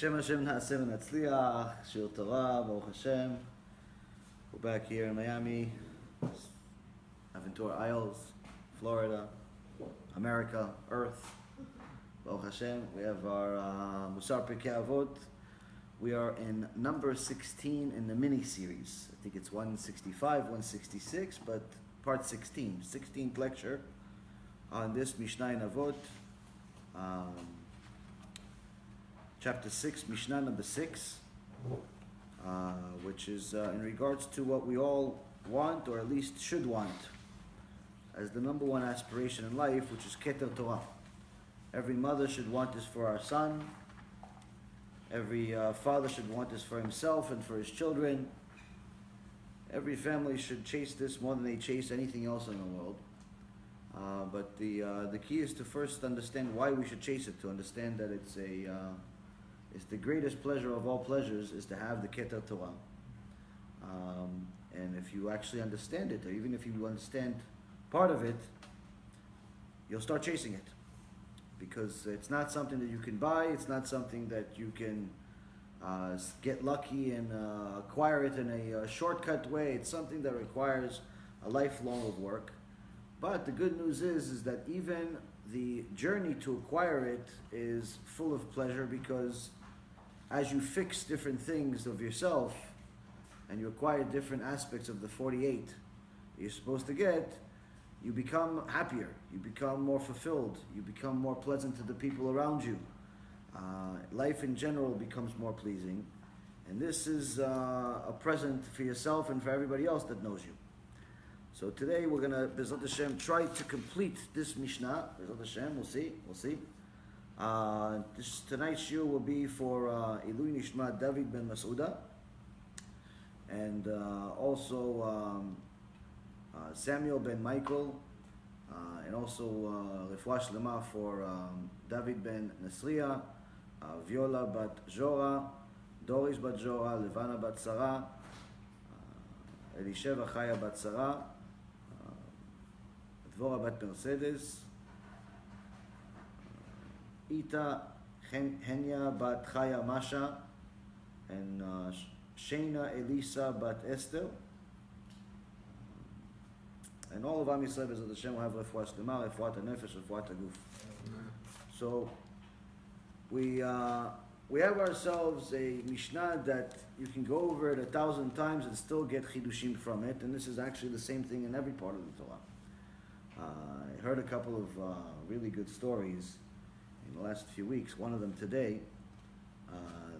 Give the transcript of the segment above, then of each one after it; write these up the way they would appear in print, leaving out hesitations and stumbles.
B'Shem Hashem na'aseh v'natzliach, shiur Torah, Baruch Hashem. We're back here in Miami, Aventura Isles, Florida, America, Earth. Baruch Hashem. We have our MUSSAR Pirkei Avot. We are in number 16 in the mini-series. I think it's 165, 166, but part 16, 16th lecture on this Mishnah in Avot. Chapter 6, Mishnah number 6, which is in regards to what we all want, or at least should want, as the number one aspiration in life, which is Keter Torah. Every mother should want this for our son. Every father should want this for himself and for his children. Every family should chase this more than they chase anything else in the world. But the key is to first understand why we should chase it, to understand that it's the greatest pleasure of all pleasures is to have the Keter Torah. And if you actually understand it, or even if you understand part of it, you'll start chasing it. Because it's not something that you can buy, it's not something that you can get lucky and acquire it in a shortcut way. It's something that requires a lifelong of work. But the good news is that even the journey to acquire it is full of pleasure, because as you fix different things of yourself and you acquire different aspects of the 48 that you're supposed to get, you become happier, you become more fulfilled, you become more pleasant to the people around you. Life in general becomes more pleasing. And this is a present for yourself and for everybody else that knows you. So today we're going to, B'ezrat Hashem, try to complete this Mishnah. B'ezrat Hashem, we'll see. Tonight's shiur will be for Ilui Nishmat David ben Masuda, and also Samuel ben Michael, and also Refuah Shlema for David ben Nasriya, Viola bat Jora, Doris bat Jora, Levana bat Sarah, Elisheva Chaya bat Sarah, Dvora bat Mercedes, Ita Henya bat Chaya Masha, and Shechinah Elisa bat Esther. And all of Am Yisrael, B'ezrat Hashem, will have refuah shlema, refuat hanefesh, refuat haguf. So we have ourselves a Mishnah that you can go over it 1,000 times and still get chidushim from it. And this is actually the same thing in every part of the Torah. I heard a couple of really good stories in the last few weeks. One of them today,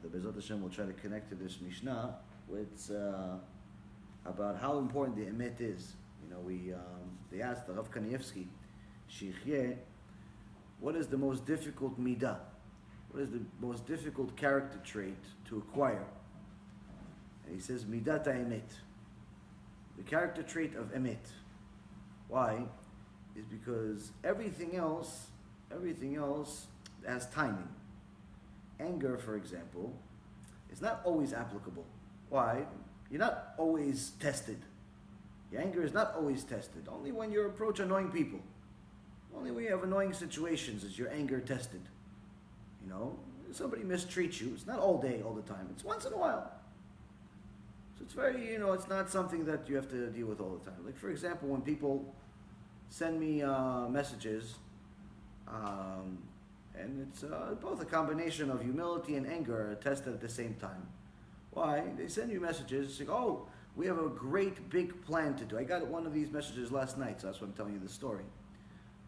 the B'ezrat Hashem will try to connect to this Mishnah, with about how important the emet is. You know, they asked the Rav Kanievsky, Shechinah, what is the most difficult middah? What is the most difficult character trait to acquire? And he says, midat ha'emet, the character trait of emet. Why? Is because everything else has timing. Anger, for example, is not always applicable. Why? You're not always tested. Your anger is not always tested. Only when you approach annoying people. Only when you have annoying situations is your anger tested. You know, somebody mistreats you. It's not all day, all the time. It's once in a while. So it's very, it's not something that you have to deal with all the time. Like, for example, when people send me messages, and it's both a combination of humility and anger tested at the same time. Why? They send you messages saying, oh, we have a great big plan to do. I got one of these messages last night, so that's why I'm telling you the story.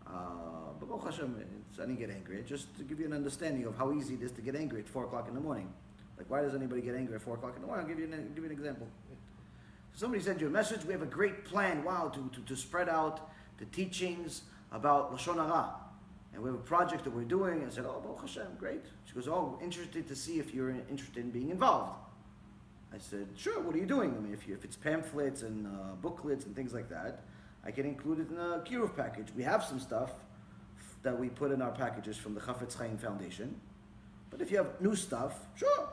But Baruch Hashem, I didn't get angry. Just to give you an understanding of how easy it is to get angry at 4 o'clock in the morning. Like, why does anybody get angry at 4 o'clock in the morning? I'll give you an example. Somebody sends you a message, we have a great plan, wow, to spread out the teachings about Lashon Hara. And we have a project that we're doing. I said, oh, Baruch Hashem, great. She goes, oh, interested to see if you're interested in being involved. I said, sure, what are you doing? I mean, if it's pamphlets and booklets and things like that, I can include it in a KIRUV package. We have some stuff that we put in our packages from the Chafetz Chaim Foundation. But if you have new stuff, sure.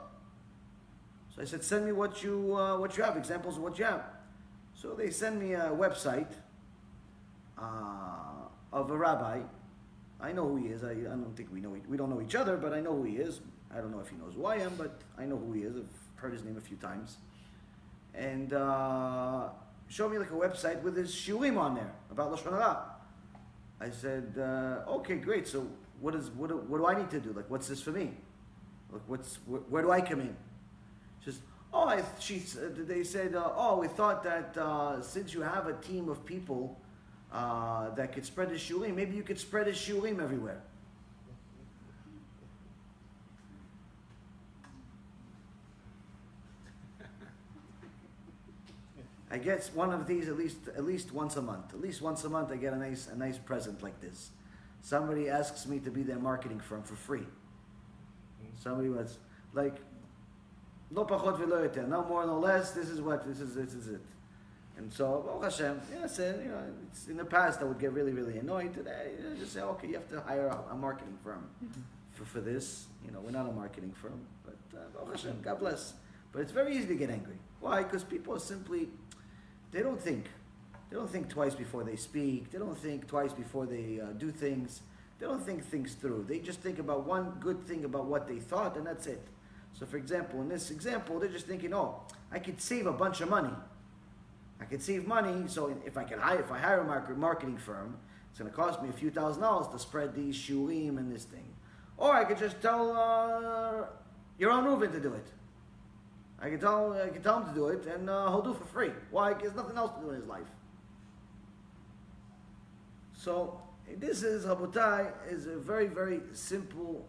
So I said, send me what you have, examples of what you have. So they send me a website of a rabbi. I know who he is. I don't think we don't know each other, but I know who he is. I don't know if he knows who I am, but I know who he is. I've heard his name a few times. And showed me like a website with his shiurim on there about Lashon Hara. I said, okay, great. So what do I need to do? Like, what's this for me? Like, where do I come in? She says, they said, we thought that since you have a team of people that could spread the shiurim, maybe you could spread the shiurim everywhere. I get one of these at least once a month. At least once a month, I get a nice present like this. Somebody asks me to be their marketing firm for free. Somebody was like, no pachot v'lo yoter, no more, no less. This is it. And so, oh Hashem, it's in the past I would get really, really annoyed. Today, I just say, okay, you have to hire a marketing firm for this. We're not a marketing firm, but oh Hashem, God bless. But it's very easy to get angry. Why? Because people are simply, they don't think twice before they speak. They don't think twice before they do things. They don't think things through. They just think about one good thing about what they thought, and that's it. So, for example, in this example, they're just thinking, I could save a bunch of money. I could save money, so if I hire a marketing firm, it's going to cost me a few $1,000s to spread these shiurim and this thing. Or I could just tell Yaron Reuven to do it. I can tell him to do it, and he'll do it for free. Why? Because there's nothing else to do in his life. So this is, Rabotai, is a very, very simple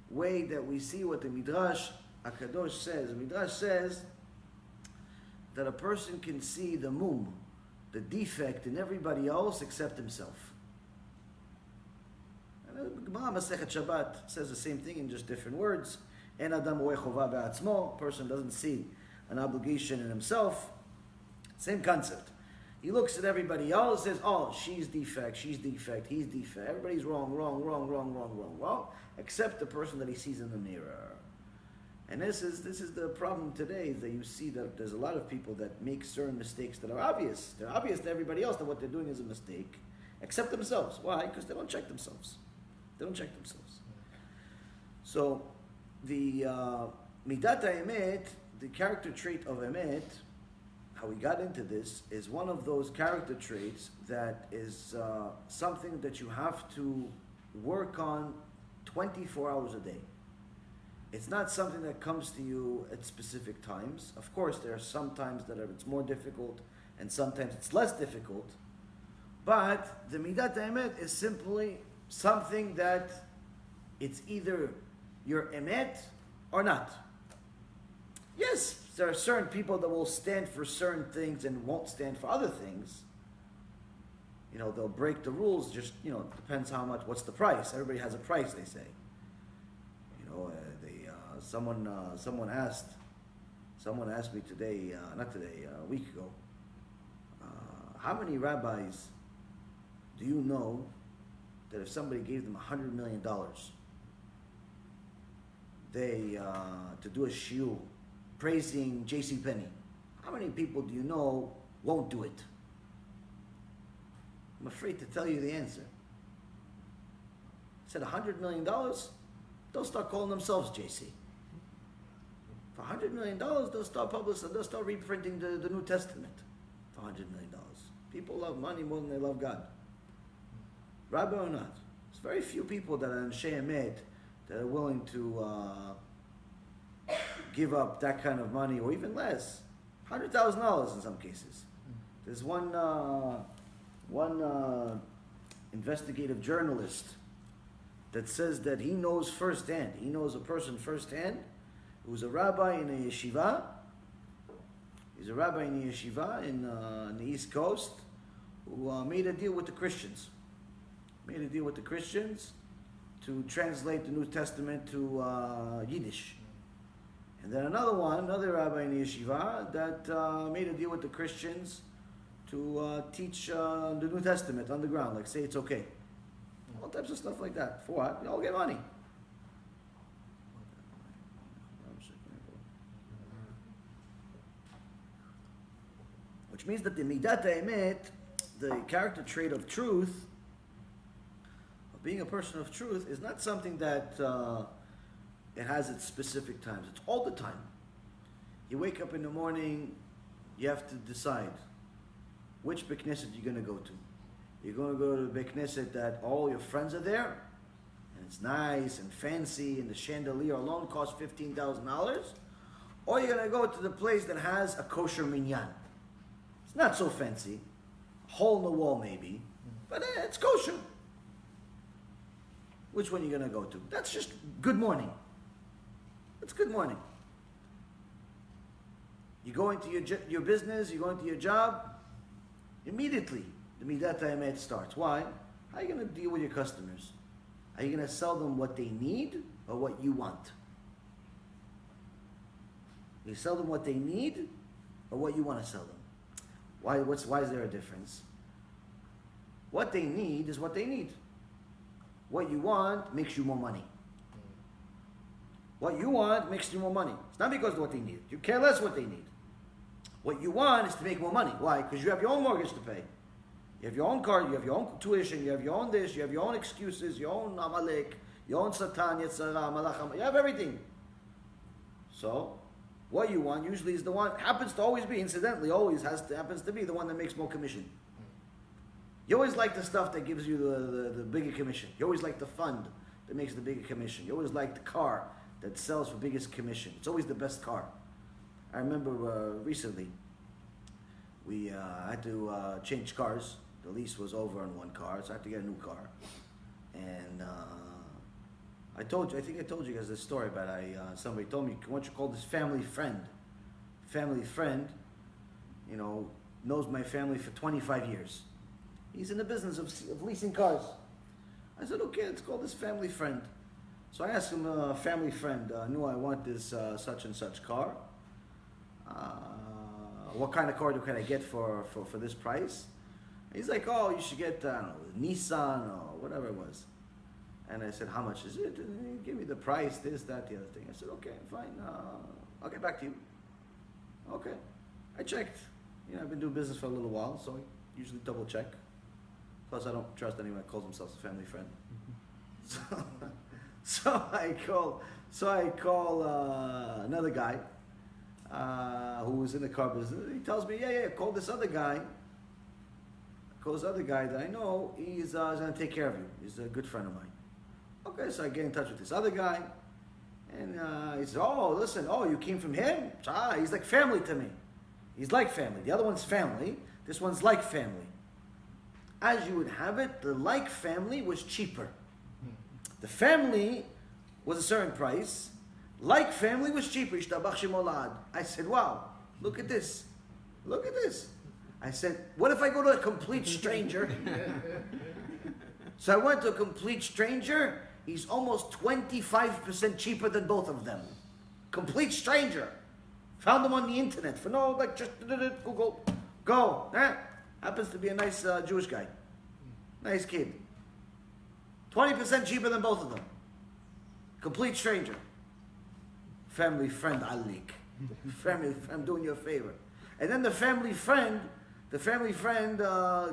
way that we see what the Midrash HaKadosh says. The Midrash says that a person can see the the defect in everybody else except himself. And the Gemara Masechet Shabbat says the same thing in just different words. En adam roeh chova be'atzmo. Person doesn't see an obligation in himself. Same concept. He looks at everybody else, says, she's defect, he's defect. Everybody's wrong, except the person that he sees in the mirror. And this is the problem today, is that you see that there's a lot of people that make certain mistakes that are obvious. They're obvious to everybody else that what they're doing is a mistake, except themselves. Why? Because they don't check themselves. So, the midat ha'emet, the character trait of emet, how we got into this, is one of those character traits that is something that you have to work on 24 hours a day. It's not something that comes to you at specific times. Of course, there are some times that it's more difficult, and sometimes it's less difficult. But the midat ha'emet is simply something that it's either your emet or not. Yes, there are certain people that will stand for certain things and won't stand for other things. They'll break the rules, just, depends how much, what's the price. Everybody has a price, they say. Someone asked me today, a week ago, how many rabbis do you know that if somebody gave them $100 million, to do a shiur praising J.C. Penney, how many people do you know won't do it? I'm afraid to tell you the answer. I said $100 million, they'll start calling themselves JC. For $100 million, they'll start reprinting the New Testament for $100 million. People love money more than they love God. Rabbi or not. There's very few people that are in She'emet that are willing to give up that kind of money, or even less, $100,000 in some cases. There's one investigative journalist that says that he knows firsthand. He knows a person firsthand who's a rabbi in a yeshiva. He's a rabbi in a yeshiva in the East Coast who made a deal with the Christians. To translate the New Testament to Yiddish. And then another rabbi in the yeshiva that made a deal with the Christians to teach the New Testament underground, like say it's okay. All types of stuff like that. For what? You all get money. Which means that the midat ha'emet, the character trait of truth, of being a person of truth, is not something that it has its specific times. It's all the time. You wake up in the morning, you have to decide which Beit Knesset you're going to go to. You're going to go to the Beit Knesset that all your friends are there, and it's nice and fancy, and the chandelier alone costs $15,000, or you're going to go to the place that has a kosher minyan. It's not so fancy, a hole in the wall maybe, but it's kosher. Which one are you going to go to? That's just good morning. That's good morning. You go into your business, you go into your job, immediately the middah haemet starts. Why? How are you going to deal with your customers? Are you going to sell them what they need or what you want? You sell them what they need or what you want to sell them? Why is there a difference? What they need is what they need. What you want makes you more money. What you want makes you more money. It's not because of what they need. You care less what they need. What you want is to make more money. Why? Because you have your own mortgage to pay. You have your own car, you have your own tuition, you have your own this, you have your own excuses, your own amalek, your own satan, yetzara, malacham. You have everything. So, what you want usually is the one, happens to always be, incidentally, happens to be the one that makes more commission. You always like the stuff that gives you the bigger commission. You always like the fund that makes the bigger commission. You always like the car that sells for biggest commission. It's always the best car. I remember recently, we had to change cars. The lease was over on one car, so I had to get a new car. And I think I told you guys this story, but somebody told me, why don't you call this family friend? Family friend, knows my family for 25 years. He's in the business of leasing cars. I said, okay, let's call this family friend. So I asked him, family friend, I want this such and such car. What kind of car can I get for this price? He's like, oh, you should get, Nissan or whatever it was. And I said, how much is it? And he gave me the price, this, that, the other thing. I said, okay, fine. I'll get back to you. Okay. I checked. I've been doing business for a little while, so I usually double check. Plus, I don't trust anyone that calls themselves a family friend. So I call another guy who was in the car business. He tells me, call this other guy. Calls the other guy that I know. He's going to take care of you. He's a good friend of mine. Okay, so I get in touch with this other guy, and he says, you came from him? He's like family to me. He's like family. The other one's family. This one's like family. As you would have it, the like family was cheaper. The family was a certain price. Like family was cheaper. I said, wow, look at this. Look at this. I said, what if I go to a complete stranger? So I went to a complete stranger. He's almost 25% cheaper than both of them. Complete stranger. Found him on the internet just Google. Go. Happens to be a nice Jewish guy. Nice kid. 20% cheaper than both of them. Complete stranger. Family friend, Alik. Family friend, I'm doing you a favor. And then the family friend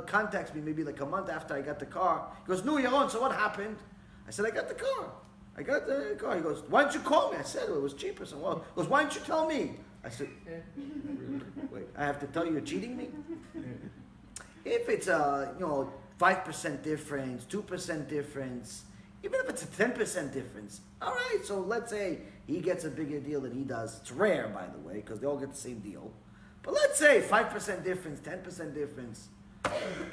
contacts me maybe like a month after I got the car. He goes, no, Yaron, so what happened? I said, I got the car. He goes, why didn't you call me? I said, it was cheaper. So, well, he goes, why didn't you tell me? I said, wait, I have to tell you you're cheating me? If it's 5% difference, 2% difference, even if it's a 10% difference, all right, so let's say he gets a bigger deal than he does. It's rare, by the way, because they all get the same deal. But let's say 5% difference, 10% difference.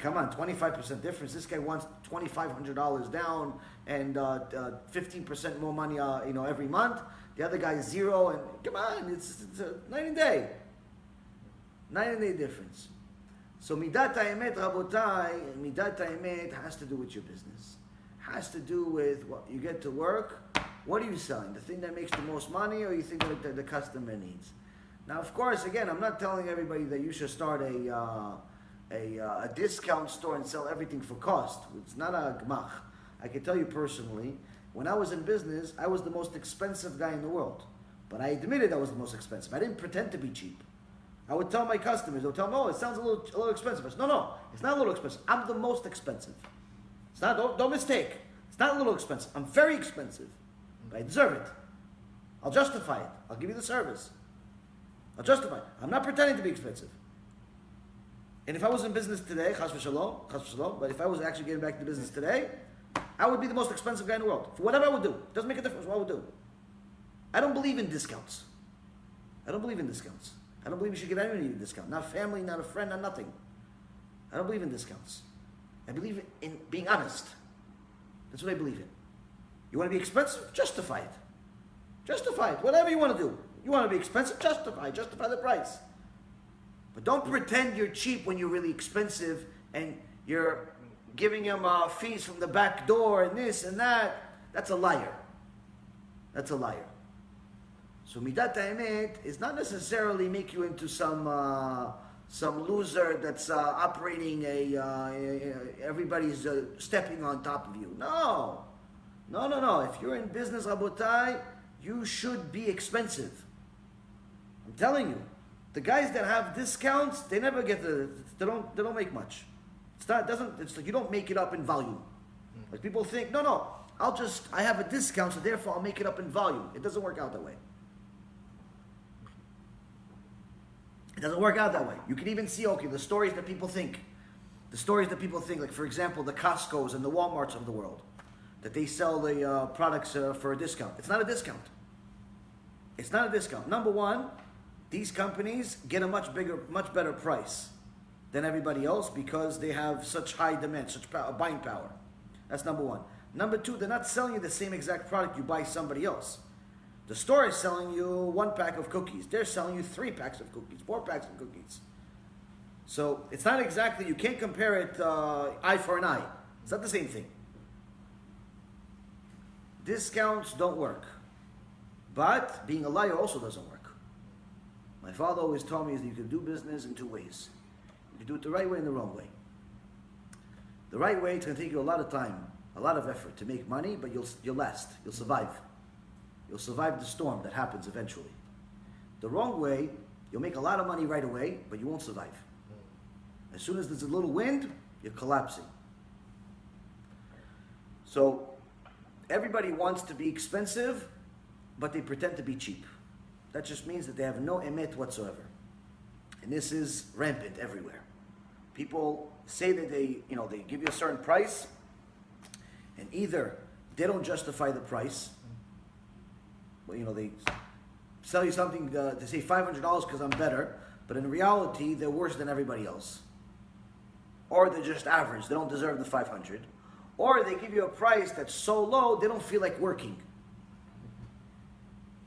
Come on, 25% difference. This guy wants $2,500 down and 15% more money, every month. The other guy is zero, and come on, it's a night and day. Night and day difference. So middah haemet, rabotai, middah haemet has to do with your business. Has to do with what you get to work. What are you selling? The thing that makes the most money, or you think that the customer needs? Now, of course, again, I'm not telling everybody that you should start a discount store and sell everything for cost. It's not a gmach. I can tell you personally, when I was in business, I was the most expensive guy in the world. But I admitted I was the most expensive. I didn't pretend to be cheap. I would tell my customers, they would tell me, oh, it sounds a little expensive. I said, no, it's not a little expensive. I'm the most expensive. It's not, don't mistake. It's not a little expensive. I'm very expensive. But I deserve it. I'll justify it. I'll give you the service. I'll justify it. I'm not pretending to be expensive. And if I was in business today, chas v'shalom, but if I was actually getting back to business today, I would be the most expensive guy in the world. For whatever I would do. It doesn't make a difference what I would do. I don't believe in discounts. I don't believe in discounts. I don't believe you should give anybody a discount. Not family, not a friend, not nothing. I don't believe in discounts. I believe in being honest. That's what I believe in. You want to be expensive? Justify it. Justify it. Whatever you want to do. You want to be expensive? Justify it. Justify the price. But don't pretend you're cheap when you're really expensive and you're giving them fees from the back door and this and that. That's a liar. That's a liar. So midat ha'emet is not necessarily make you into some loser that's operating everybody's stepping on top of you. No. If you're in business, Rabotai, you should be expensive. I'm telling you. The guys that have discounts, they never get they don't make much. It's like you don't make it up in volume. Like people think, no, I have a discount, so therefore I'll make it up in volume. It doesn't work out that way. It doesn't work out that way. You can even see, the stories that people think. Like for example, the Costco's and the Walmarts of the world, that they sell the products for a discount. It's not a discount. It's not a discount. Number one, these companies get a much better price than everybody else because they have such high demand, such buying power. That's number one. Number two, they're not selling you the same exact product you buy somebody else. The store is selling you 1 pack of cookies. They're selling you 3 packs of cookies, 4 packs of cookies. So it's not exactly, you can't compare it eye for an eye. It's not the same thing. Discounts don't work. But being a liar also doesn't work. My father always told me that you can do business in 2 ways. You can do it the right way and the wrong way. The right way, it's going to take you a lot of time, a lot of effort to make money, but you'll last. You'll survive. You'll survive the storm that happens eventually. The wrong way, you'll make a lot of money right away, but you won't survive. As soon as there's a little wind, you're collapsing. So, everybody wants to be expensive, but they pretend to be cheap. That just means that they have no emet whatsoever. And this is rampant everywhere. People say that they give you a certain price, and either they don't justify the price, they sell you something, they say $500 because I'm better, but in reality, they're worse than everybody else. Or they're just average, they don't deserve the 500. Or they give you a price that's so low, they don't feel like working.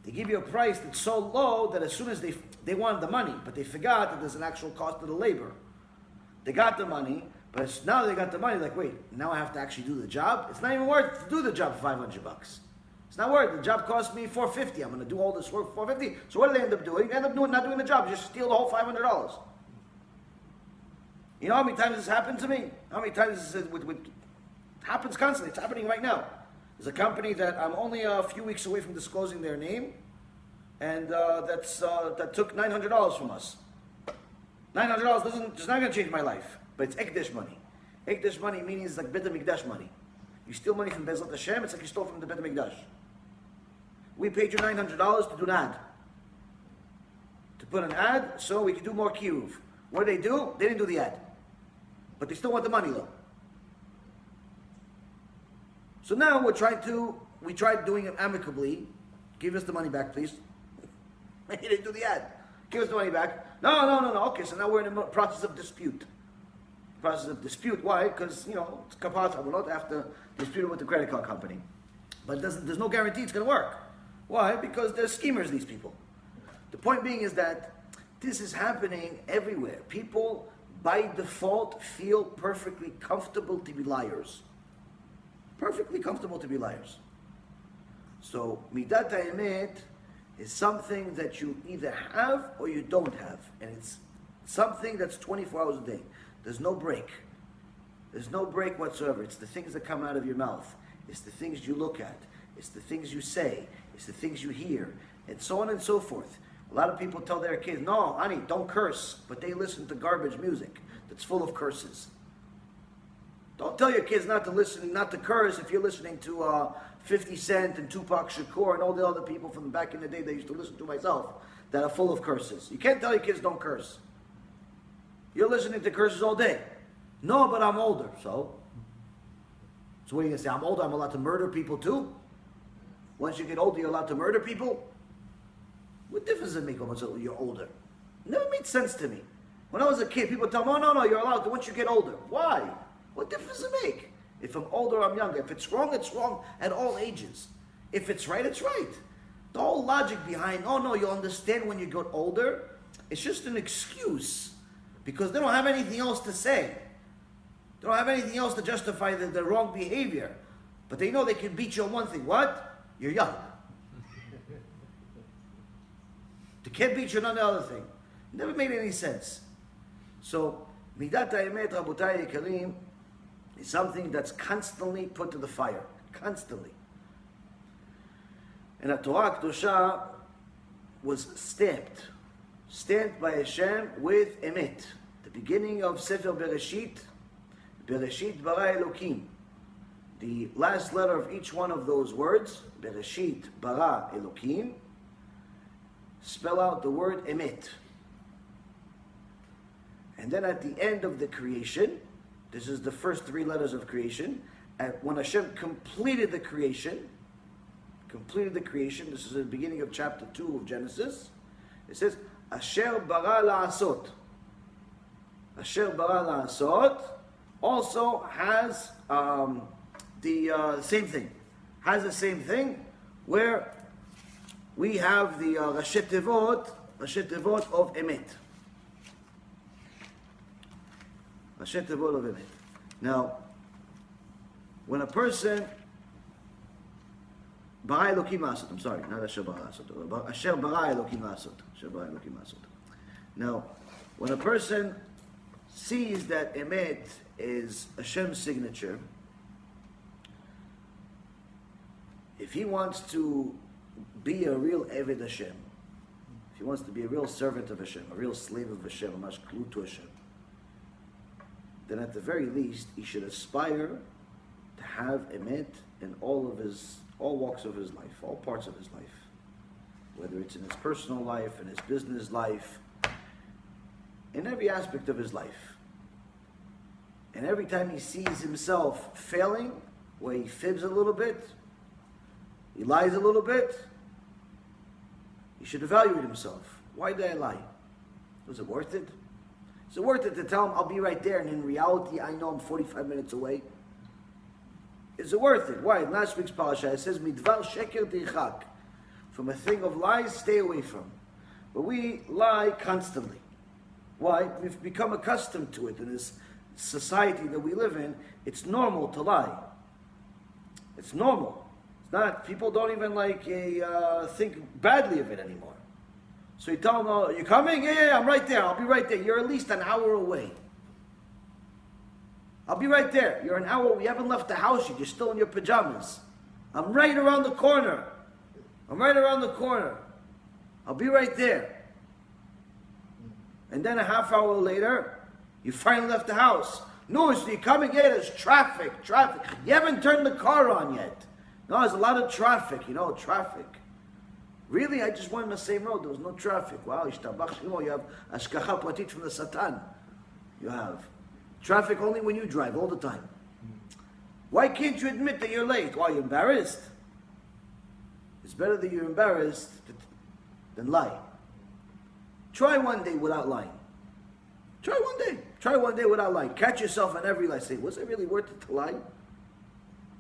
They give you a price that's so low that as soon as they wanted the money, but they forgot that there's an actual cost of the labor. They got the money, but now they got the money, like, wait, now I have to actually do the job? It's not even worth to do the job for $500. It's not worth it. The job cost me $450. I'm going to do all this work for $450. So what do they end up doing? They end up not doing the job. Just steal the whole $500. You know how many times this happened to me? How many times this is it happens constantly. It's happening right now. There's a company that I'm only a few weeks away from disclosing their name, and that took $900 from us. $900 just not going to change my life, but it's ekdesh money. Ekdesh money meaning it's like Beit HaMikdash money. You steal money from Bezrat Hashem, it's like you stole from the Beit HaMikdash. We paid you $900 to do an ad. To put an ad so we could do more KIRUV. What did they do? They didn't do the ad. But they still want the money though. So now we tried doing it amicably. Give us the money back, please. They didn't do the ad. Give us the money back. No. Okay, so now we're in a process of dispute. Why? Because, it's kaparat avonot after disputing with the credit card company. But there's no guarantee it's going to work. Why? Because they're schemers, these people. The point being is that this is happening everywhere. People, by default, feel perfectly comfortable to be liars. Perfectly comfortable to be liars. So, midat ha'emet is something that you either have or you don't have. And it's something that's 24 hours a day. There's no break. There's no break whatsoever. It's the things that come out of your mouth. It's the things you look at. It's the things you say. It's the things you hear. And so on and so forth. A lot of people tell their kids, no, honey, don't curse. But they listen to garbage music that's full of curses. Don't tell your kids not to listen, not to curse if you're listening to 50 Cent and Tupac Shakur and all the other people from back in the day that I used to listen to myself that are full of curses. You can't tell your kids don't curse. You're listening to curses all day. No, but I'm older. So what are you going to say? I'm older, I'm allowed to murder people too? Once you get older, you're allowed to murder people? What difference does it make once you're older? It never made sense to me. When I was a kid, people tell me, oh, no, you're allowed to once you get older. Why? What difference does it make? If I'm older, I'm younger. If it's wrong at all ages. If it's right, it's right. The whole logic behind, oh no, you'll understand when you get older, it's just an excuse. Because they don't have anything else to say. They don't have anything else to justify the wrong behavior. But they know they can beat you on one thing. What? You're young. They can't beat you on the other thing. It never made any sense. So, midat ha'emet, rabotai yekarim, is something that's constantly put to the fire. Constantly. And the Torah Kedusha was stamped by Hashem with emet. The beginning of Sefer Bereshit, Bereshit bara Elokim. The last letter of each one of those words, Bereshit bara Elokim, spell out the word emet. And then at the end of the creation, this is the first three letters of creation, when Hashem completed the creation, this is the beginning of chapter 2 of Genesis, it says, Asher bara la'asot. Asher bara la'asot also has the same thing. Has the same thing where we have the Rashi Tevot of Emet. Rashi Tevot of Emet. Now, when a person Bara Elokim Asot. I'm sorry, not Asher Bara Asot. Asher Bara Elokim Asot. Asher Bara Elokim Asot. Now, when a person sees that Emet is Hashem's signature, if he wants to be a real Eved Hashem, if he wants to be a real servant of Hashem, a real slave of Hashem, a mashklut to Hashem, then at the very least he should aspire to have Emet in all walks of his life, all parts of his life. Whether it's in his personal life, in his business life, in every aspect of his life. And every time he sees himself failing, where he fibs a little bit, he lies a little bit, he should evaluate himself. Why did I lie? Was it worth it? Is it worth it to tell him I'll be right there and in reality I know I'm 45 minutes away? Is it worth it? Why? In last week's parasha it says, Midvar sheker tichak. From a thing of lies, stay away from. But we lie constantly. Why? We've become accustomed to it in this society that we live in. It's normal to lie. It's normal. It's not, people don't even think badly of it anymore. So you tell them, oh, you coming? Yeah, I'm right there. I'll be right there. You're at least an hour away. I'll be right there. You're an hour. You haven't left the house yet. You're still in your pajamas. I'm right around the corner. I'll be right there. And then a half hour later, you finally left the house. No, so you're coming? Yeah, there's traffic. You haven't turned the car on yet. No, there's a lot of traffic. Traffic. Really? I just went on the same road. There was no traffic. Wow, you have ashkacha pratit from the Satan. You have. Traffic only when you drive, all the time. Why can't you admit that you're late? Why, you're embarrassed? It's better that you're embarrassed than lie. Try one day without lying. Try one day without lying. Catch yourself on every lie. Say, was it really worth it to lie?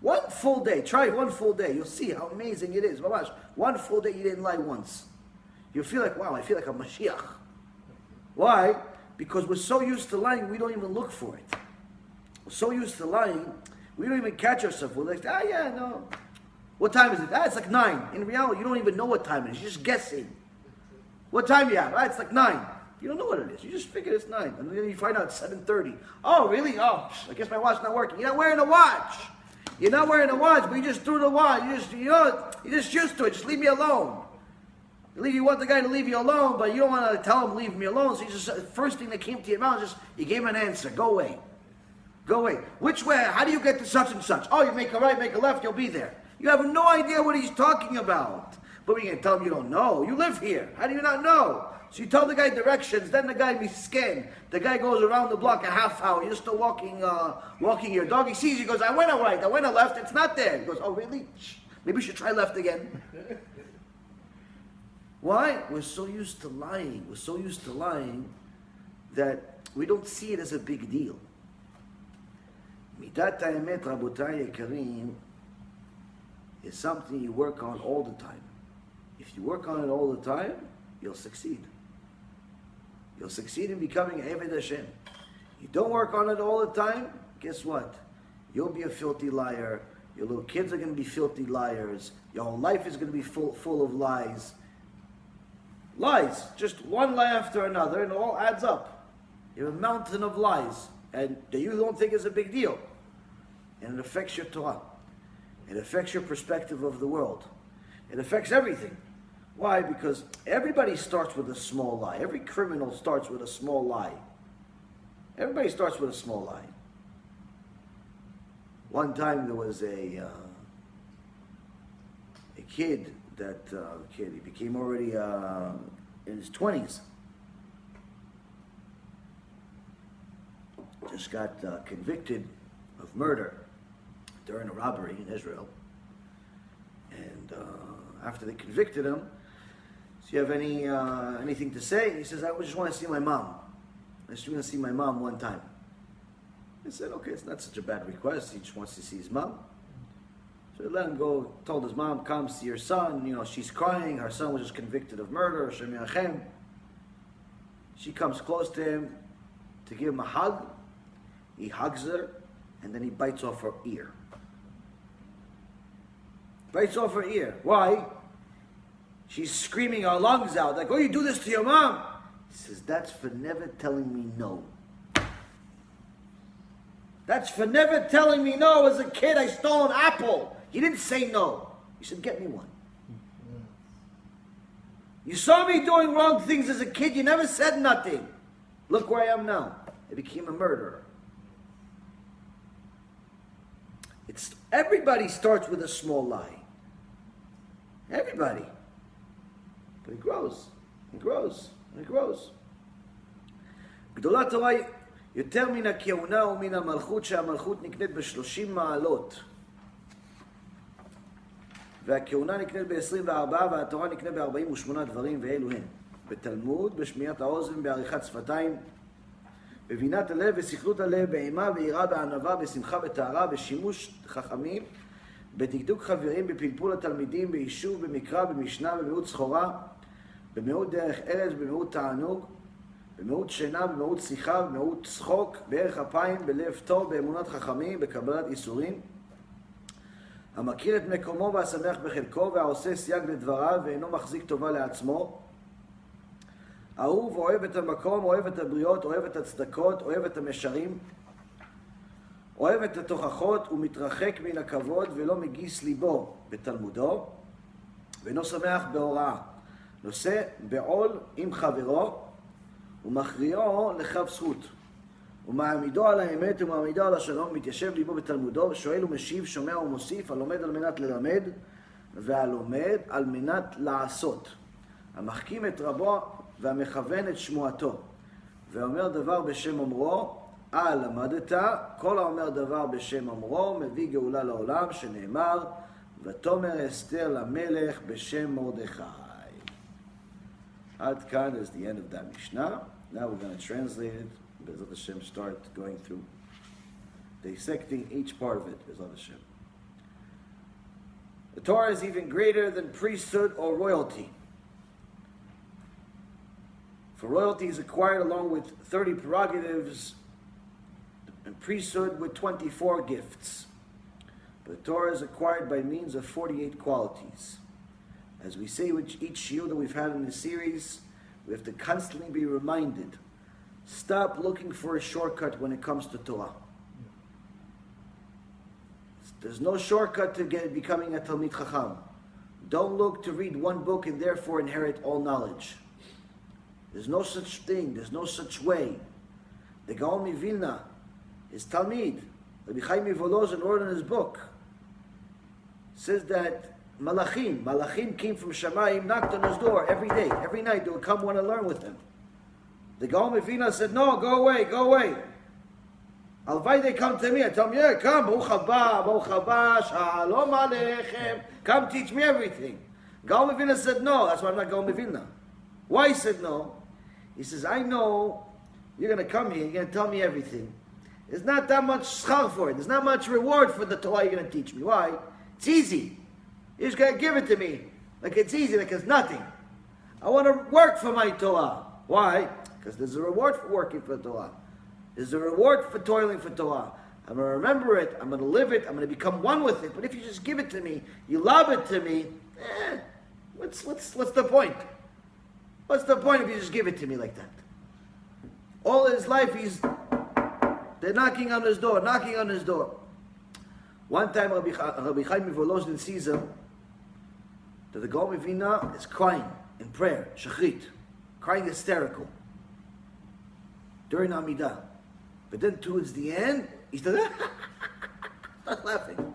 One full day. Try one full day. You'll see how amazing it is. Mamash, one full day you didn't lie once. You feel like, wow, I feel like a Mashiach. Why? Because we're so used to lying, we don't even look for it. We're so used to lying, we don't even catch ourselves. We're like, yeah, no. What time is it? It's like 9. In reality, you don't even know what time it is. You're just guessing. What time you have? It's like 9. You don't know what it is. You just figure it's 9. And then you find out it's 7:30. Oh, really? Oh, I guess my watch's not working. You're not wearing a watch. But you just threw the watch. You're just used to it. Just leave me alone. You want the guy to leave you alone, but you don't want to tell him leave me alone. So you just, first thing that came to your mouth is just, you gave him an answer. Go away. Which way? How do you get to such and such? Oh, you make a right, make a left, you'll be there. You have no idea what he's talking about. But we can tell him you don't know. You live here. How do you not know? So you tell the guy directions, then the guy misken. The guy goes around the block a half hour. You're still walking your dog. He sees you, goes, I went a right, I went a left, it's not there. He goes, oh really? Maybe we should try left again. Why? We're so used to lying. We're so used to lying that we don't see it as a big deal. Midat ha'emet, Rabotai Yekarim, is something you work on all the time. If you work on it all the time, you'll succeed. You'll succeed in becoming Eved Hashem. You don't work on it all the time, guess what? You'll be a filthy liar. Your little kids are going to be filthy liars. Your whole life is going to be full of lies. Lies, just one lie after another, and it all adds up. You're a mountain of lies, and that you don't think is a big deal. And it affects your Torah. It affects your perspective of the world. It affects everything. Why? Because everybody starts with a small lie. Every criminal starts with a small lie. Everybody starts with a small lie. One time there was a kid he became already in his 20s. Just got convicted of murder during a robbery in Israel. And after they convicted him, so you have anything to say? He says, I just want to see my mom. I just want to see my mom one time. I said, okay, it's not such a bad request. He just wants to see his mom. So he let him go, told his mom, come see your son. You know, she's crying. Her son was just convicted of murder. Hashem Yachem. She comes close to him to give him a hug. He hugs her, and then he bites off her ear. Bites off her ear. Why? She's screaming her lungs out, like, oh, you do this to your mom? He says, that's for never telling me no. That's for never telling me no. As a kid, I stole an apple. He didn't say no. He said, get me one. You saw me doing wrong things as a kid. You never said nothing. Look where I am now. I became a murderer. Everybody starts with a small lie. Everybody. But it grows. It grows. It grows. גדולת תורה יותר מן הכהונה ומן המלכות, שהמלכות נקנית ב-30 מעלות. והכהונה נקנית ב-24, והתורה נקנית ב-48 דברים, ואלו הן. בתלמוד, בשמיעת האוזן, בעריכת שפתיים, בבינת הלב וסכלות הלב, באימה ויראה, בענווה, בשמחה וטהרה, בשימוש חכמים, בדקדוק חברים, בפלפול התלמידים, ביישוב, במקרא, במשנה, במיעוט סחורה, במיעוט דרך ארץ, במיעוט תענוג, במיעוט שינה, במיעוט שיחה, במיעוט צחוק, בערך אפיים, בלב טוב, באמונת חכמים, בקבלת איסורים, המכיר את מקומו והשמח בחלקו, והעושה סייג לדבריו, ואינו מחזיק טובה לעצמו, אהוב, אוהב את המקום, אוהב את הבריות, אוהב את הצדקות, אוהב את המשרים, אוהב את התוכחות, ומתרחק מן הכבוד, ולא מגיס ליבו בתלמודו, ואינו שמח בהוראה, נושא בעול עם חברו, ומכריעו לכף זכות, ומעמידו על האמת ומעמידו על השלום, מתיישב ליבו בתלמודו, ושואל ומשיב, שומע ומוסיף, הלומד על מנת ללמד, והלומד על מנת לעשות, המחכים את רבו והמכוון את שמועתו, ואומר דבר בשם אומרו, למדת, כל האומר דבר בשם אומרו, מביא גאולה לעולם, שנאמר, ותאמר אסתר למלך בשם מרדכי. עד כאן is the end of that Mishnah. Now we're going to translate it. Bezrat Hashem, start going through, dissecting each part of it. Bezrat Hashem. The Torah is even greater than priesthood or royalty. For royalty is acquired along with 30 prerogatives, and priesthood with 24 gifts. But the Torah is acquired by means of 48 qualities. As we say with each shiur that we've had in this series, we have to constantly be reminded, stop looking for a shortcut when it comes to Torah. There's no shortcut to becoming a Talmid Chacham. Don't look to read one book and therefore inherit all knowledge. There's no such thing, there's no such way. The Gaon Vilna, his Talmid, Rabbi Chaim Volozhin wrote in his book, says that Malachim came from Shamayim, knocked on his door every day, every night. They would come want to learn with him. The Gaon Mevina said, no, go away. Alvai, they come to me. I tell them, yeah, come, Baruch haba, shalom aleichem. Come teach me everything. Gaon Mevina said, no, that's why I'm not Gaon Mevina. Why he said no? He says, I know you're going to come here, you're going to tell me everything. There's not that much schar for it. There's not much reward for the Torah you're going to teach me. Why? It's easy. You just got to give it to me. Like it's easy, like it's nothing. I want to work for my Torah. Why? Because there's a reward for working for Torah. There's a reward for toiling for Torah. I'm going to remember it. I'm going to live it. I'm going to become one with it. But if you just give it to me, you love it to me, what's the point? What's the point if you just give it to me like that? All his life, they're knocking on his door. One time, Rabbi Chaim Volozhin sees him, that the Gaon Mevina is crying in prayer, shachrit, crying hysterical during Amidah. But then towards the end, he starts laughing.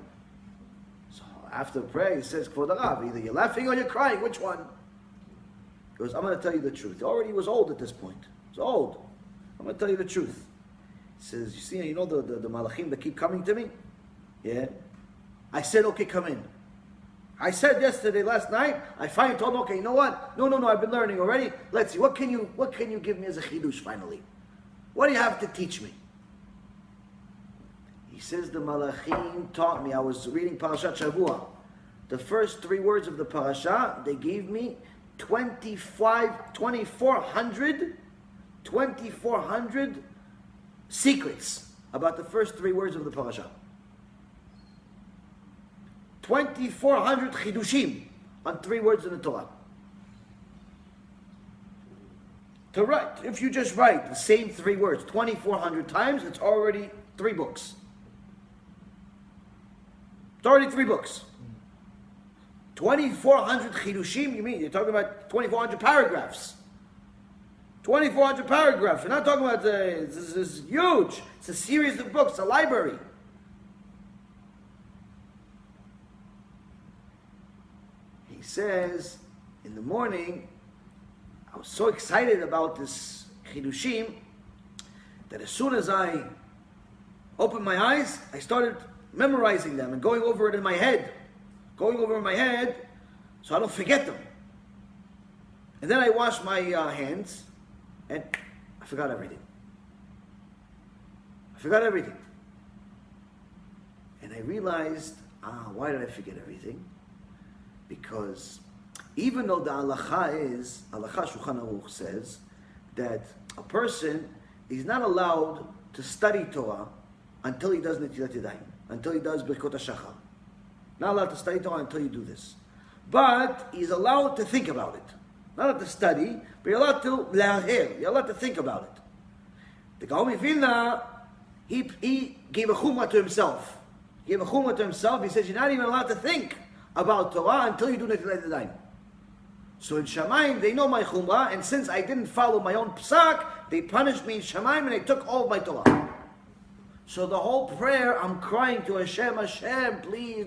So after prayer, he says, Kvod Harav, either you're laughing or you're crying, which one? He goes, I'm going to tell you the truth. He already was old at this point. He was old. I'm going to tell you the truth. He says, you see, you know the malachim that keep coming to me? Yeah. I said, okay, come in. I said last night, I finally told him, okay, you know what? No, I've been learning already. Let's see, what can you give me as a chidush finally? What do you have to teach me? He says, the malachim taught me, I was reading Parashat Shavua. The first 3 words of the parasha, they gave me 2,400 secrets about the first 3 words of the parasha. 2,400 chidushim on 3 words in the Torah. To write, if you just write the same 3 words 2,400 times, it's already 3 books. It's already 3 books. 2,400 chidushim, you mean, you're talking about 2,400 paragraphs. 2,400 paragraphs. You're not talking about, this is huge. It's a series of books, a library. He says, in the morning, I was so excited about this chidushim that as soon as I opened my eyes, I started memorizing them and going over it in my head. So I don't forget them. And then I washed my hands and I forgot everything. And I realized, why did I forget everything? Because even though the halacha Shulchan Aruch says that a person is not allowed to study Torah until he does Netilat Yadayim, until he does Birkot HaShachar. Not allowed to study Torah until you do this. But he's allowed to think about it. Not allowed to study, but you're allowed to lahir. You're allowed to think about it. The Gaon Vilna, he gave a chumrah to himself. He says you're not even allowed to think about Torah until you do Netilat Yadayim. So in Shamayim, they know my chumrah, and since I didn't follow my own psak, they punished me in Shamayim and they took all of my Torah. So the whole prayer, I'm crying to Hashem, please,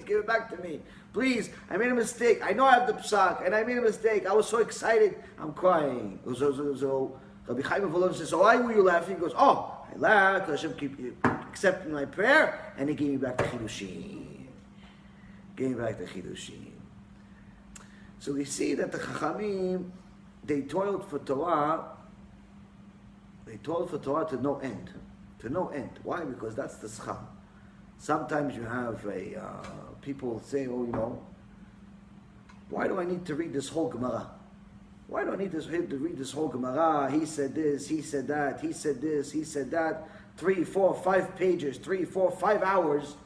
give it back to me. Please, I made a mistake. I know I have the psak, and I made a mistake. I was so excited, I'm crying. So Rabbi Chaim Volozhin says, so why were you laughing? He goes, I laughed because Hashem keep accepting my prayer, and he gave me back the chidushim. So we see that the Chachamim, they toiled for Torah to no end. Why? Because that's the schar. Sometimes you have people say, why do I need to read this whole Gemara? Why do I need to read this whole Gemara? He said this, he said that, he said this, he said that. 3, 4, 5 pages, 3, 4, 5 hours.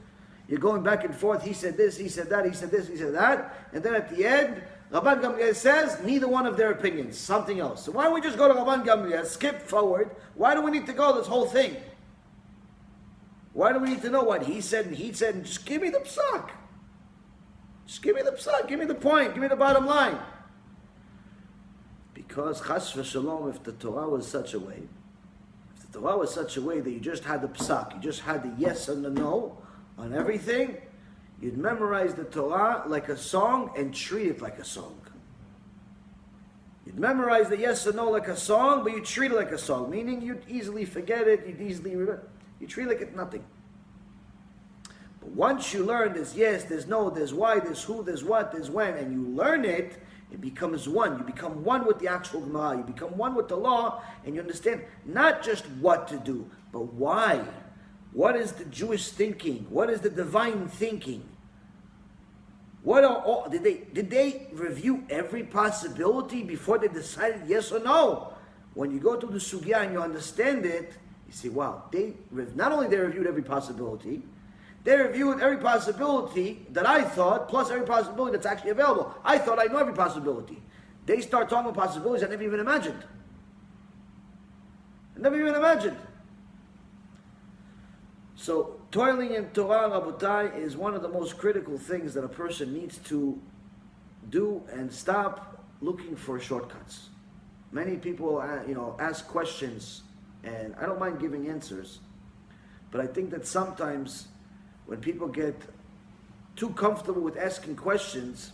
You're going back and forth. He said this, he said that, he said this, he said that. And then at the end, Rabban Gamliel says neither one of their opinions, something else. So why don't we just go to Rabban Gamliel, skip forward? Why do we need to go this whole thing? Why do we need to know what he said and just give me the psak? Just give me the psak, give me the point, give me the bottom line. Because chas v'shalom, if the Torah was such a way that you just had the psak, you just had the yes and the no on everything, You'd memorize the Torah like a song and treat it like a song. You'd memorize the yes or no like a song, but you treat it like a song, meaning you'd easily forget it, you'd easily remember. You treat it like it's nothing. But once you learn there's yes, there's no, there's why, there's who, there's what, there's when, and you learn it, it becomes one. You become one with the actual Gemara. You become one with the law, and you understand not just what to do, but why. What is the Jewish thinking? What is the divine thinking? What are all, did they review every possibility before they decided yes or no? When you go to the sugya and you understand it, you see, wow, not only they reviewed every possibility, they reviewed every possibility that I thought, plus every possibility that's actually available. I thought I knew every possibility. They start talking about possibilities I never even imagined. I never even imagined. So, toiling in Torah, Rabotai, is one of the most critical things that a person needs to do and stop looking for shortcuts. Many people, ask questions, and I don't mind giving answers, but I think that sometimes when people get too comfortable with asking questions,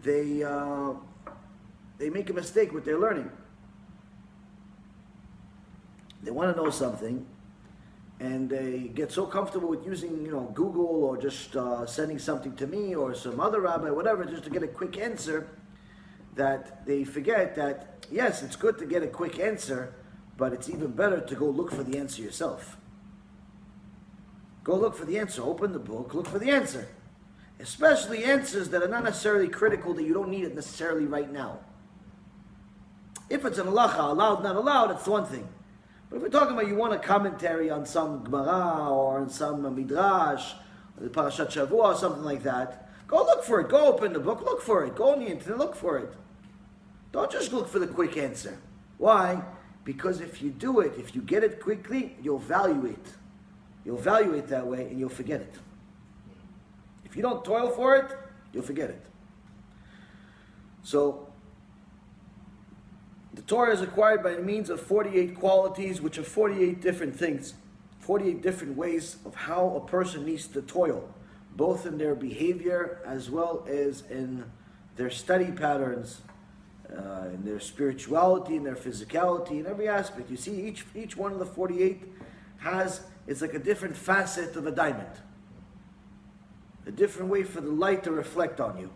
they make a mistake with their learning. They want to know something, and they get so comfortable with using, Google or just sending something to me or some other rabbi, whatever, just to get a quick answer, that they forget that, yes, it's good to get a quick answer, but it's even better to go look for the answer yourself. Go look for the answer. Open the book, look for the answer. Especially answers that are not necessarily critical, that you don't need it necessarily right now. If it's an halacha, allowed, not allowed, it's one thing. But if we're talking about you want a commentary on some Gemara or on some Midrash, or the Parashat Shavua or something like that, go look for it. Go open the book, look for it. Go on the internet, look for it. Don't just look for the quick answer. Why? Because if you do it, if you get it quickly, you'll value it. You'll value it that way and you'll forget it. If you don't toil for it, you'll forget it. So, the Torah is acquired by means of 48 qualities, which are 48 different things, 48 different ways of how a person needs to toil, both in their behavior as well as in their study patterns, in their spirituality, in their physicality, in every aspect. You see, each one of the 48 it's like a different facet of a diamond, a different way for the light to reflect on you.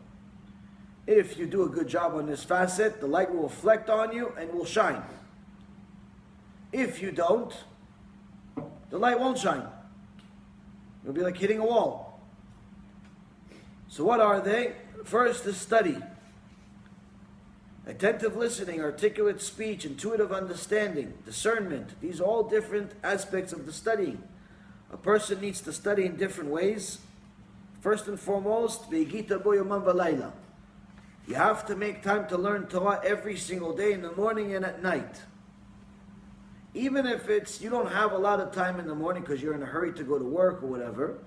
If you do a good job on this facet, the light will reflect on you and will shine. If you don't, the light won't shine. It'll be like hitting a wall. So what are they? First, the study. Attentive listening, articulate speech, intuitive understanding, discernment. These are all different aspects of the studying. A person needs to study in different ways. First and foremost, ve'igita bo yomam v'layla. You have to make time to learn Torah every single day, in the morning and at night. Even if you don't have a lot of time in the morning because you're in a hurry to go to work or whatever,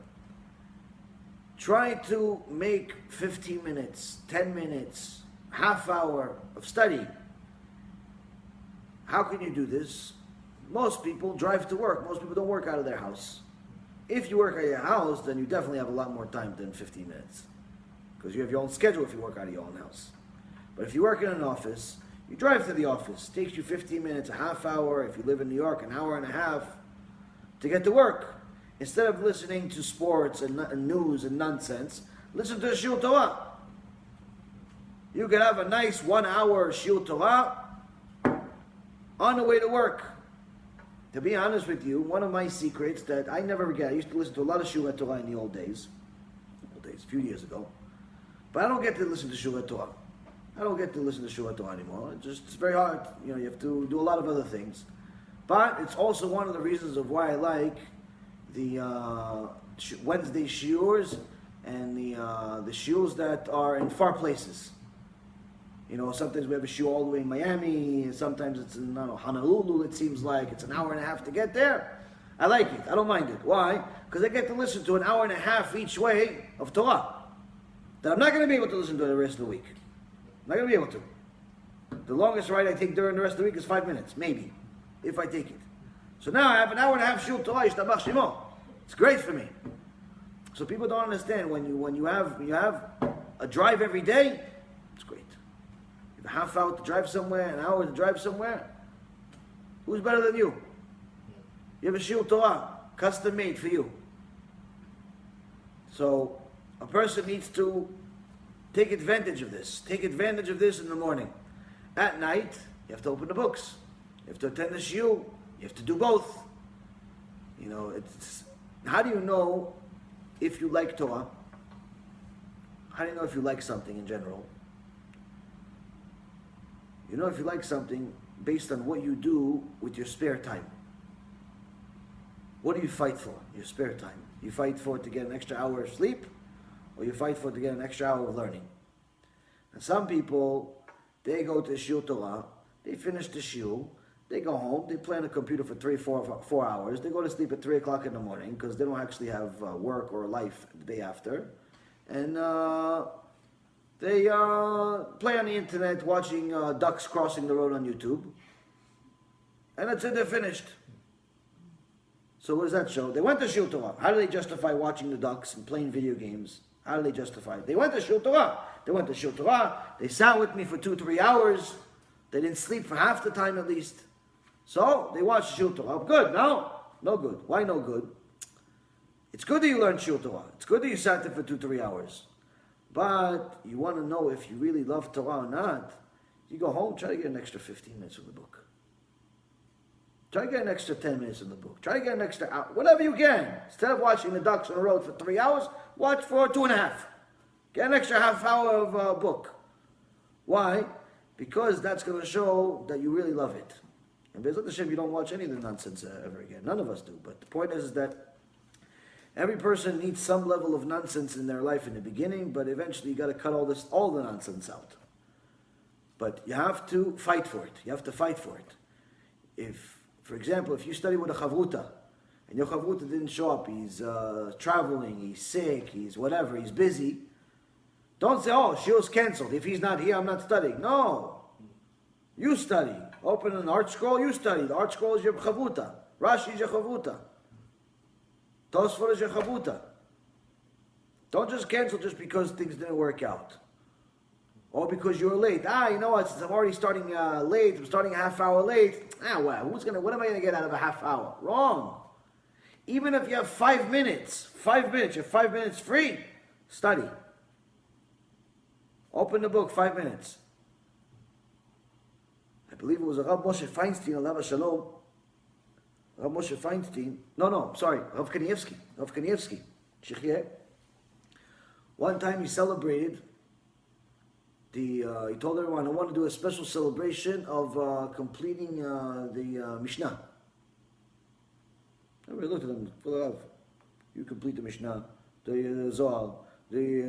try to make 15 minutes, 10 minutes, half hour of study. How can you do this? Most people drive to work. Most people don't work out of their house. If you work at your house, then you definitely have a lot more time than 15 minutes. Because you have your own schedule if you work out of your own house. But if you work in an office, you drive to the office. It takes you 15 minutes, a half hour. If you live in New York, an hour and a half to get to work. Instead of listening to sports and news and nonsense, listen to the shiur Torah. You can have a nice 1 hour shiur Torah on the way to work. To be honest with you, one of my secrets that I never forget, I used to listen to a lot of shiur Torah in the old days, a few years ago. But I don't get to listen to shiur Torah. I don't get to listen to shiur Torah anymore. It's very hard. You have to do a lot of other things. But it's also one of the reasons of why I like the Wednesday shiurs and the shiurs that are in far places. Sometimes we have a shiur all the way in Miami. Sometimes it's in Honolulu. It seems like it's an hour and a half to get there. I like it. I don't mind it. Why? Because I get to listen to an hour and a half each way of Torah that I'm not going to be able to listen to the rest of the week. I'm not going to be able to. The longest ride I take during the rest of the week is 5 minutes, maybe, if I take it. So now I have an hour and a half shiur Torah, Yishtabach Shemo. It's great for me. So people don't understand when you have a drive every day, it's great. You have a half hour to drive somewhere, an hour to drive somewhere. Who's better than you? You have a shiur Torah, custom made for you. So a person needs to take advantage of this. Take advantage of this in the morning. At night, you have to open the books. You have to attend the shiur. You have to do both. You know, it's how do you know if you like Torah? How do you know if you like something in general? You know if you like something based on what you do with your spare time. What do you fight for? Your spare time. You fight for it to get an extra hour of sleep, or you fight for it to get an extra hour of learning. And some people, they go to shiur Torah, they finish the shiur, they go home, they play on the computer for 4 hours, they go to sleep at 3 o'clock in the morning because they don't actually have work or life the day after. And they play on the internet watching ducks crossing the road on YouTube. And that's it, they're finished. So what does that show? They went to shiur Torah. How do they justify watching the ducks and playing video games? How do they justify it? They went to shiur Torah. They went to shiur Torah. They sat with me for 2-3 hours. They didn't sleep for half the time at least. So they watched shiur Torah. Good, no? No good. Why no good? It's good that you learned shiur Torah. It's good that you sat there for 2-3 hours. But you want to know if you really love Torah or not, you go home, try to get an extra 15 minutes from the book. Try to get an extra 10 minutes in the book. Try to get an extra hour, whatever you can. Instead of watching the ducks on the road for 3 hours, watch for 2.5. Get an extra half hour of book. Why? Because that's going to show that you really love it. And B'ezrat Hashem, you don't watch any of the nonsense ever again. None of us do. But the point is that every person needs some level of nonsense in their life in the beginning, but eventually you got to cut all the nonsense out. But you have to fight for it. You have to fight for it. If, for example, if you study with a chavruta, and your chavruta didn't show up, he's traveling, he's sick, he's whatever, he's busy, don't say, oh, shiur's canceled. If he's not here, I'm not studying. No. You study. Open an art scroll, you study. The art scroll is your chavruta. Rashi is your chavruta. Tosfot is your chavruta. Don't just cancel just because things didn't work out. Or because you were late. You know what, since I'm already starting late, I'm starting a half hour late. Well, what am I going to get out of a half hour? Wrong. Even if you have 5 minutes, you're 5 minutes free, study. Open the book, 5 minutes. I believe it was a Rav Moshe Feinstein, Allah Shalom. Rav Moshe Feinstein. No, sorry, Rav Kanievsky. Shechinah. One time he celebrated he told everyone, I want to do a special celebration of completing the Mishnah. Everybody looked at him, full of love. You complete the Mishnah, the Zohar, the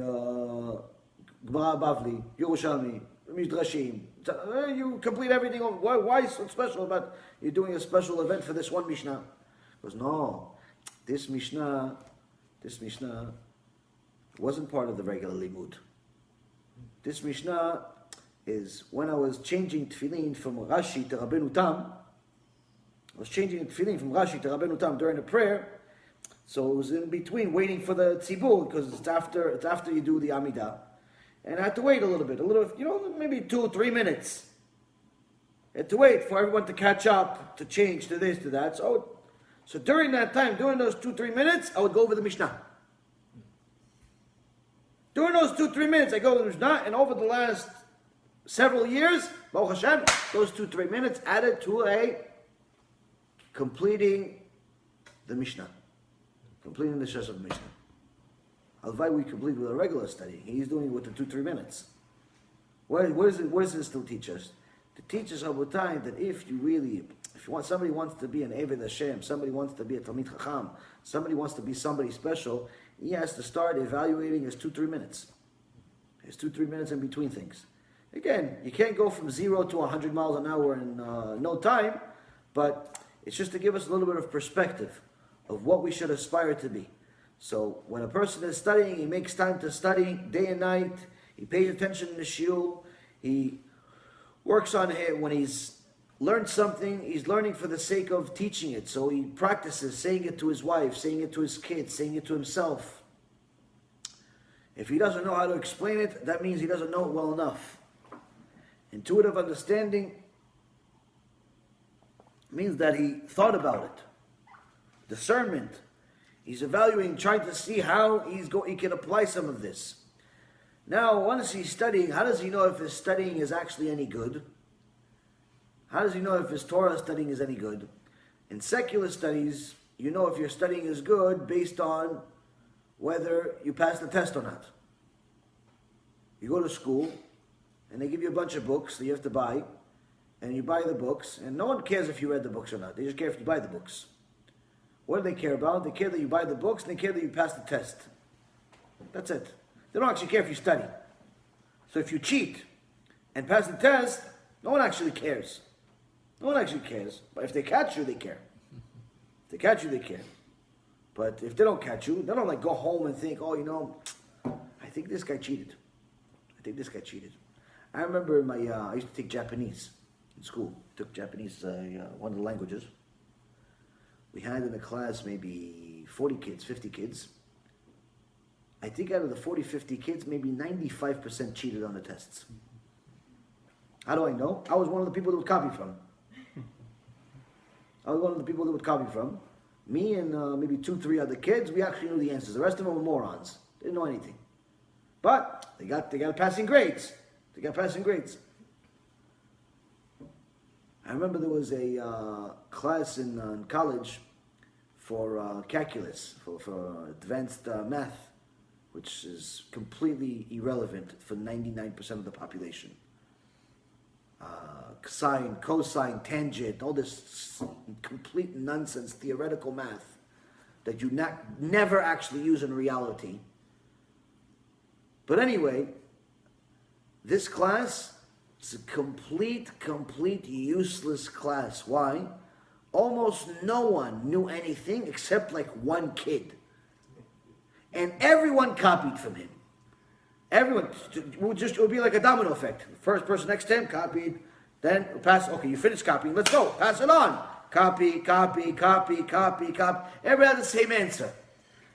Gemara Bavli, Yerushalmi, Midrashim. You complete everything. Why is it so special about you're doing a special event for this one Mishnah? He goes, no, this Mishnah wasn't part of the regular limud. This Mishnah is when I was changing tefillin from Rashi to Rabbeinu Tam. I was changing tefillin from Rashi to Rabbeinu Tam during the prayer. So it was in between waiting for the tzibur because it's after you do the Amidah. And I had to wait a little bit, maybe 2-3 minutes. I had to wait for everyone to catch up, to change to this, to that. So during that time, during those 2-3 minutes, I would go over the Mishnah. During those 2-3 minutes, I go to the Mishnah, and over the last several years, Baruch Hashem, those 2-3 minutes added to a completing the Mishnah, completing the Shas of Mishnah. Alvai we complete with a regular study. He's doing it with the 2-3 minutes. What does this still teach us? To teach us over time that if somebody wants to be an Eved Hashem, somebody wants to be a Talmid Chacham, somebody wants to be somebody special, he has to start evaluating his 2-3 minutes. His 2-3 minutes in between things. Again, you can't go from 0 to 100 miles an hour in no time, but it's just to give us a little bit of perspective of what we should aspire to be. So when a person is studying, he makes time to study day and night, he pays attention in the shiur, he works on it. When he's learned something, he's learning for the sake of teaching it. So he practices saying it to his wife, saying it to his kids, saying it to himself. If he doesn't know how to explain it, that means he doesn't know it well enough. Intuitive understanding means that he thought about it. Discernment. He's evaluating, trying to see how he can apply some of this. Now, once he's studying, how does he know if his studying is actually any good? How does he know if his Torah studying is any good? In secular studies, you know if your studying is good based on whether you pass the test or not. You go to school, and they give you a bunch of books that you have to buy, and you buy the books, and no one cares if you read the books or not. They just care if you buy the books. What do they care about? They care that you buy the books, and they care that you pass the test. That's it. They don't actually care if you study. So if you cheat and pass the test, no one actually cares. No one actually cares. But if they catch you, they care. If they catch you, they care. But if they don't catch you, they don't like go home and think, oh, I think this guy cheated. I think this guy cheated. I remember I used to take Japanese in school. Took Japanese, one of the languages. We had in the class maybe 40 kids, 50 kids. I think out of the 40, 50 kids, maybe 95% cheated on the tests. How do I know? I was one of the people that would copy from. Me and maybe 2, 3 other kids, we actually knew the answers. The rest of them were morons. They didn't know anything. But they got passing grades. I remember there was a class in college for calculus, for advanced math, which is completely irrelevant for 99% of the population. Sine, cosine, tangent, all this complete nonsense, theoretical math that you never actually use in reality. But anyway, this class is a complete useless class. Why? Almost no one knew anything except like one kid. And everyone copied from him. Everyone, it would be like a domino effect. The first person next to him copied, then pass, okay, you finished copying, let's go, pass it on. Copy. Everybody had the same answer.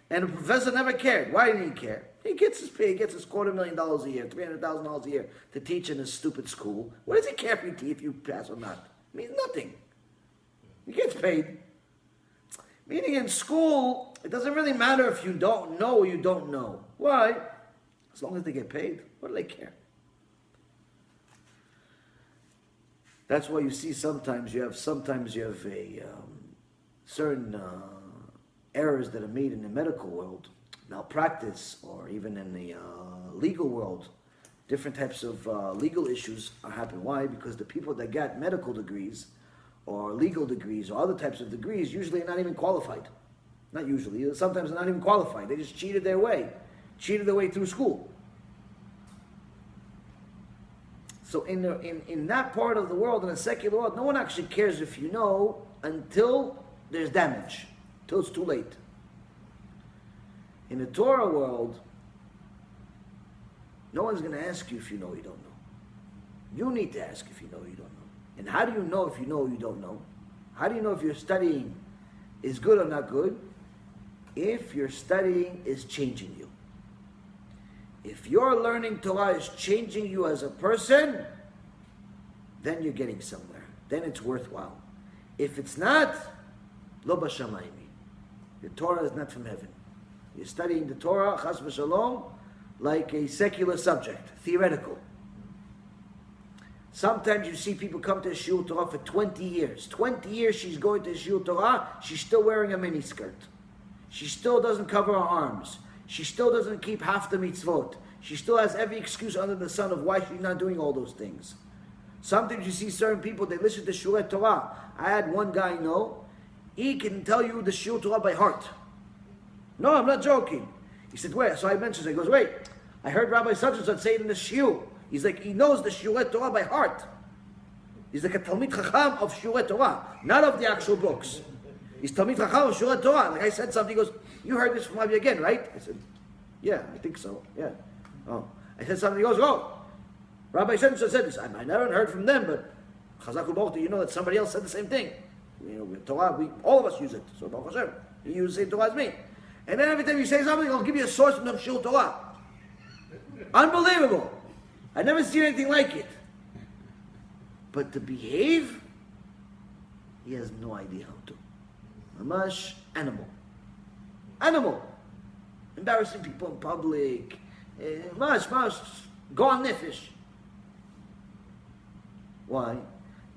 And the professor never cared. Why didn't he care? He gets his pay, he gets his $250,000 a year, $300,000 a year to teach in his stupid school. What does he care if you pass or not? It means nothing. He gets paid. Meaning in school, it doesn't really matter if you don't know or you don't know. Why? As long as they get paid, what do they care? That's why you see sometimes you have a certain errors that are made in the medical world, malpractice, or even in the legal world. Different types of legal issues are happening. Why? Because the people that got medical degrees or legal degrees or other types of degrees usually are not even qualified. Not usually. Sometimes they're not even qualified. They just cheated their way through school. So in that part of the world, in the secular world, no one actually cares if you know until there's damage, until it's too late. In the Torah world, no one's going to ask you if you know or you don't know. You need to ask if you know or you don't know. And how do you know if you know or you don't know? How do you know if your studying is good or not good? If your studying is changing you. If your learning Torah is changing you as a person, then you're getting somewhere. Then it's worthwhile. If it's not, lo b'shamayim. Your Torah is not from heaven. You're studying the Torah, chas v'shalom, like a secular subject, theoretical. Sometimes you see people come to shiur Torah for 20 years. 20 years she's going to shiur Torah, she's still wearing a miniskirt. She still doesn't cover her arms. She still doesn't keep half the mitzvot. She still has every excuse under the sun of why she's not doing all those things. Sometimes you see certain people, they listen to shiur Torah. I had one guy know, he can tell you the shiur Torah by heart. No, I'm not joking. He said, wait, so I mentioned it. He goes, wait, I heard Rabbi such and such say it in the shiur. He's like, he knows the shiur Torah by heart. He's like a Talmid Chacham of shiur Torah, not of the actual books. He's Talmid Chacham of shiur Torah. Like I said something, he goes, you heard this from Rabbi again, right? I said, yeah, I think so, yeah. Oh. I said something, he goes, oh, Rabbi said this. I never heard from them, but Chazak u'Bokta, you know that somebody else said the same thing. You know, with Torah, all of us use it. So Baruch Hashem, you use the same Torah as me. And then every time you say something, I'll give you a source from the shiur Torah. Unbelievable. I've never seen anything like it. But to behave, he has no idea how to. Mamash, animal. Animal. Embarrassing people in public. Mash, go on nefesh. Why?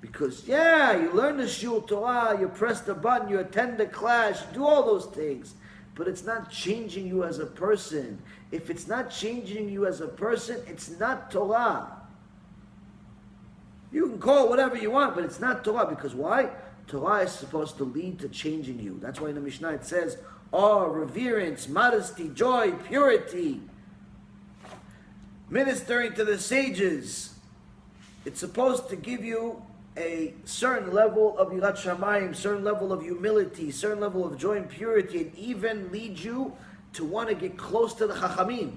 Because, you learn the shiur Torah, you press the button, you attend the class, you do all those things. But it's not changing you as a person. If it's not changing you as a person, it's not Torah. You can call it whatever you want, but it's not Torah. Because why? Torah is supposed to lead to changing you. That's why in the Mishnah it says, awe, reverence, modesty, joy, purity, ministering to the sages. It's supposed to give you a certain level of yirat shamayim, certain level of humility, certain level of joy and purity, and even lead you to want to get close to the Chachamim.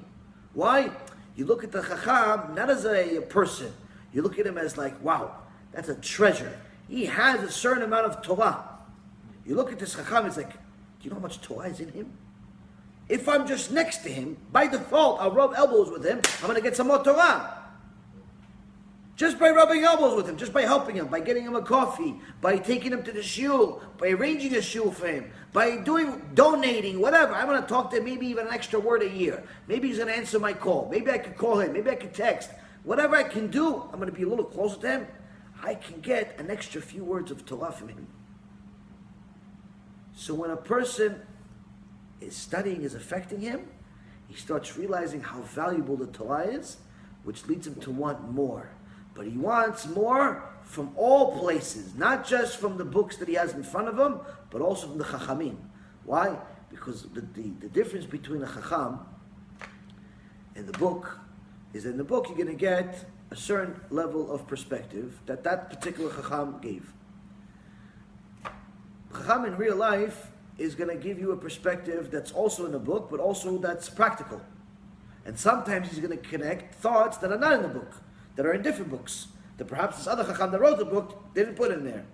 Why? You look at the Chacham not as a person. You look at him as like, wow, that's a treasure. He has a certain amount of Torah. You look at this Chacham, it's like, do you know how much Torah is in him? If I'm just next to him, by default, I'll rub elbows with him, I'm going to get some more Torah. Just by rubbing elbows with him, just by helping him, by getting him a coffee, by taking him to the shiur, by arranging a shiur for him, by donating, whatever. I'm going to talk to him, maybe even an extra word a year. Maybe he's going to answer my call. Maybe I could call him. Maybe I could text. Whatever I can do, I'm going to be a little closer to him. I can get an extra few words of Torah from him. So when a person is studying is affecting him, he starts realizing how valuable the Torah is, which leads him to want more. But he wants more from all places, not just from the books that he has in front of him, but also from the Chachamim. Why? Because the difference between a Chacham and the book is that in the book you're going to get a certain level of perspective that particular Chacham gave. Chacham in real life is going to give you a perspective that's also in the book, but also that's practical. And sometimes he's going to connect thoughts that are not in the book, that are in different books, that perhaps this other Chacham that wrote the book didn't put in there.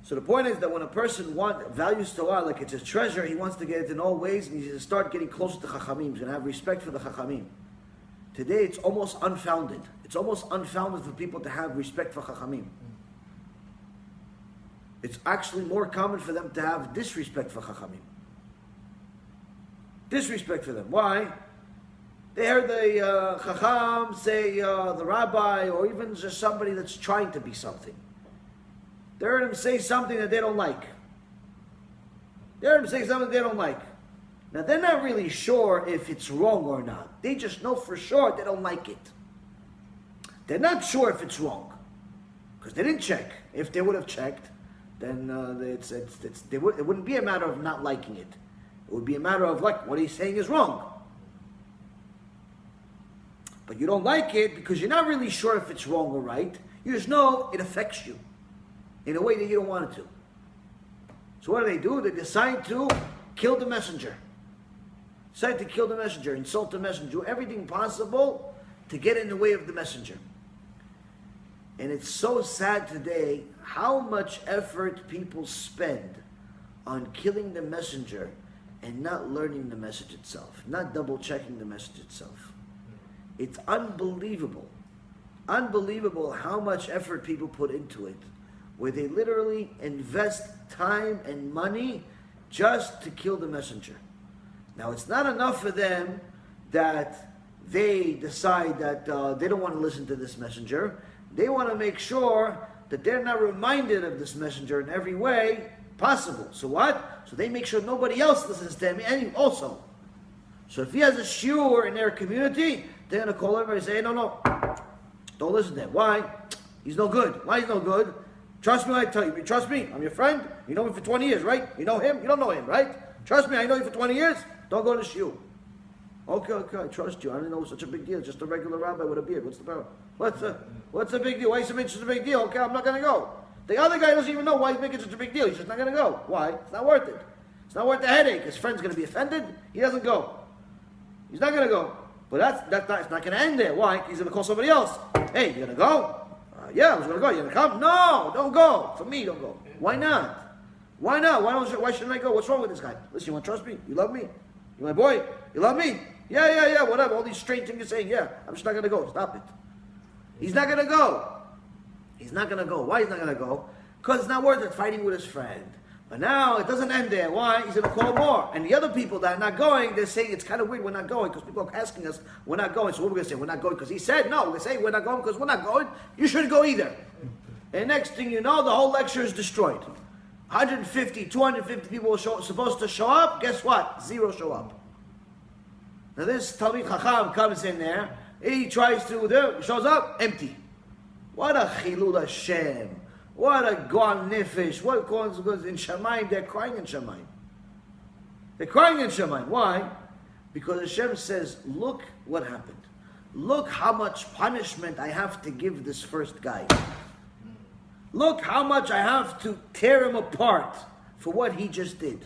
So the point is that when a person values Torah like it's a treasure, he wants to get it in all ways, and he's going to start getting closer to Chachamim. He's going to have respect for the Chachamim. Today it's almost unfounded. It's almost unfounded for people to have respect for Chachamim. It's actually more common for them to have disrespect for Chachamim. Disrespect for them. Why? They heard the Chacham say, the rabbi, or even just somebody that's trying to be something. They heard him say something that they don't like. They heard him say something they don't like. Now they're not really sure if it's wrong or not. They just know for sure they don't like it. They're not sure if it's wrong, because they didn't check. If they would have checked, then it wouldn't be a matter of not liking it. It would be a matter of like, what he's saying is wrong. But you don't like it because you're not really sure if it's wrong or right. You just know it affects you in a way that you don't want it to. So what do? They decide to kill the messenger. Decide to kill the messenger, insult the messenger, do everything possible to get in the way of the messenger. And it's so sad today how much effort people spend on killing the messenger and not learning the message itself, not double checking the message itself. It's unbelievable. Unbelievable how much effort people put into it, where they literally invest time and money just to kill the messenger. Now it's not enough for them that they decide that they don't want to listen to this messenger. They want to make sure that they're not reminded of this messenger in every way possible. So what? So they make sure nobody else listens to him also. So if he has a shiur in their community, they're going to call everybody and say, no, don't listen to him. Why? He's no good. Why he's no good? Trust me when I tell you. You trust me? I'm your friend. You know me for 20 years, right? You know him? You don't know him, right? Trust me, I know you for 20 years. Don't go to shiur. Okay, I trust you. I didn't know it was such a big deal. Just a regular rabbi with a beard. What's the problem? What's the big deal? Why is he making such a big deal? Okay, I'm not going to go. The other guy doesn't even know why he's making such a big deal. He's just not going to go. Why? It's not worth it. It's not worth the headache. His friend's going to be offended. He doesn't go. He's not going to go. But it's not going to end there. Why? He's going to call somebody else. Hey, you going to go? Yeah, I was going to go. You going to come? No, don't go. For me, don't go. Why not? Why not? Why shouldn't I go? What's wrong with this guy? Listen, you want to trust me? You love me? You my boy? You love me? Yeah, whatever. All these strange things you're saying. Yeah, I'm just not going to go. Stop it. He's not going to go. He's not going to go. Why he's not going to go? Because it's not worth it fighting with his friend. But now it doesn't end there. Why? He's going to call more. And the other people that are not going, they're saying it's kind of weird we're not going because people are asking us, we're not going. So what are we going to say? We're not going because he said no. We're going to say we're not going because we're not going. You shouldn't go either. And next thing you know, the whole lecture is destroyed. 150, 250 people were supposed to show up. Guess what? 0 show up. Now this Talmud Chacham comes in there. He tries to, shows up, empty. What a chilul Hashem. What a goan nefesh. What goes in Shamayim? They're crying in Shamayim. They're crying in Shamayim. Why? Because Hashem says, look what happened. Look how much punishment I have to give this first guy. Look how much I have to tear him apart for what he just did.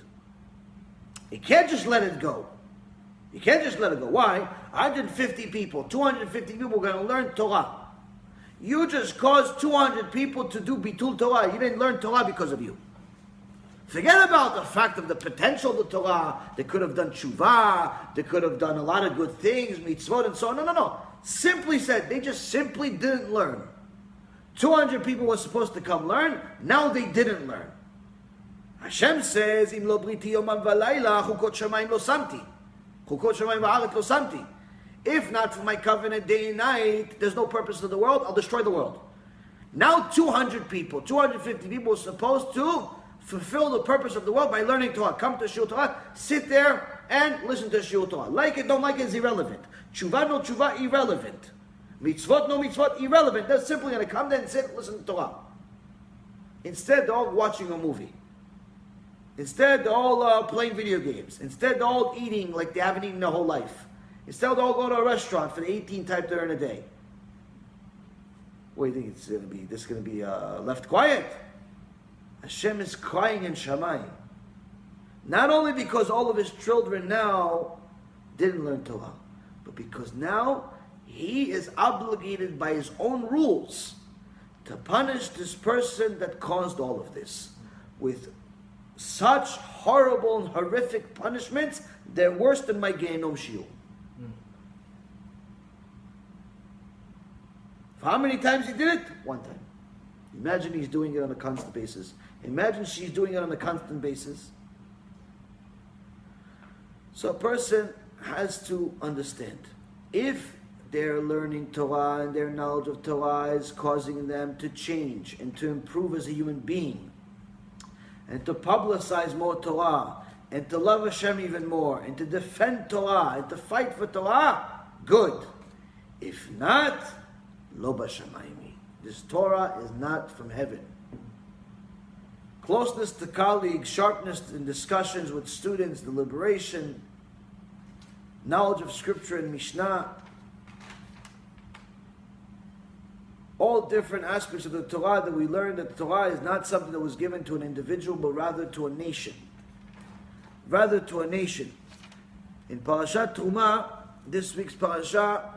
You can't just let it go. You can't just let it go. Why? 150 people, 250 people are going to learn Torah. You just caused 200 people to do bitul Torah. You didn't learn Torah because of you. Forget about the fact of the potential of the Torah. They could have done tshuva. They could have done a lot of good things, mitzvot and so on. No. Simply said, they just simply didn't learn. 200 people were supposed to come learn. Now they didn't learn. Hashem says, Im lo briti yomam v'layla, chukot shamayim lo samti. Chukot shamayim v'aret lo samti. If not for my covenant day and night, there's no purpose to the world, I'll destroy the world. Now 200 people, 250 people are supposed to fulfill the purpose of the world by learning Torah. Come to shiur Torah, sit there and listen to shiur Torah. Like it, don't like it is irrelevant. Tshuva, no tshuva, irrelevant. Mitzvot, no mitzvot, irrelevant. They're simply going to come there and sit, listen to Torah. Instead, they're all watching a movie. Instead, they're all playing video games. Instead, they're all eating like they haven't eaten their whole life. Instead, they'll go to a restaurant for the 18th time during a day. What do you think it's going to be? This is going to be left quiet? Hashem is crying in Shamayim. Not only because all of his children now didn't learn Torah, but because now he is obligated by his own rules to punish this person that caused all of this with such horrible and horrific punishments, they're worse than my Gehenom shiur. How many times he did it? 1 time. Imagine he's doing it on a constant basis. Imagine she's doing it on a constant basis. So a person has to understand, if their learning Torah and their knowledge of Torah is causing them to change and to improve as a human being, and to publicize more Torah, and to love Hashem even more, and to defend Torah, and to fight for Torah, good. If not, lo b'shamayim. This Torah is not from heaven. Closeness to colleagues, sharpness in discussions with students, deliberation, knowledge of Scripture and Mishnah, all different aspects of the Torah that we learn that the Torah is not something that was given to an individual, but rather to a nation. Rather to a nation. In Parashat Truma, this week's parasha,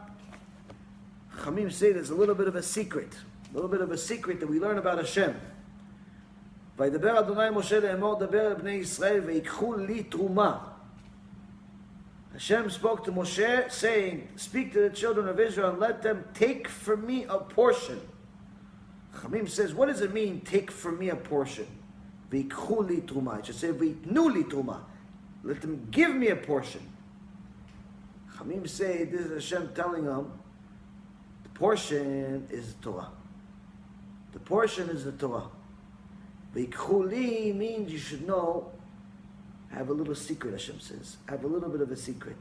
Chachamim say there's a little bit of a secret that we learn about Hashem. וידבר אדוני משה לאמור דבר אל בני ישראל ויקחו לי תרומה. Hashem spoke to Moshe saying, speak to the children of Israel and let them take for me a portion. Chachamim says, what does it mean, take for me a portion? ויקחו לי תרומה. It should say, ויתנו לי תרומה. Let them give me a portion. Chachamim say, this is Hashem telling them, the portion is the Torah. The portion is the Torah. V'yikchu li means you should know, have a little secret, Hashem says. Have a little bit of a secret.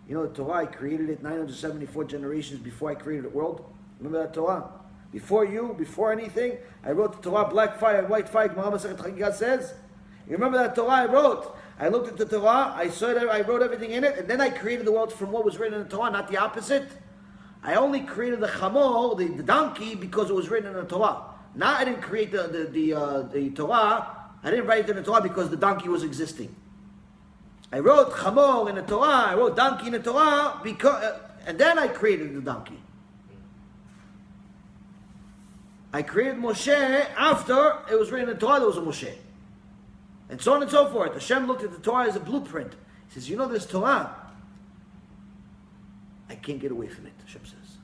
You know, the Torah, I created it 974 generations before I created the world. Remember that Torah? Before you, before anything, I wrote the Torah, black fire, white fire, Muhammad says. You remember that Torah I wrote? I looked at the Torah, I saw it, I wrote everything in it, and then I created the world from what was written in the Torah, not the opposite. I only created the chamor, the donkey, because it was written in the Torah. Now I didn't create the Torah, I didn't write it in the Torah because the donkey was existing. I wrote chamor in the Torah, I wrote donkey in the Torah, because, and then I created the donkey. I created Moshe after it was written in the Torah there was a Moshe. And so on and so forth. Hashem looked at the Torah as a blueprint. He says, you know this Torah? I can't get away from it, Hashem says.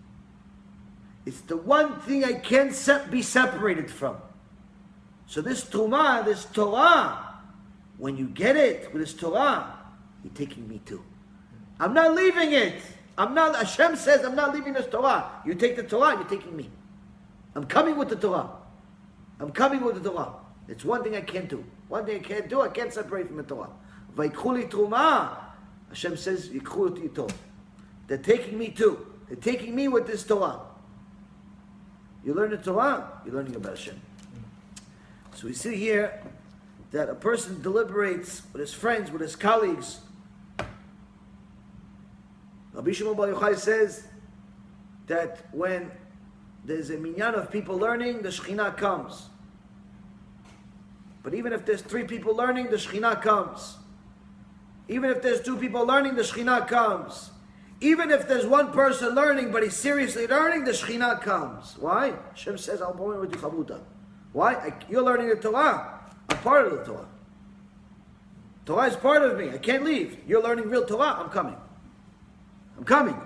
It's the one thing I can't be separated from. So this Truma, this Torah, when you get it with this Torah, you're taking me too. I'm not leaving it. Hashem says, I'm not leaving this Torah. You take the Torah, you're taking me. I'm coming with the Torah. I'm coming with the Torah. It's one thing I can't do. One thing I can't do, I can't separate from the Torah. Vayikhu li Truma, Hashem says, Yikhu oti ito. They're taking me too. They're taking me with this Torah. You learn the Torah, you're learning about Hashem. So we see here that a person deliberates with his friends, with his colleagues. Rabbi Shimon Bar Yochai says that when there's a minyan of people learning, the Shechinah comes. But even if there's 3 people learning, the Shechinah comes. Even if there's 2 people learning, the Shechinah comes. Even if there's 1 person learning, but he's seriously learning, the Shechinah comes. Why? Hashem says, I'll born with you. Why? You're learning the Torah. I'm part of the Torah. Torah is part of me. I can't leave. You're learning real Torah. I'm coming. I'm coming.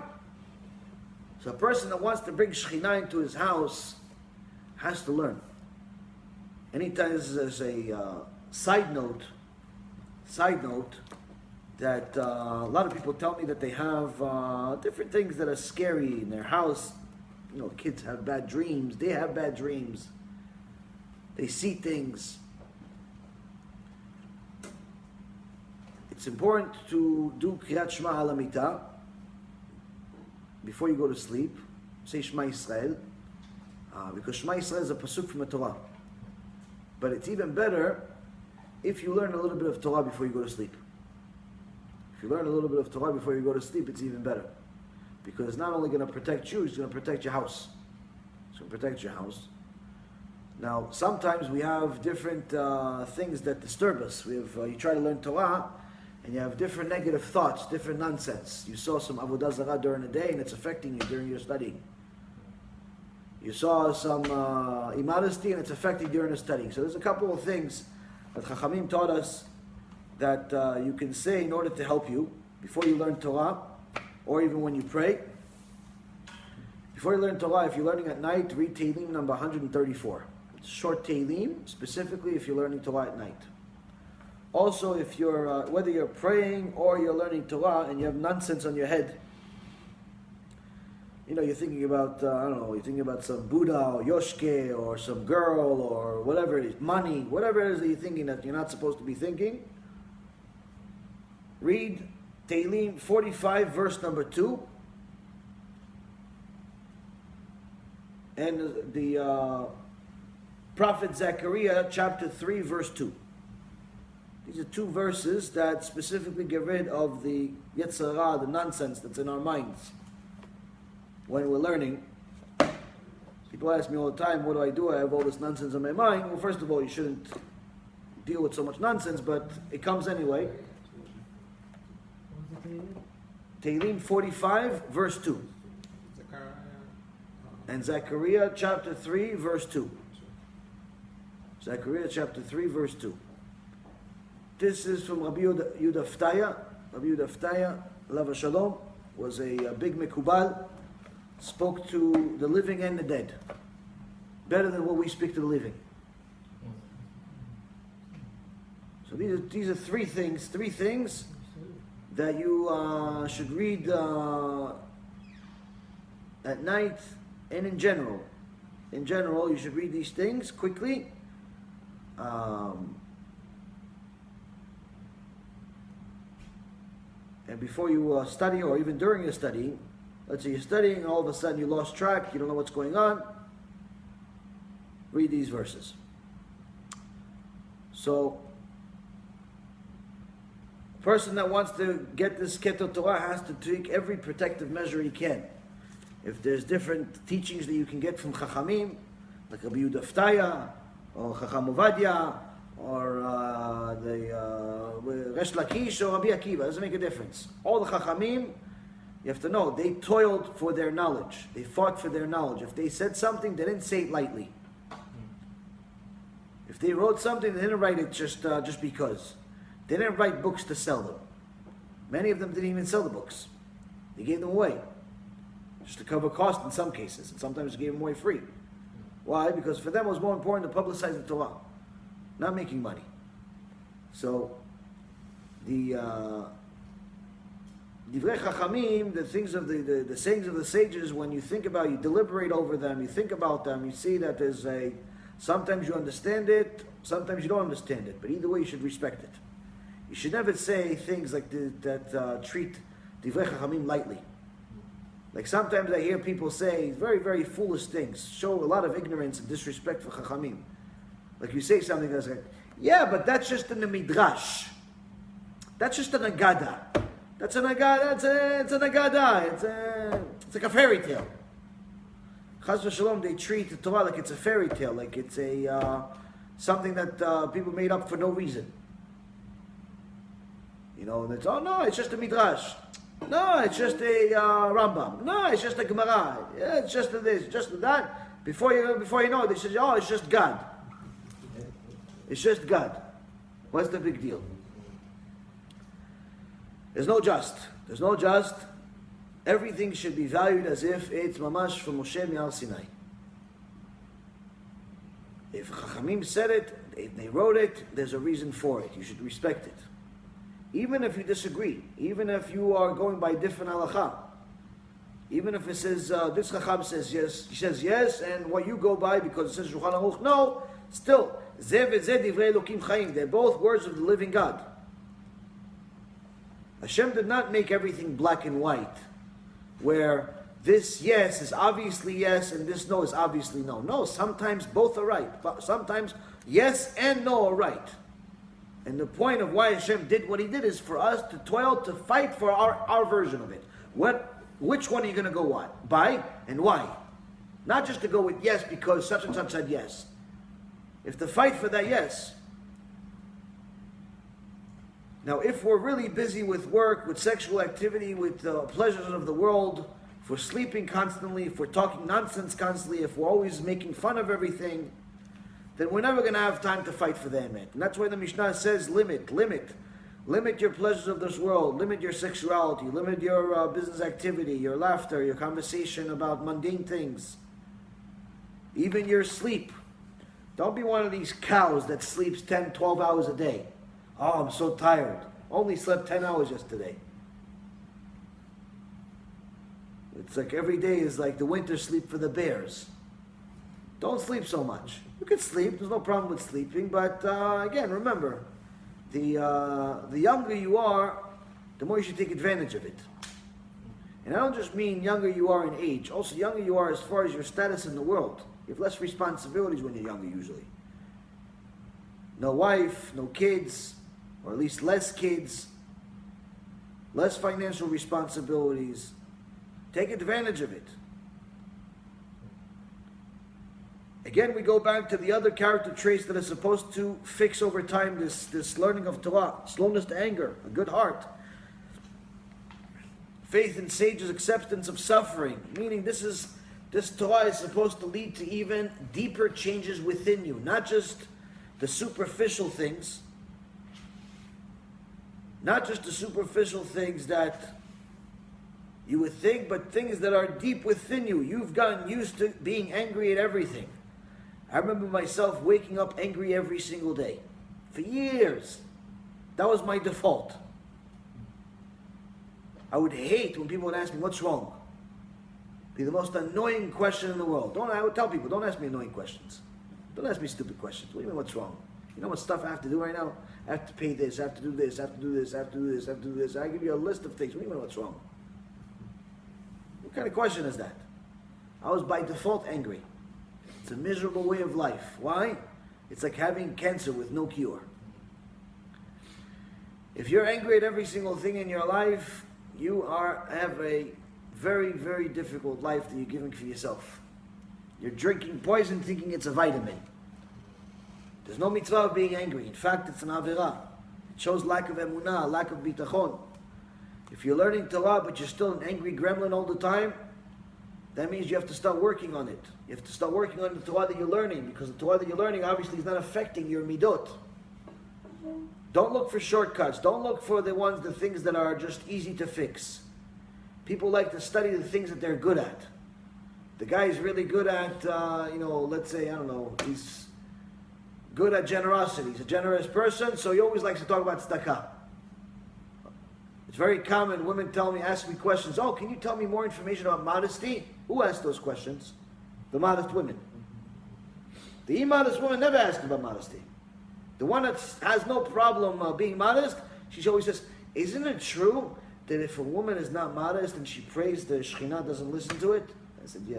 So a person that wants to bring Shechinah into his house has to learn. Anytime, this is a side note, that a lot of people tell me that they have different things that are scary in their house. You know, kids have bad dreams. They have bad dreams. They see things. It's important to do Kriyat Shema al Mitah before you go to sleep. Say Shema Yisrael, because Shema Yisrael is a pasuk from the Torah. But it's even better if you learn a little bit of Torah before you go to sleep. If you learn a little bit of Torah before you go to sleep, it's even better. Because it's not only going to protect you, it's going to protect your house. It's going to protect your house. Now, sometimes we have different things that disturb us. You try to learn Torah, and you have different negative thoughts, different nonsense. You saw some avodah zarah during the day, and it's affecting you during your studying. You saw some immodesty, and it's affecting you during the studying. So there's a couple of things that Chachamim taught us that you can say in order to help you before you learn Torah, or even when you pray. Before you learn Torah, if you're learning at night, read Tehillim number 134. It's short Tehillim, specifically if you're learning Torah at night. Also, if you're whether you're praying or you're learning Torah and you have nonsense on your head, you know, you're thinking about, you're thinking about some Buddha or Yoshke or some girl or whatever it is, money, whatever it is that you're thinking that you're not supposed to be thinking, read Tehillim 45, verse number 2. And the Prophet Zechariah, chapter 3, verse 2. These are 2 verses that specifically get rid of the Yetzer Hara, the nonsense that's in our minds. When we're learning, people ask me all the time, what do I do? I have all this nonsense in my mind. Well, first of all, you shouldn't deal with so much nonsense, but it comes anyway. Tehillim 45, verse 2. And Zechariah chapter 3, verse 2. Zechariah chapter 3, verse 2. This is from Rabbi Yehuda Ftaya. Rabbi Yehuda Ftaya, Alav Shalom, was a big Mekubal, spoke to the living and the dead. Better than what we speak to the living. So these are 3 things that you should read at night and in general. In general, you should read these things quickly. And before you study, or even during your studying, let's say you're studying, all of a sudden you lost track, you don't know what's going on, read these verses. So, a person that wants to get this Keter Torah has to take every protective measure he can. If there's different teachings that you can get from Chachamim, like Rabbi Yehuda Ftaya, or Chacham Ovadia, or the Resh Lakish, or Rabbi Akiva, doesn't make a difference. All the Chachamim, you have to know, they toiled for their knowledge. They fought for their knowledge. If they said something, they didn't say it lightly. If they wrote something, they didn't write it just because. They didn't write books to sell them. Many of them didn't even sell the books. They gave them away. just to cover costs in some cases, and sometimes gave them away free. Why? Because for them it was more important to publicize the Torah, not making money. So, the Divrei Chachamim, the things of the sayings of the sages, when you think about, you deliberate over them, you think about them, you see that there's sometimes you understand it, sometimes you don't understand it, but either way you should respect it. You should never say things like that treat Divrei Chachamim lightly. Like sometimes I hear people say very, very foolish things, show a lot of ignorance and disrespect for Chachamim. Like you say something that's like, yeah, but that's just in the Midrash. That's just an Agada. That's an Agada, it's an Agada, it's like a fairy tale. Chas v'shalom, they treat the Torah like it's a fairy tale, like it's something that people made up for no reason. You know, and it's, oh no, it's just a Midrash. No, it's just a Rambam. No, it's just a Gemara. Yeah, it's just a this, just a that. Before you know it, they say, oh, it's just God. It's just God. What's the big deal? There's no just. There's no just. Everything should be valued as if it's mamash from Moshe Mi'al Sinai. If Chachamim said it, if they wrote it, there's a reason for it. You should respect it. Even if you disagree, even if you are going by different halakha, even if it says, this Chacham says yes, he says yes, and what you go by because it says Shulchan Aruch, no, still, Zeh v'zeh divrei Elokim Chaim, they're both words of the living God. Hashem did not make everything black and white, where this yes is obviously yes and this no is obviously no. No, sometimes both are right. Sometimes yes and no are right. And the point of why Hashem did what He did is for us to toil, to fight for our version of it. Which one are you going to go by and why? Not just to go with yes because such and such said yes. If to fight for that yes. Now, if we're really busy with work, with sexual activity, with the pleasures of the world, if we're sleeping constantly, if we're talking nonsense constantly, if we're always making fun of everything, then we're never going to have time to fight for the emet. And that's why the Mishnah says limit your pleasures of this world, limit your sexuality, limit your business activity, your laughter, your conversation about mundane things, even your sleep. Don't be one of these cows that sleeps 10, 12 hours a day. Oh, I'm so tired. Only slept 10 hours yesterday. It's like every day is like the winter sleep for the bears. Don't sleep so much. You can sleep, there's no problem with sleeping, but again, remember, the younger you are, the more you should take advantage of it. And I don't just mean younger you are in age, also younger you are as far as your status in the world. You have less responsibilities when you're younger usually. No wife, no kids, or at least less kids, less financial responsibilities. Take advantage of it. Again, we go back to the other character traits that are supposed to fix over time this learning of Torah. Slowness to anger, a good heart. Faith in sages, acceptance of suffering. Meaning this Torah is supposed to lead to even deeper changes within you. Not just the superficial things. Not just the superficial things that you would think, but things that are deep within you. You've gotten used to being angry at everything. I remember myself waking up angry every single day. For years. That was my default. I would hate when people would ask me, what's wrong? Be the most annoying question in the world. I would tell people, don't ask me annoying questions. Don't ask me stupid questions. What do you mean, what's wrong? You know what stuff I have to do right now? I have to pay this, I have to do this, I have to do this, I have to do this, I have to do this. I give you a list of things. What do you mean, what's wrong? What kind of question is that? I was by default angry. It's a miserable way of life. Why? It's like having cancer with no cure. If you're angry at every single thing in your life, you have a very, very difficult life that you're giving for yourself. You're drinking poison thinking it's a vitamin. There's no mitzvah of being angry. In fact, it's an avirah. It shows lack of emunah, lack of bitachon. If you're learning Torah but you're still an angry gremlin all the time, that means you have to start working on it. You have to start working on the Torah that you're learning, because the Torah that you're learning obviously is not affecting your midot. Don't look for shortcuts. Don't look for the things that are just easy to fix. People like to study the things that they're good at. The guy's really good at, let's say, I don't know, he's good at generosity. He's a generous person, so he always likes to talk about tzedakah. It's very common, women ask me questions, oh, can you tell me more information about modesty? Who asked those questions? The modest women. The immodest woman never asked about modesty. The one that has no problem being modest, she always says, isn't it true that if a woman is not modest and she prays, the Shechinah doesn't listen to it? I said, yeah.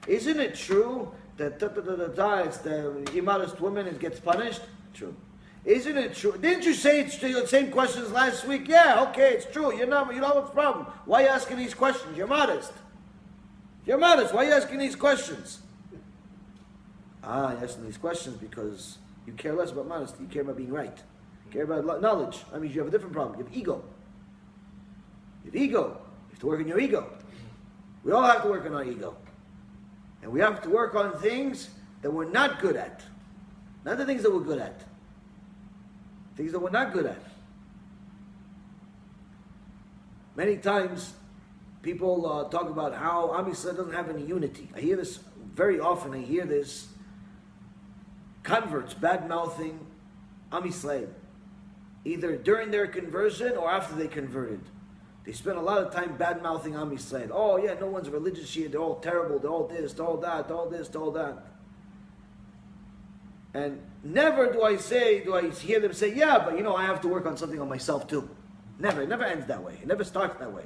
Isn't it true that it's the immodest woman and gets punished? True. Isn't it true? Didn't you say it's the same questions last week? Yeah, okay, it's true. You don't have a problem. Why are you asking these questions? You're modest. You're modest. Why are you asking these questions? You're asking these questions because you care less about modesty. You care about being right. You care about knowledge. I mean, you have a different problem. You have ego. You have ego. You have to work on your ego. We all have to work on our ego. And we have to work on things that we're not good at. Not the things that we're good at. Things that we're not good at. Many times, people talk about how Am Yisrael doesn't have any unity. I hear this very often. I hear this. Converts bad-mouthing Am Yisrael, either during their conversion or after they converted. They spend a lot of time bad-mouthing Am Yisrael. Oh yeah, no one's religious here, they're all terrible, they're all this, they're all that, they're all this, they're all that. And never do I hear them say, yeah, but I have to work on something on myself too. Never, it never ends that way. It never starts that way.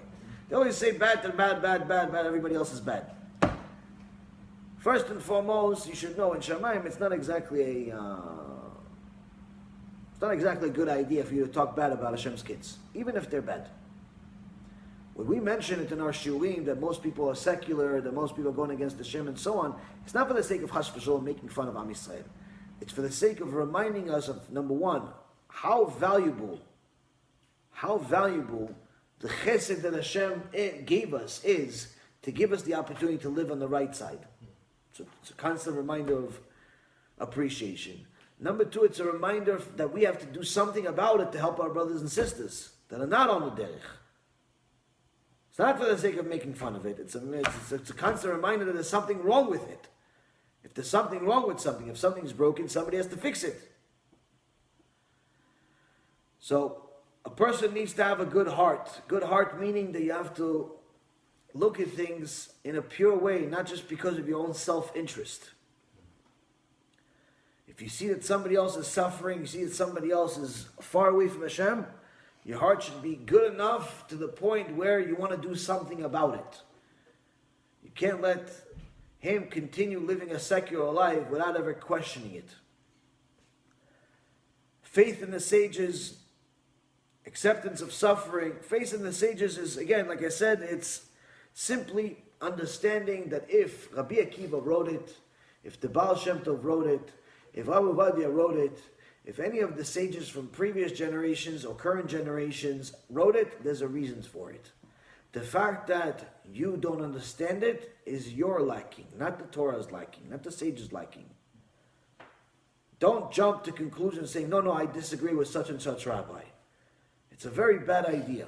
They always say bad, everybody else is bad. First and foremost, you should know in Shemaim, it's not exactly a good idea for you to talk bad about Hashem's kids, even if they're bad. When we mention it in our shiurim that most people are secular, that most people are going against Hashem and so on, it's not for the sake of Chas v'Shalom making fun of Am Yisrael. It's for the sake of reminding us of, number one, how valuable the chesed that Hashem gave us is to give us the opportunity to live on the right side. So it's a constant reminder of appreciation. Number two, it's a reminder that we have to do something about it to help our brothers and sisters that are not on the derech. It's not for the sake of making fun of it. It's a constant reminder that there's something wrong with it. If there's something wrong with something, if something's broken, somebody has to fix it. So a person needs to have a good heart. Good heart meaning that you have to look at things in a pure way, not just because of your own self-interest. If you see that somebody else is suffering, you see that somebody else is far away from Hashem, your heart should be good enough to the point where you want to do something about it. You can't let him continue living a secular life without ever questioning it. Faith in the sages, acceptance of suffering. Faith in the sages is, again, like I said, it's simply understanding that if Rabbi Akiva wrote it, if the Baal Shem Tov wrote it, if Abu Badia wrote it, if any of the sages from previous generations or current generations wrote it, there's a reason for it. The fact that you don't understand it is your lacking, not the Torah's lacking, not the sages' lacking. Don't jump to conclusions saying, no, I disagree with such and such rabbi. It's a very bad idea.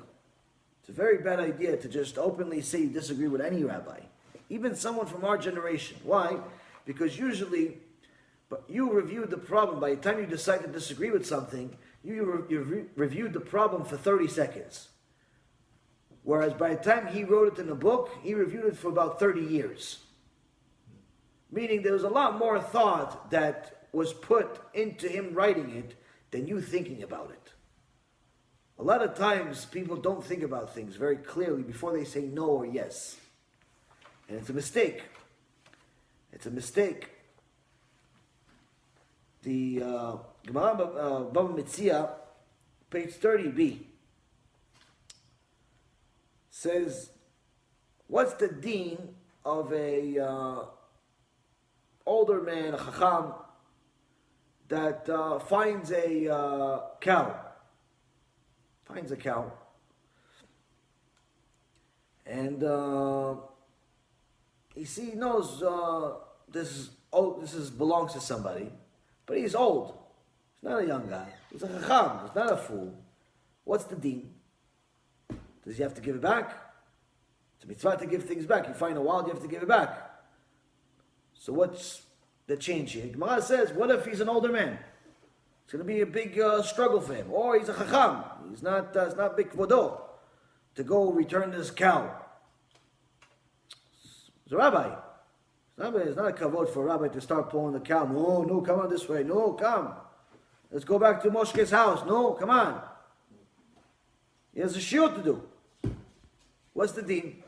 It's a very bad idea to just openly say you disagree with any rabbi, even someone from our generation. Why? Because usually, but you reviewed the problem. By the time you decide to disagree with something, you reviewed the problem for 30 seconds. Whereas by the time he wrote it in a book, he reviewed it for about 30 years. Meaning there was a lot more thought that was put into him writing it than you thinking about it. A lot of times people don't think about things very clearly before they say no or yes. And it's a mistake. It's a mistake. The Gemara Bava Metzia, page 30b, says, what's the deen of a older man, a Chacham, that finds a cow? Finds a cow. And he knows this belongs to somebody. But he's old. He's not a young guy. He's a chacham. He's not a fool. What's the deen? Does he have to give it back? It's a mitzvah to give things back. You find a wallet, you have to give it back. So what's the change here? Gemara says, what if he's an older man? It's going to be a big struggle for him. Or he's a chacham. It's not big kvodo to go return this cow. It's a rabbi. It's not a kavod for a rabbi to start pulling the cow. No, come on this way. No, come. Let's go back to Moshe's house. No, come on. He has a shiur to do. What's the deen?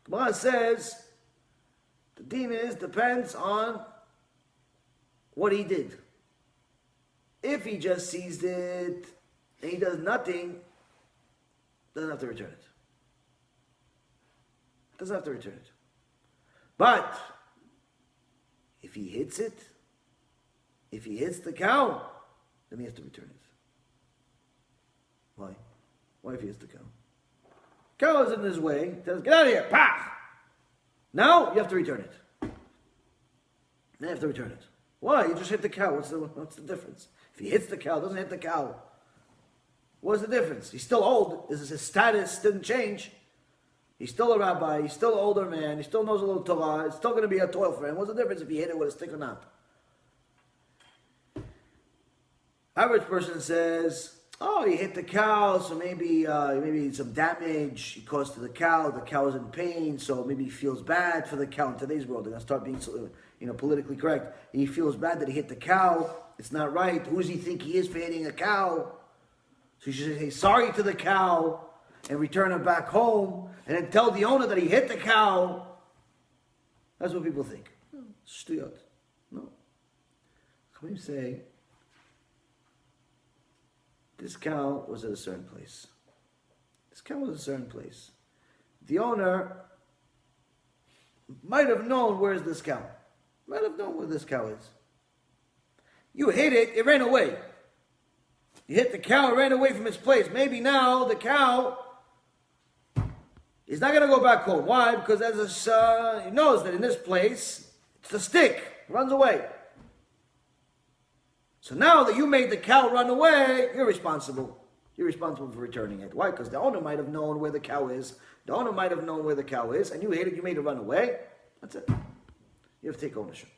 Gemara says, the deen depends on what he did. If he just seized it and he does nothing, doesn't have to return it. Doesn't have to return it. But if he hits it, if he hits the cow, then he has to return it. Why? Why if he hits the cow? Cow is in his way. He says, get out of here. Pah! Now you have to return it. Now you have to return it. Why? You just hit the cow. What's the difference? If he hits the cow, doesn't hit the cow. What's the difference? He's still old. His status didn't change. He's still a rabbi. He's still an older man. He still knows a little Torah. It's still going to be a toil for him. What's the difference if he hit it with a stick or not? Average person says, oh, he hit the cow, so maybe some damage he caused to the cow. The cow is in pain, so maybe he feels bad for the cow. In today's world, they're going to start being politically correct. He feels bad that he hit the cow. It's not right. Who does he think he is for hitting a cow? So he should say sorry to the cow and return it back home and then tell the owner that he hit the cow. That's what people think. Shtuyot. No. Chachamim say, this cow was at a certain place. This cow was at a certain place. The owner might have known where's this cow. Might have known where this cow is. You hit it, it ran away. You hit the cow, it ran away from its place. Maybe now the cow is not going to go back home. Why? Because he knows that in this place, it's the stick. It runs away. So now that you made the cow run away, you're responsible. You're responsible for returning it. Why? Because the owner might have known where the cow is. The owner might have known where the cow is, and you hit it, you made it run away. That's it. You have to take ownership.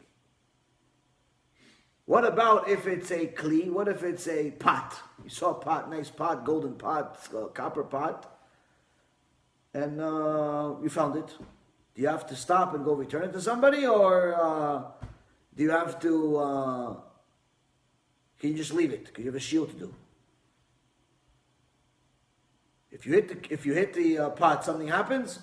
What about if it's a kli? What if it's a pot? You saw a pot, nice pot, golden pot, copper pot, and you found it. Do you have to stop and go return it to somebody, or do you have to? Can you just leave it? Because you have a shiur to do. If you hit the pot, something happens.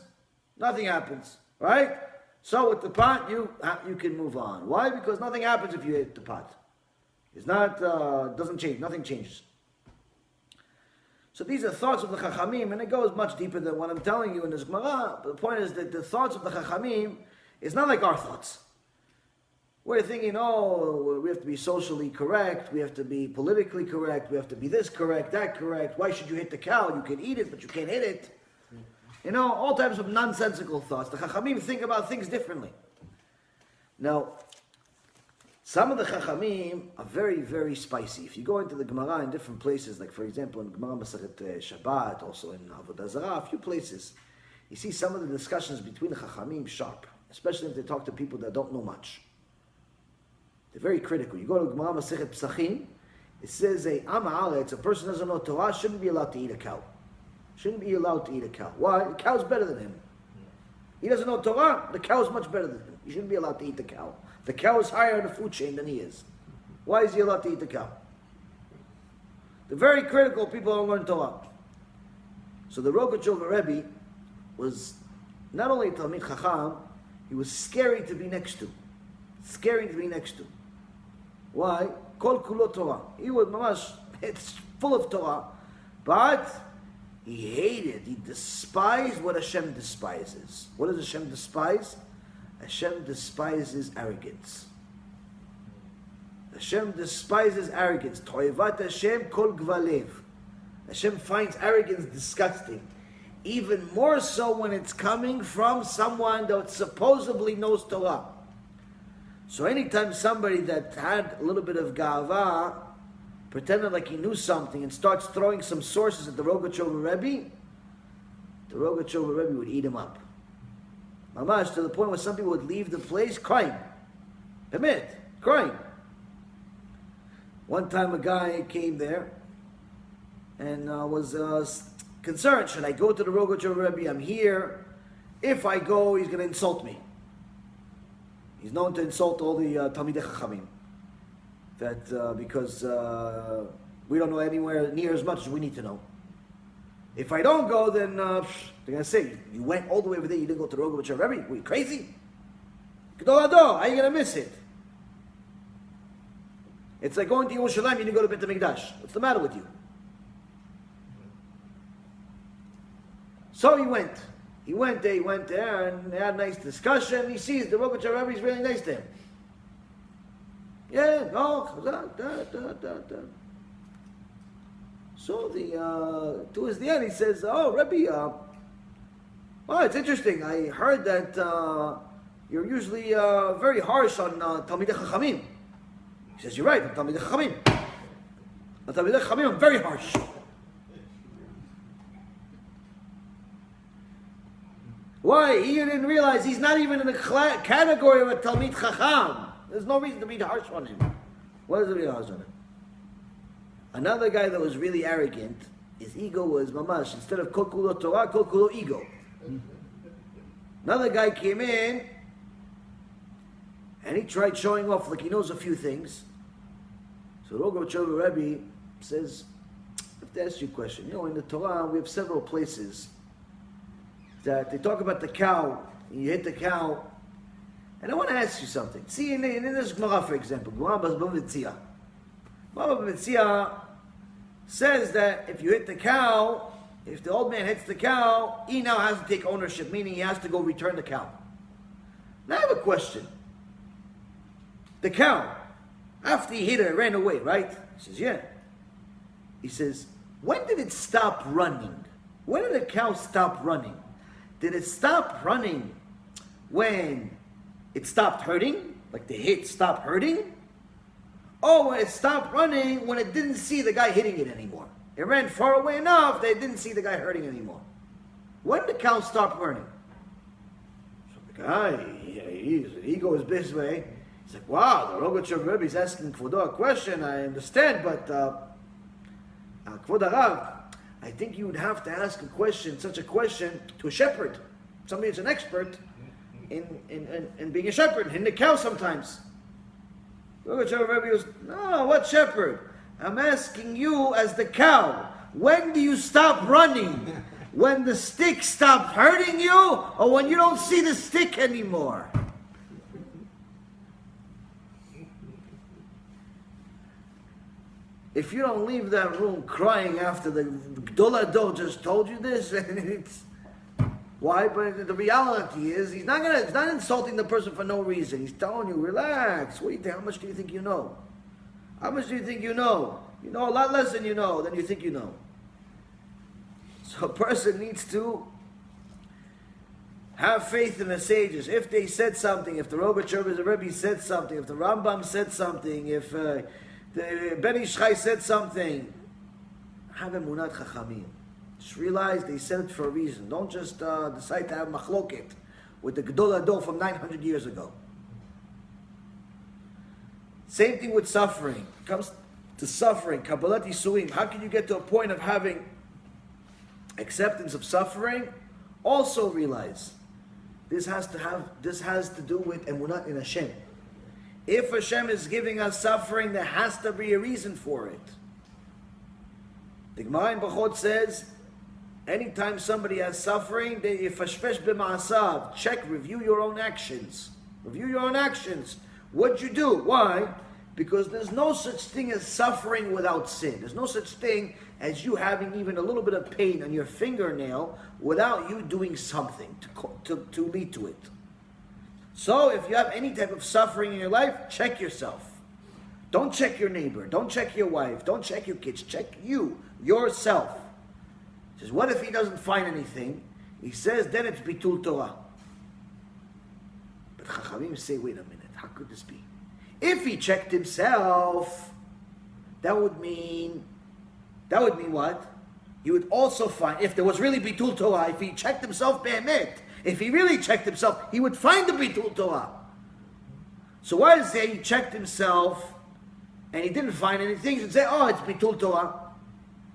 Nothing happens, right? So with the pot, you can move on. Why? Because nothing happens if you hit the pot. It's not doesn't change. Nothing changes. So these are thoughts of the Chachamim, and it goes much deeper than what I'm telling you in this Gemara. But the point is that the thoughts of the Chachamim is not like our thoughts. We're thinking, we have to be socially correct, we have to be politically correct, we have to be this correct, that correct. Why should you hit the cow? You can eat it, but you can't hit it. All types of nonsensical thoughts. The Chachamim think about things differently. Now, some of the Chachamim are very, very spicy. If you go into the Gemara in different places, like for example in Gemara Masachet Shabbat, also in Avodah Zarah, a few places, you see some of the discussions between the Chachamim sharp, especially if they talk to people that don't know much. They're very critical. You go to Gemara Masachet Psachim, it says a person doesn't know Torah, shouldn't be allowed to eat a cow. Shouldn't be allowed to eat a cow. Why? The cow's better than him. He doesn't know Torah, the cow's much better than him. He shouldn't be allowed to eat the cow. The cow is higher in the food chain than he is. Why is he allowed to eat the cow? The very critical people don't learn Torah. So the Rogatchover Rebbe was not only a Talmid Chacham, he was scary to be next to. Scary to be next to. Why? Kol kulo Torah. He was mamash, it's full of Torah, but he hated, he despised what Hashem despises. What does Hashem despise? Hashem despises arrogance. Hashem despises arrogance. Toivat Hashem kol gvalev. Hashem finds arrogance disgusting. Even more so when it's coming from someone that supposedly knows Torah. So anytime somebody that had a little bit of gava, pretended like he knew something and starts throwing some sources at the Rogatchover Rebbe, the Rogatchover Rebbe would eat him up. Mamash, to the point where some people would leave the place crying. Admit, crying. One time a guy came there and was concerned. Should I go to the Rogatchover Rebbe? I'm here. If I go, he's going to insult me. He's known to insult all the Talmidei Chachamim. That because we don't know anywhere near as much as we need to know. If I don't go, then they're going to say, you went all the way over there, you didn't go to the Rogatchover Rebbe? Were you crazy? Gadol Hador, how are you going to miss it? It's like going to Yerushalayim, you didn't go to Beit HaMikdash. What's the matter with you? So he went. He went there, and they had a nice discussion. He sees the Rogatchover Rebbe is really nice to him. Yeah, no, So towards the end he says, "Oh, Rebbe, well, it's interesting. I heard that you're usually very harsh on Talmidei Chachamim." He says, "You're right. I'm Talmidei Chachamim. On Talmidei Chachamim, I'm very harsh." Why? He didn't realize he's not even in the category of a Talmid Chacham. There's no reason to be harsh on him. What is to be harsh on him? Another guy that was really arrogant, his ego was mamash. Instead of kol kulo Torah, kol kulo ego. Another guy came in, and he tried showing off like he knows a few things. So Rogatchover Rebbe says, I have to ask you a question. You know, in the Torah, we have several places that they talk about the cow, and you hit the cow. And I want to ask you something. See, in this Gemara, for example, Gemara Bava Metzia says that if you hit the cow, if the old man hits the cow, he now has to take ownership, meaning he has to go return the cow. Now I have a question. The cow, after he hit her, it ran away, right? He says, yeah. He says, when did it stop running? When did the cow stop running? Did it stop running when it stopped hurting? Like the hit stopped hurting? Or when it stopped running when it didn't see the guy hitting it anymore? It ran far away enough that it didn't see the guy hurting anymore. When did the cow stop running? So the guy, his ego is this way. He's like, wow, the Rogatchover Rebbe is asking Kvodo a question, I understand, but Kvod Harav, I think you would have to ask a question, such a question, to a shepherd. Somebody that's an expert in being a shepherd, hitting the cow sometimes. The Rogatchover Rebbe goes, no, what shepherd? I'm asking you as the cow, when do you stop running? When the stick stops hurting you, or when you don't see the stick anymore? If you don't leave that room crying after the Gadol Hador just told you this, it's why? But the reality is, he's not insulting the person for no reason. He's telling you, relax. What do you think? How much do you think you know? How much do you think you know? You know a lot less than you think you know. So a person needs to have faith in the sages. If they said something, if the Rogatchover Rebbe said something, if the Rambam said something, if the Ben Ish Chai said something, have emunat Chachamim. Just realize they said it for a reason. Don't just decide to have machloket with the Gadol Hador from 900 years ago. Same thing with suffering. It comes to suffering, Kabbalat Yisuim. How can you get to a point of having acceptance of suffering? Also realize this has to do with emunat in Hashem. If Hashem is giving us suffering, there has to be a reason for it. The Gemara in Bachot says, anytime somebody has suffering, they yifashpesh b'ma'asav. Check, review your own actions. Review your own actions. What'd you do? Why? Because there's no such thing as suffering without sin. There's no such thing as you having even a little bit of pain on your fingernail without you doing something to lead to it. So if you have any type of suffering in your life, check yourself. Don't check your neighbor. Don't check your wife. Don't check your kids. Check you, yourself. He says, what if he doesn't find anything? He says, then it's bitul Torah. But Chachamim say, wait a minute, how could this be? If he checked himself, that would mean what? you would also find, if there was really bitul Torah, if he checked himself be'emet, if he really checked himself, he would find the bitul Torah. So why does he say he checked himself and he didn't find anything? He should say, oh, it's bitul Torah.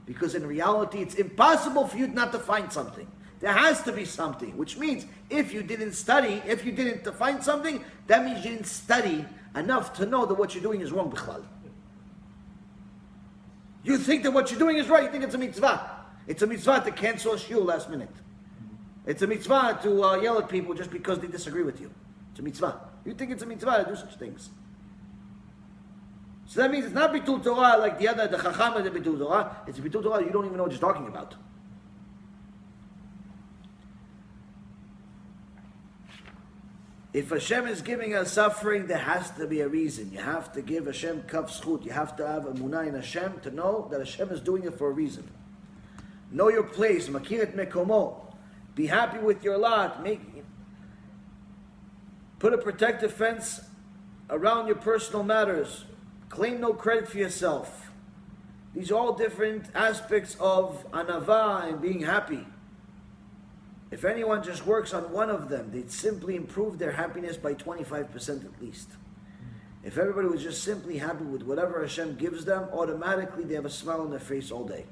Because in reality, it's impossible for you not to find something. There has to be something, which means if you didn't study, if you didn't find something, that means you didn't study enough to know that what you're doing is wrong, bichlal. You think that what you're doing is right, you think it's a mitzvah. It's a mitzvah to cancel a shiur last minute. It's a mitzvah to yell at people just because they disagree with you. It's a mitzvah. You think it's a mitzvah to do such things. So that means it's not bitul Torah like the Chachamim, the bitul Torah. It's bitul Torah you don't even know what you're talking about. If Hashem is giving us suffering, there has to be a reason. You have to give Hashem kaf zchut. You have to have emunah in Hashem to know that Hashem is doing it for a reason. Know your place. Makir et mekomo. Be happy with your lot. Put a protective fence around your personal matters. Claim no credit for yourself. These are all different aspects of anava and being happy. If anyone just works on one of them, they'd simply improve their happiness by 25% at least. If everybody was just simply happy with whatever Hashem gives them, automatically they have a smile on their face all day.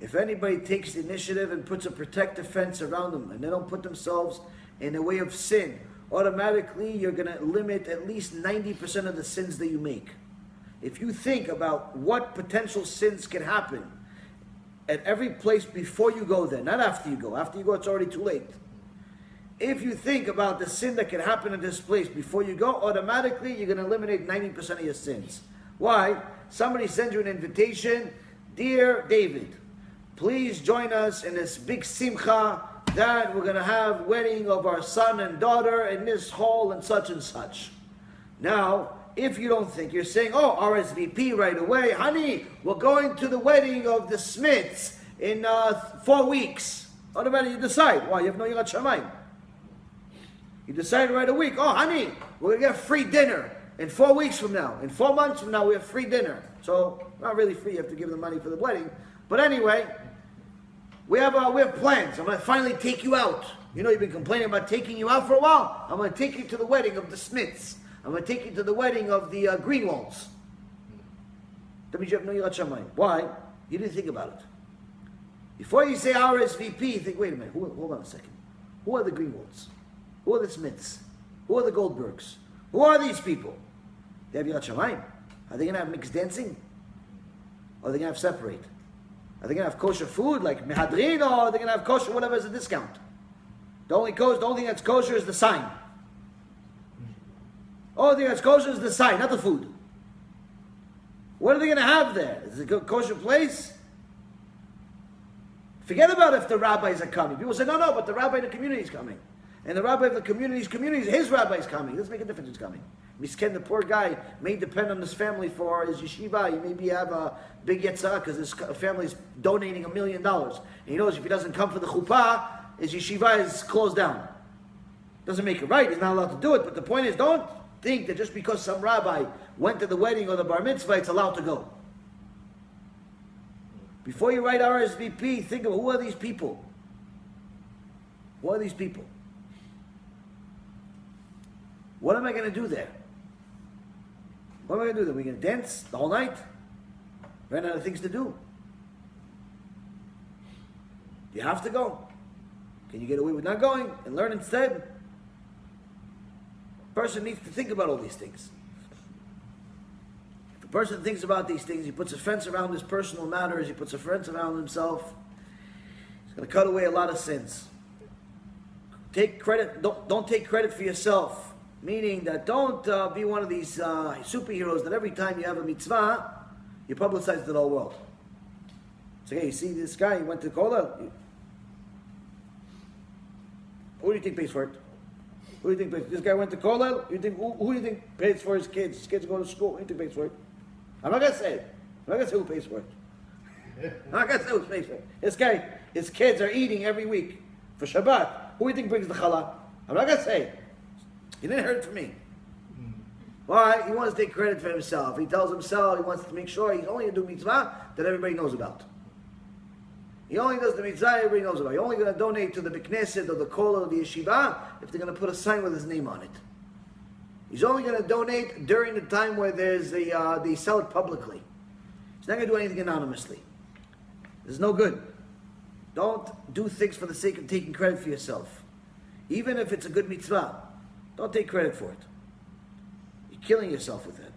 If anybody takes the initiative and puts a protective fence around them and they don't put themselves in a way of sin, automatically you're going to limit at least 90% of the sins that you make. If you think about what potential sins can happen at every place before you go there, not after you go. After you go, it's already too late. If you think about the sin that can happen at this place before you go, automatically you're going to eliminate 90% of your sins. Why? Somebody sends you an invitation. Dear David, please join us in this big simcha that we're going to have wedding of our son and daughter in this hall and such. Now, if you don't think, you're saying, oh, RSVP right away. Honey, we're going to the wedding of the Smiths in 4 weeks. Automatically you decide. Why? You have no yirat shamayim. You decide right a week. Oh, honey, we're going to get free dinner in 4 weeks from now. In 4 months from now, we have free dinner. So, not really free. You have to give them money for the wedding. But anyway, we have plans. I'm going to finally take you out. You know, you've been complaining about taking you out for a while. I'm going to take you to the wedding of the Smiths. I'm going to take you to the wedding of the Greenwalds. That means you have no yirat shamayim. Why? You didn't think about it. Before you say RSVP, you think, wait a minute, hold on a second. Who are the Greenwalds? Who are the Smiths? Who are the Goldbergs? Who are these people? They have yirat shamayim. Are they going to have mixed dancing? Or are they going to have separate? Are they going to have kosher food like mehadrin, or are they going to have kosher, whatever is a discount? The only thing that's kosher is the sign. Oh, the that's kosher is the sign, not the food. What are they going to have there? Is it a kosher place? Forget about if the rabbis are coming. People say, no, but the rabbi in the community is coming. And the rabbi of the community, his rabbi is coming. It doesn't make a difference who's coming. Misken, the poor guy, may depend on his family for his yeshiva. He maybe have a big yetzirah because his family is donating $1 million. And he knows if he doesn't come for the chuppah, his yeshiva is closed down. Doesn't make it right. He's not allowed to do it. But the point is, don't think that just because some rabbi went to the wedding or the bar mitzvah, it's allowed to go. Before you write RSVP, think of who are these people? Who are these people? What am I going to do there? What am I going to do there? We're going to dance the whole night? Ran out of things to do. You have to go. Can you get away with not going and learn instead? A person needs to think about all these things. If a person thinks about these things, he puts a fence around his personal matters, he puts a fence around himself, he's going to cut away a lot of sins. Take credit, don't take credit for yourself. Meaning that don't be one of these superheroes that every time you have a mitzvah, you publicize to the whole world. So, hey, you see this guy, he went to Kollel. Who do you think pays for it? Who do you think pays? This guy went to Kollel. Who do you think pays for his kids? His kids go to school. Who do you think pays for it? I'm not going to say it. I'm not going to say who pays for it. I'm not going to say who pays for it. This guy, his kids are eating every week for Shabbat. Who do you think brings the challah? I'm not going to say it. He didn't hear it from me. Why? He wants to take credit for himself. He tells himself he wants to make sure he's only going to do mitzvah that everybody knows about. He only does the mitzvah everybody knows about. He's only going to donate to the B'knesset or the Kol or the Yeshiva if they're going to put a sign with his name on it. He's only going to donate during the time where there's they sell it publicly. He's not going to do anything anonymously. There's no good. Don't do things for the sake of taking credit for yourself. Even if it's a good mitzvah, don't take credit for it. You're killing yourself with that.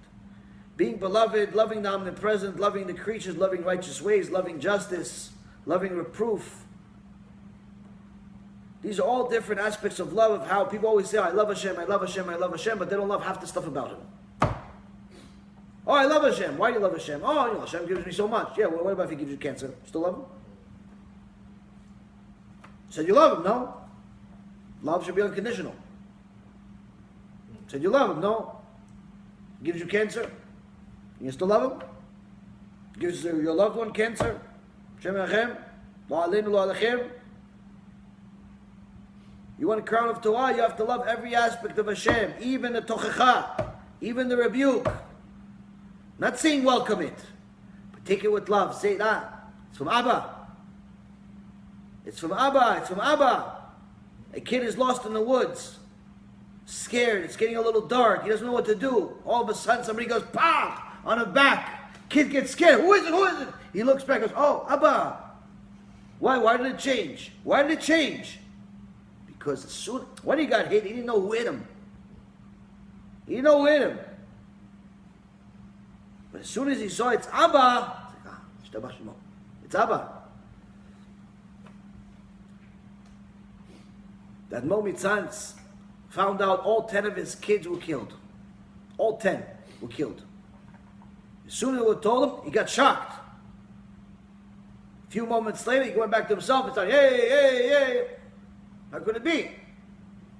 Being beloved, loving the omnipresent, loving the creatures, loving righteous ways, loving justice, loving reproof. These are all different aspects of love, of how people always say, I love Hashem, I love Hashem, I love Hashem, but they don't love half the stuff about Him. Oh, I love Hashem. Why do you love Hashem? Oh, you know, Hashem gives me so much. Yeah, well, what about if He gives you cancer? Still love Him? Said you love Him, no? Love should be unconditional. Said you love Him, no? He gives you cancer? You still love Him? Gives your loved one cancer? Shem Hashem? Lo aleinu, lo alechem? You want a crown of Torah, you have to love every aspect of Hashem, even the tochecha, even the rebuke. Not saying welcome it, but take it with love. Say, it's from Abba. It's from Abba, it's from Abba. A kid is lost in the woods, scared, it's getting a little dark, he doesn't know what to do. All of a sudden somebody goes, PAH! On his back. Kid gets scared. Who is it? Who is it? He looks back and goes, oh, Abba. Why? Why did it change? Why did it change? Because as soon, when he got hit, he didn't know who hit him. He didn't know who hit him. But as soon as he saw it's Abba, it's Abba. That Momitzans found out all 10 of his kids were killed. All 10 were killed. As soon as they were told him, he got shocked. A few moments later, he went back to himself and started, hey. How could it be?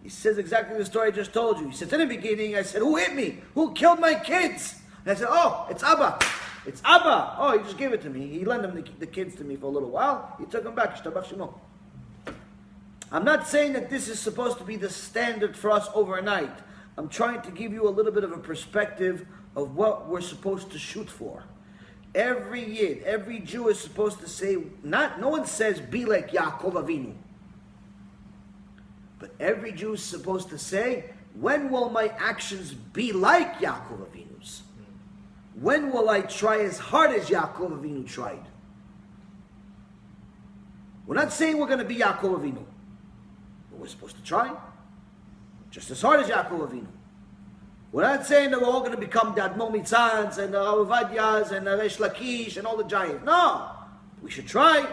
He says exactly the story I just told you. He says, in the beginning, I said, who hit me? Who killed my kids? And I said, oh, it's Abba. It's Abba. Oh, he just gave it to me. He lent them the kids to me for a little while. He took them back. I'm not saying that this is supposed to be the standard for us overnight. I'm trying to give you a little bit of a perspective of what we're supposed to shoot for. Every Yid, every Jew is supposed to say, no one says, be like Yaakov Avinu. But every Jew is supposed to say, when will my actions be like Yaakov Avinu's? When will I try as hard as Yaakov Avinu tried? We're not saying we're going to be Yaakov Avinu. But we're supposed to try just as hard as Yaakov Avinu. We're not saying that we're all going to become the Admor Mitzans and the Avadyas and the Resh Lakish and all the giants. No! We should try.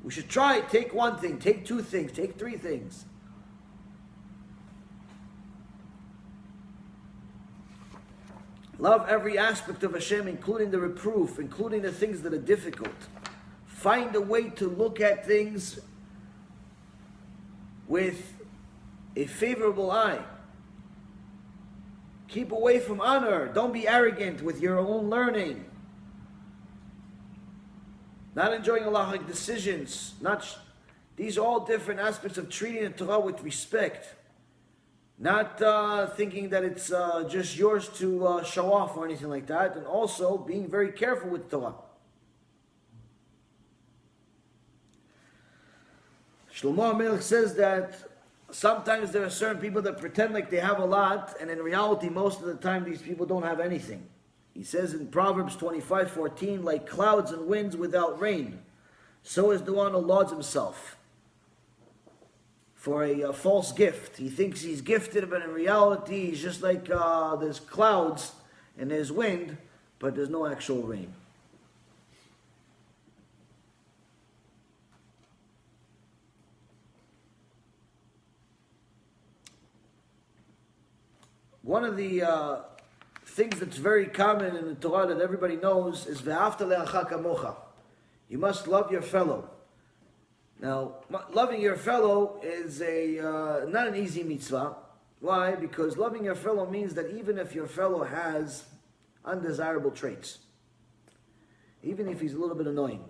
We should try. Take one thing, take two things, take three things. Love every aspect of Hashem, including the reproof, including the things that are difficult. Find a way to look at things with a favorable eye. Keep away from honor. Don't be arrogant with your own learning. Not enjoying halachic decisions. These are all different aspects of treating the Torah with respect. Not thinking that it's just yours to show off or anything like that. And also being very careful with Torah. Shlomo HaMelech says that sometimes there are certain people that pretend like they have a lot, and in reality, most of the time, these people don't have anything. He says in Proverbs 25:14, like clouds and winds without rain, so is the one who lauds himself for a false gift. He thinks he's gifted, but in reality, he's just like there's clouds and there's wind, but there's no actual rain. One of the things that's very common in the Torah that everybody knows is Ve'afta le'acha kamocha. You must love your fellow. Now, loving your fellow is not an easy mitzvah. Why? Because loving your fellow means that even if your fellow has undesirable traits, even if he's a little bit annoying,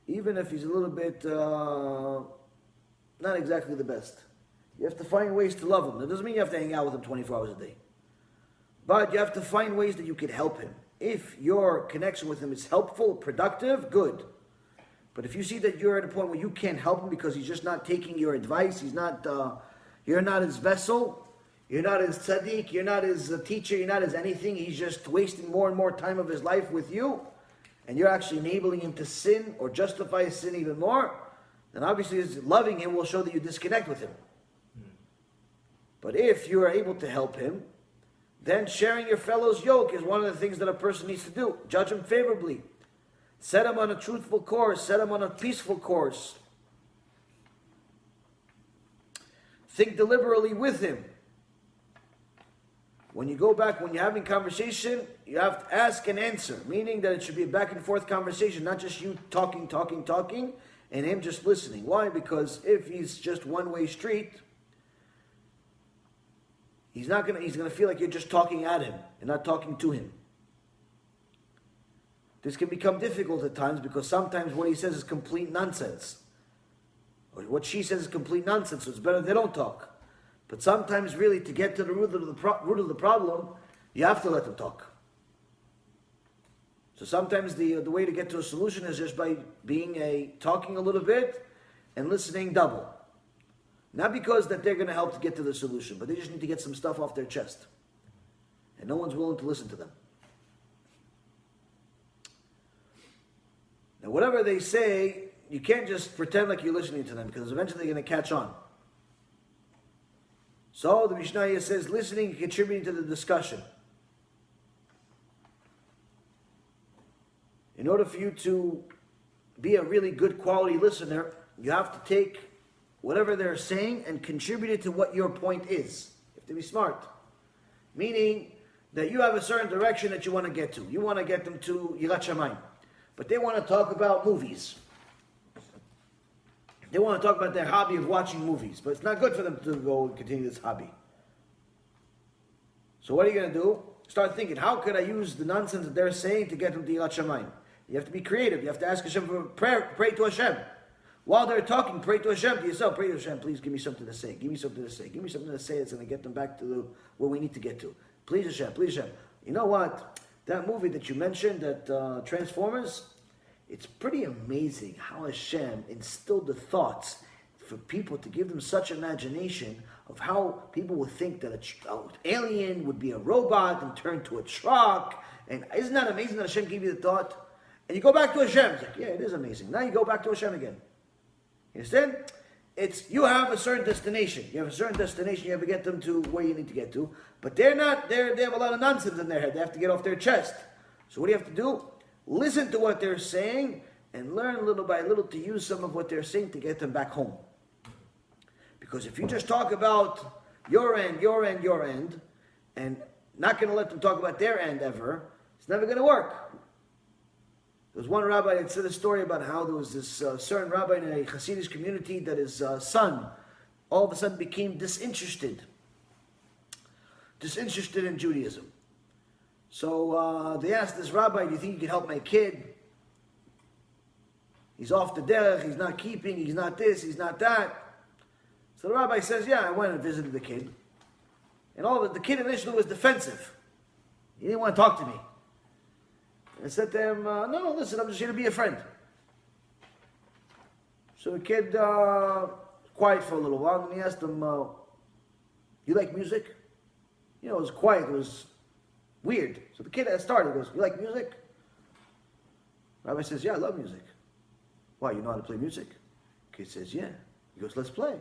even if he's a little bit not exactly the best, you have to find ways to love him. That doesn't mean you have to hang out with him 24 hours a day. But you have to find ways that you can help him. If your connection with him is helpful, productive, good. But if you see that you're at a point where you can't help him because he's just not taking your advice, you're not his vessel, you're not his tzaddik, you're not his teacher, you're not his anything, he's just wasting more and more time of his life with you, and you're actually enabling him to sin or justify his sin even more, then obviously loving him will show that you disconnect with him. But if you are able to help him, then sharing your fellow's yoke is one of the things that a person needs to do. Judge him favorably. Set him on a truthful course. Set him on a peaceful course. Think deliberately with him. When you go back, when you're having conversation, you have to ask and answer. Meaning that it should be a back and forth conversation, not just you talking, and him just listening. Why? Because if he's just one-way street, he's gonna feel like you're just talking at him and not talking to him. This can become difficult at times because sometimes what he says is complete nonsense. Or what she says is complete nonsense, so it's better they don't talk. But sometimes really to get to the root of the problem, you have to let them talk. So sometimes the way to get to a solution is just by talking a little bit and listening double. Not because that they're going to help to get to the solution, but they just need to get some stuff off their chest. And no one's willing to listen to them. Now, whatever they say, you can't just pretend like you're listening to them, because eventually they're going to catch on. So the Mishnah says, listening and contributing to the discussion. In order for you to be a really good quality listener, you have to take whatever they're saying and contribute it to what your point is. You have to be smart. Meaning that you have a certain direction that you want to get to. You want to get them to Yirat Shamayim. But they want to talk about movies. They want to talk about their hobby of watching movies. But it's not good for them to go and continue this hobby. So what are you going to do? Start thinking, how could I use the nonsense that they're saying to get them to Yirat Shamayim? You have to be creative. You have to ask Hashem for prayer. Pray to Hashem. While they're talking, pray to Hashem, to yourself. Pray to Hashem, please give me something to say. Give me something to say. Give me something to say that's going to get them back to where we need to get to. Please Hashem, please Hashem. You know what? That movie that you mentioned, that Transformers, it's pretty amazing how Hashem instilled the thoughts for people to give them such imagination of how people would think that an alien would be a robot and turn to a truck. And isn't that amazing that Hashem gave you the thought? And you go back to Hashem. It's like, yeah, it is amazing. Now you go back to Hashem again. You understand? You have a certain destination. You have a certain destination. You have to get them to where you need to get to. But they have a lot of nonsense in their head. They have to get off their chest. So what do you have to do? Listen to what they're saying and learn little by little to use some of what they're saying to get them back home. Because if you just talk about your end, and not going to let them talk about their end ever, it's never going to work. There was one rabbi that said a story about how there was this certain rabbi in a Hasidic community that his son all of a sudden became disinterested in Judaism. So they asked this rabbi, do you think you can help my kid? He's off the derech, he's not keeping, he's not this, he's not that. So the rabbi says, yeah, I went and visited the kid. And all of it, the kid initially was defensive. He didn't want to talk to me. And I said to him, no, listen, I'm just here to be a friend. So the kid, quiet for a little while, and he asked him, you like music? You know, it was quiet, it was weird. So the kid started, he goes, you like music? The rabbi says, yeah, I love music. Why, you know how to play music? The kid says, yeah. He goes, let's play.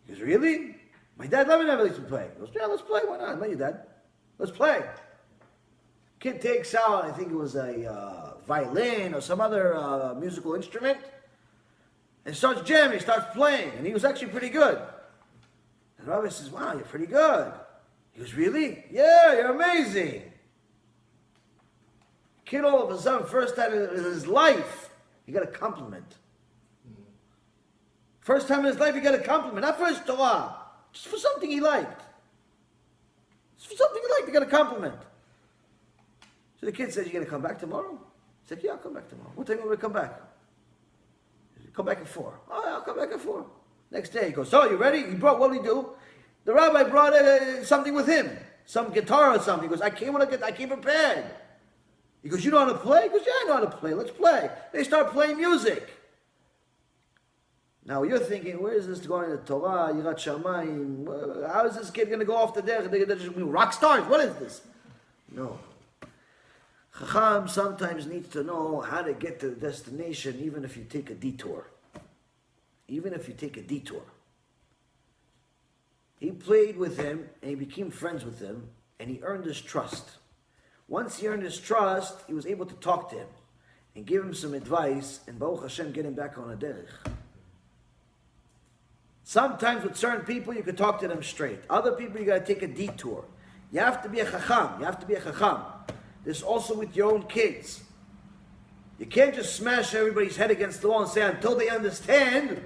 He goes, really? My dad never likes to play. He goes, yeah, let's play, why not? I know your dad. Let's play. Kid takes out, I think it was a violin or some other musical instrument, and starts jamming, starts playing, and he was actually pretty good. And the rabbi says, wow, you're pretty good. He goes, really? Yeah, you're amazing. Kid all of a sudden, first time in his life, he got a compliment. First time in his life, he got a compliment. Not for his Torah, just for something he liked. Just for something he liked, he got a compliment. So the kid says, you going to come back tomorrow? He said, yeah, I'll come back tomorrow. What time are you going to come back? He said, come back at 4. Oh, yeah, I'll come back at 4. Next day, he goes, so, you ready? He brought, what did he do? The rabbi brought something with him. Some guitar or something. He goes, I came prepared. He goes, you know how to play? He goes, yeah, I know how to play. Let's play. They start playing music. Now you're thinking, where is this going to Torah, Yirat Shamayim? How is this kid going to go off the derech? They're just rock stars. What is this? No. Chacham sometimes needs to know how to get to the destination, even if you take a detour. Even if you take a detour. He played with him, and he became friends with him, and he earned his trust. Once he earned his trust, he was able to talk to him, and give him some advice, and Baruch Hashem, get him back on a derech. Sometimes with certain people, you can talk to them straight. Other people, you got to take a detour. You have to be a chacham. You have to be a chacham. This also with your own kids. You can't just smash everybody's head against the wall and say, until they understand,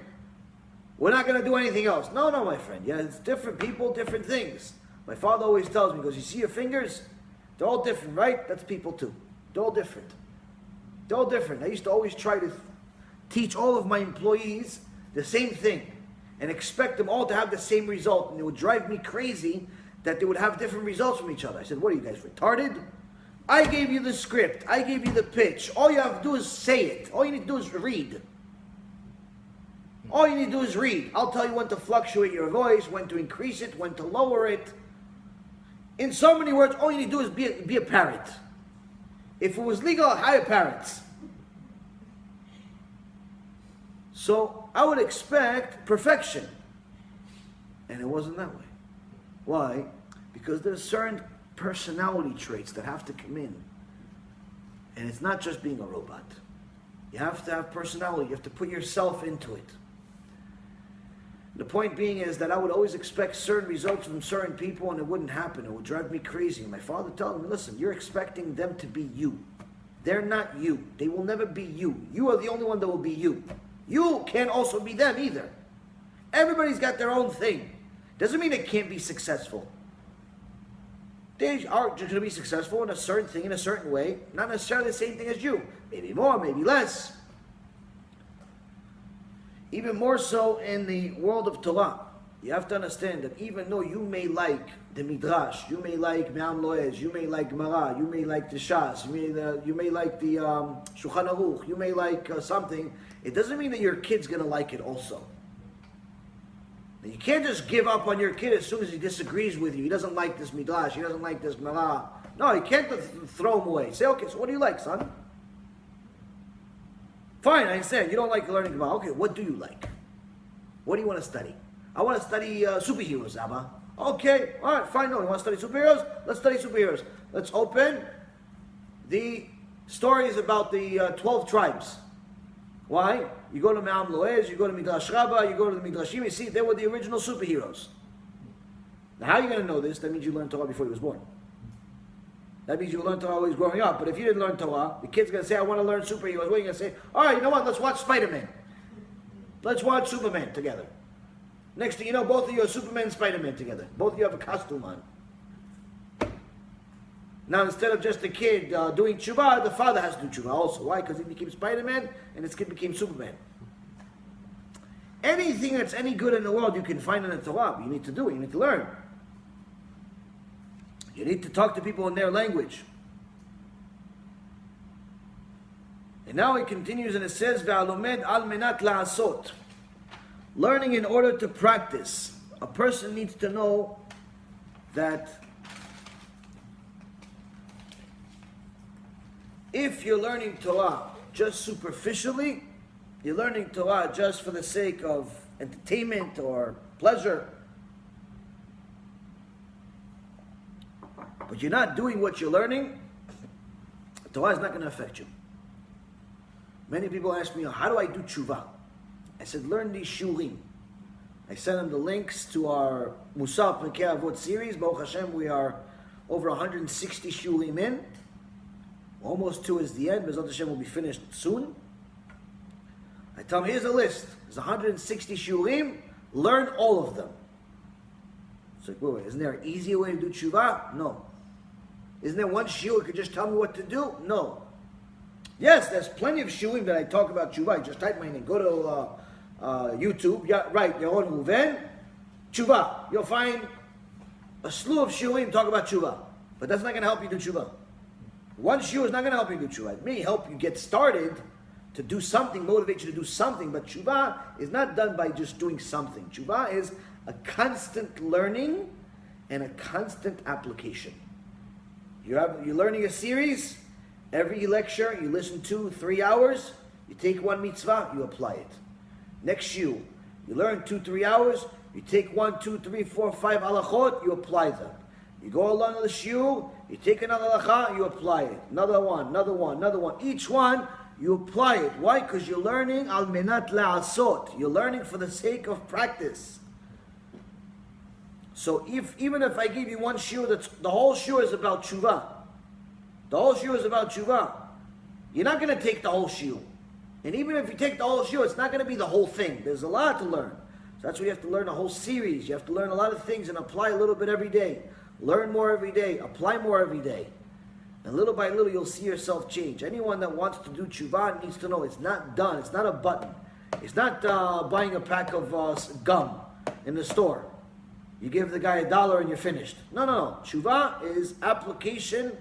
we're not going to do anything else. No, my friend. Yeah, it's different people, different things. My father always tells me, he goes, you see your fingers? They're all different, right? That's people too. They're all different. They're all different. I used to always try to teach all of my employees the same thing and expect them all to have the same result. And it would drive me crazy that they would have different results from each other. I said, what are you guys, retarded? I gave you the script. I gave you the pitch. All you have to do is say it. All you need to do is read. All you need to do is read. I'll tell you when to fluctuate your voice, when to increase it, when to lower it. In so many words, all you need to do is be a parrot. If it was legal, I'd hire parrots. So I would expect perfection. And it wasn't that way. Why? Because there's certain personality traits that have to come in. And it's not just being a robot. You have to have personality. You have to put yourself into it. The point being is that I would always expect certain results from certain people and it wouldn't happen. It would drive me crazy. And my father told me, listen, you're expecting them to be you. They're not you. They will never be you. You are the only one that will be you. You can't also be them either. Everybody's got their own thing. Doesn't mean it can't be successful. They are going to be successful in a certain thing in a certain way. Not necessarily the same thing as you. Maybe more, maybe less. Even more so in the world of Torah. You have to understand that even though you may like the Midrash, you may like Me'am Loez, you may like Gemara, you may like the Shas, you may like the Shulchan Aruch, you may like something, it doesn't mean that your kid's going to like it also. And you can't just give up on your kid as soon as he disagrees with you. He doesn't like this Midrash, he doesn't like this Gemara. No, you can't throw him away. Say, okay, so what do you like, son? Fine, I understand. You don't like learning Gemara. Okay, what do you like? What do you want to study? I want to study superheroes, Abba. Okay, all right, fine. No, you want to study superheroes? Let's study superheroes. Let's open the stories about the 12 tribes. Why? You go to Me'am Loez, you go to Midrash Rabbah, you go to the Midrashim, you see, they were the original superheroes. Now, how are you going to know this? That means you learned Torah before he was born. That means you learned Torah while he was growing up. But if you didn't learn Torah, the kid's going to say, I want to learn superheroes. What are you going to say? All right, you know what? Let's watch Spider-Man. Let's watch Superman together. Next thing you know, both of you are Superman and Spider-Man together. Both of you have a costume on. Now, instead of just the kid doing tshuva, the father has to do tshuva also. Why? Because he became Spider-Man and his kid became Superman. Anything that's any good in the world you can find in the Torah, but you need to do it. You need to learn. You need to talk to people in their language. And now it continues and it says, "Ve'alomed al menat la'asot." Learning in order to practice. A person needs to know that if you're learning Torah just superficially, you're learning Torah just for the sake of entertainment or pleasure, but you're not doing what you're learning, Torah is not going to affect you. Many people ask me, how do I do tshuva? I said, learn these shurim. I sent them the links to our MUSSAR Pirkei Avot series. Baruch Hashem, we are over 160 shurim in. Almost two is the end. Bezrat Hashem will be finished soon. I tell them, here's a list. There's 160 shurim. Learn all of them. It's like, wait, isn't there an easier way to do tshuva? No. Isn't there one shiur who could just tell me what to do? No. Yes, there's plenty of shurim that I talk about tshuva. Just type my name. Go to YouTube. Yeah, right, Yaron Reuven. Tshuva. You'll find a slew of shurim talk about tshuva. But that's not going to help you do tshuva. One shiur is not going to help you do tshuva. It may help you get started to do something, motivate you to do something, but tshuva is not done by just doing something. Tshuva is a constant learning and a constant application. You're learning a series. Every lecture you listen to 3 hours, you take one mitzvah, you apply it. Next shiur, you learn 2-3 hours, you take 1, 2, 3, 4, 5 halachot, you apply them. You go along with the shiur, you take another halacha, you apply it. Another one, another one, another one. Each one, you apply it. Why? Because you're learning al menat la'asot. You're learning for the sake of practice. So even if I give you one shiur, the whole shiur is about tshuva. The whole shiur is about tshuva. You're not going to take the whole shiur. And even if you take the whole shiur, it's not going to be the whole thing. There's a lot to learn. So that's why you have to learn a whole series. You have to learn a lot of things and apply a little bit every day. Learn more every day. Apply more every day. And little by little, you'll see yourself change. Anyone that wants to do tshuva needs to know it's not done. It's not a button. It's not buying a pack of gum in the store. You give the guy $1 and you're finished. No. Tshuva is application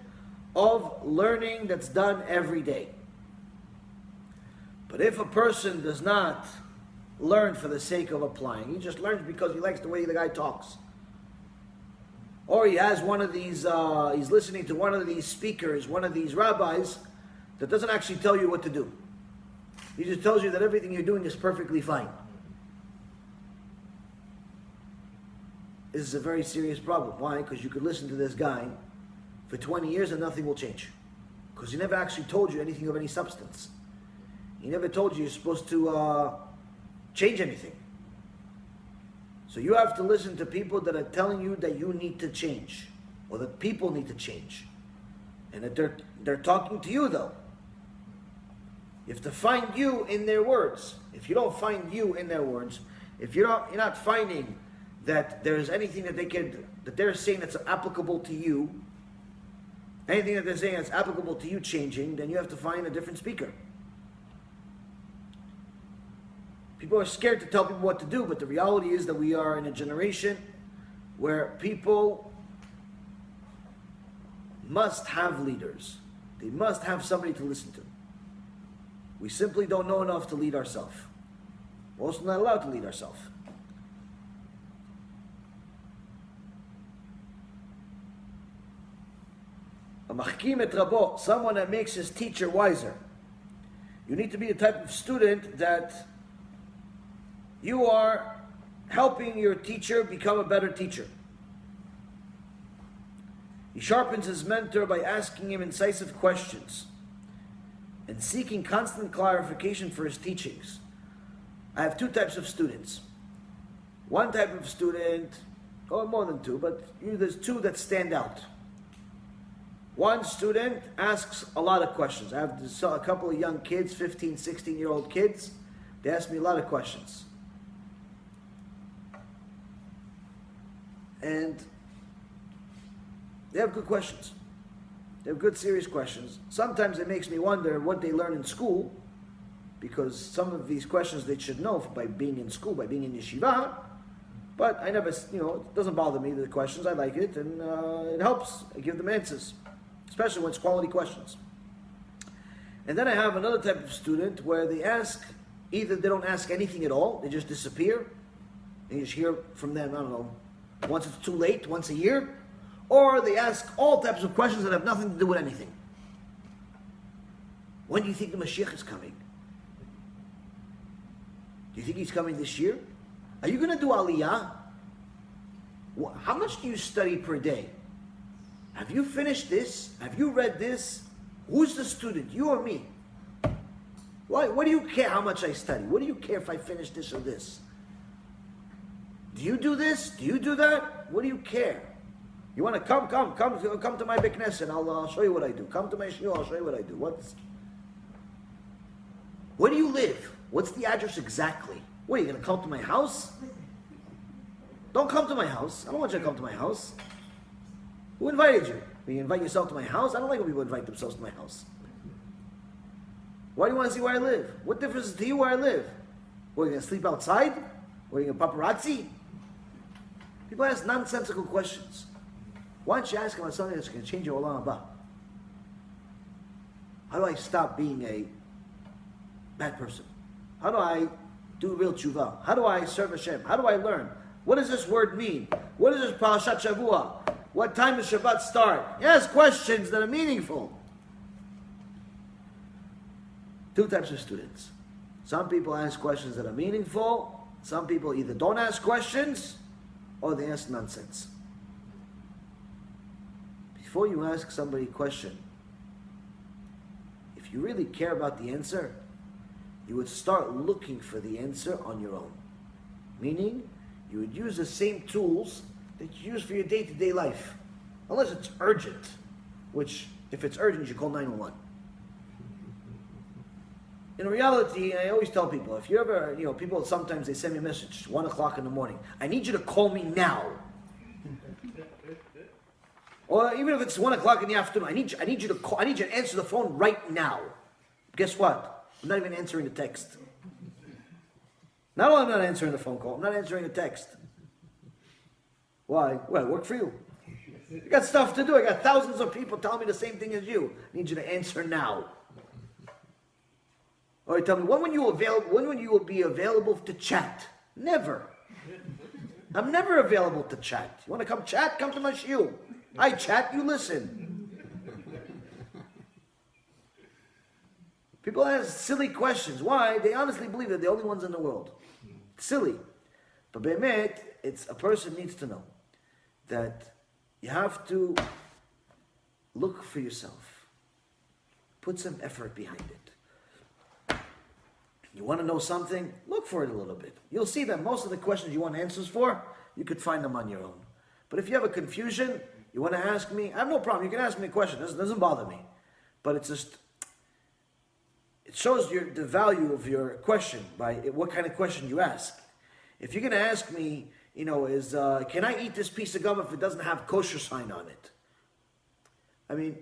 of learning that's done every day. But if a person does not learn for the sake of applying, he just learns because he likes the way the guy talks. Or he has one of these, he's listening to one of these speakers, one of these rabbis, that doesn't actually tell you what to do. He just tells you that everything you're doing is perfectly fine. This is a very serious problem. Why? Because you could listen to this guy for 20 years and nothing will change. Because he never actually told you anything of any substance. He never told you you're supposed to change anything. So you have to listen to people that are telling you that you need to change, or that people need to change, and that they're talking to you though. You have to find you in their words. If you don't find you in their words, if you're not finding that there's anything that they're saying that's applicable to you, anything that they're saying that's applicable to you changing, then you have to find a different speaker. People are scared to tell people what to do, but the reality is that we are in a generation where people must have leaders. They must have somebody to listen to. We simply don't know enough to lead ourselves. We're also not allowed to lead ourselves. A machkim et rabo, someone that makes his teacher wiser. You need to be the type of student that you are helping your teacher become a better teacher. He sharpens his mentor by asking him incisive questions and seeking constant clarification for his teachings. I have 2 types of students. One type of student, or more than 2, but there's 2 that stand out. One student asks a lot of questions. I have a couple of young kids, 15, 16-year-old kids. They ask me a lot of questions. And they have good questions. They have good, serious questions. Sometimes it makes me wonder what they learn in school, because some of these questions they should know by being in school, by being in yeshiva. But I never, it doesn't bother me, the questions. I like it, and it helps. I give them answers, especially when it's quality questions. And then I have another type of student where they ask, either they don't ask anything at all, they just disappear, and you just hear from them, I don't know, once it's too late, once a year, or they ask all types of questions that have nothing to do with anything. When do you think the Mashiach is coming? Do you think he's coming this year? Are you going to do Aliyah? How much do you study per day? Have you finished this? Have you read this? Who's the student, you or me? Why? What do you care how much I study? What do you care if I finish this or this? Do you do this? Do you do that? What do you care? You want to come to my Beit Knesset, I'll show you what I do. Come to my shiur, I'll show you what I do. Where do you live? What's the address exactly? What, are you going to come to my house? Don't come to my house. I don't want you to come to my house. Who invited you? You invite yourself to my house? I don't like when people invite themselves to my house. Why do you want to see where I live? What difference is it to you where I live? What, are you going to sleep outside? What, are you going to paparazzi? People ask nonsensical questions. Why don't you ask about something that's going to change your olam haba? How do I stop being a bad person? How do I do real tshuva? How do I serve Hashem? How do I learn? What does this word mean? What is this Parashat Shavua? What time does Shabbat start? Yes, questions that are meaningful. Two types of students. Some people ask questions that are meaningful. Some people either don't ask questions or they ask nonsense. Before you ask somebody a question, if you really care about the answer, you would start looking for the answer on your own. Meaning, you would use the same tools that you use for your day-to-day life. Unless it's urgent, which, if it's urgent, you should call 911. In reality, I always tell people, if you ever, people sometimes they send me a message, 1 o'clock in the morning, I need you to call me now. Or even if it's 1 o'clock in the afternoon, I need you to answer the phone right now. Guess what? I'm not even answering the text. Not only am I not answering the phone call, I'm not answering the text. Why? Well, I work for you. I got stuff to do. I got thousands of people telling me the same thing as you. I need you to answer now. Or tell me, when will you be available to chat? Never. I'm never available to chat. You want to come chat? Come to my shiur. I chat, you listen. People ask silly questions. Why? They honestly believe they're the only ones in the world. Silly. But be'emet, a person needs to know that you have to look for yourself. Put some effort behind it. You want to know something? Look for it a little bit. You'll see that most of the questions you want answers for, you could find them on your own. But if you have a confusion, you want to ask me, I have no problem. You can ask me a question. It doesn't bother me. But it's just, it shows the value of your question by what kind of question you ask. If you're going to ask me, can I eat this piece of gum if it doesn't have kosher sign on it? I mean,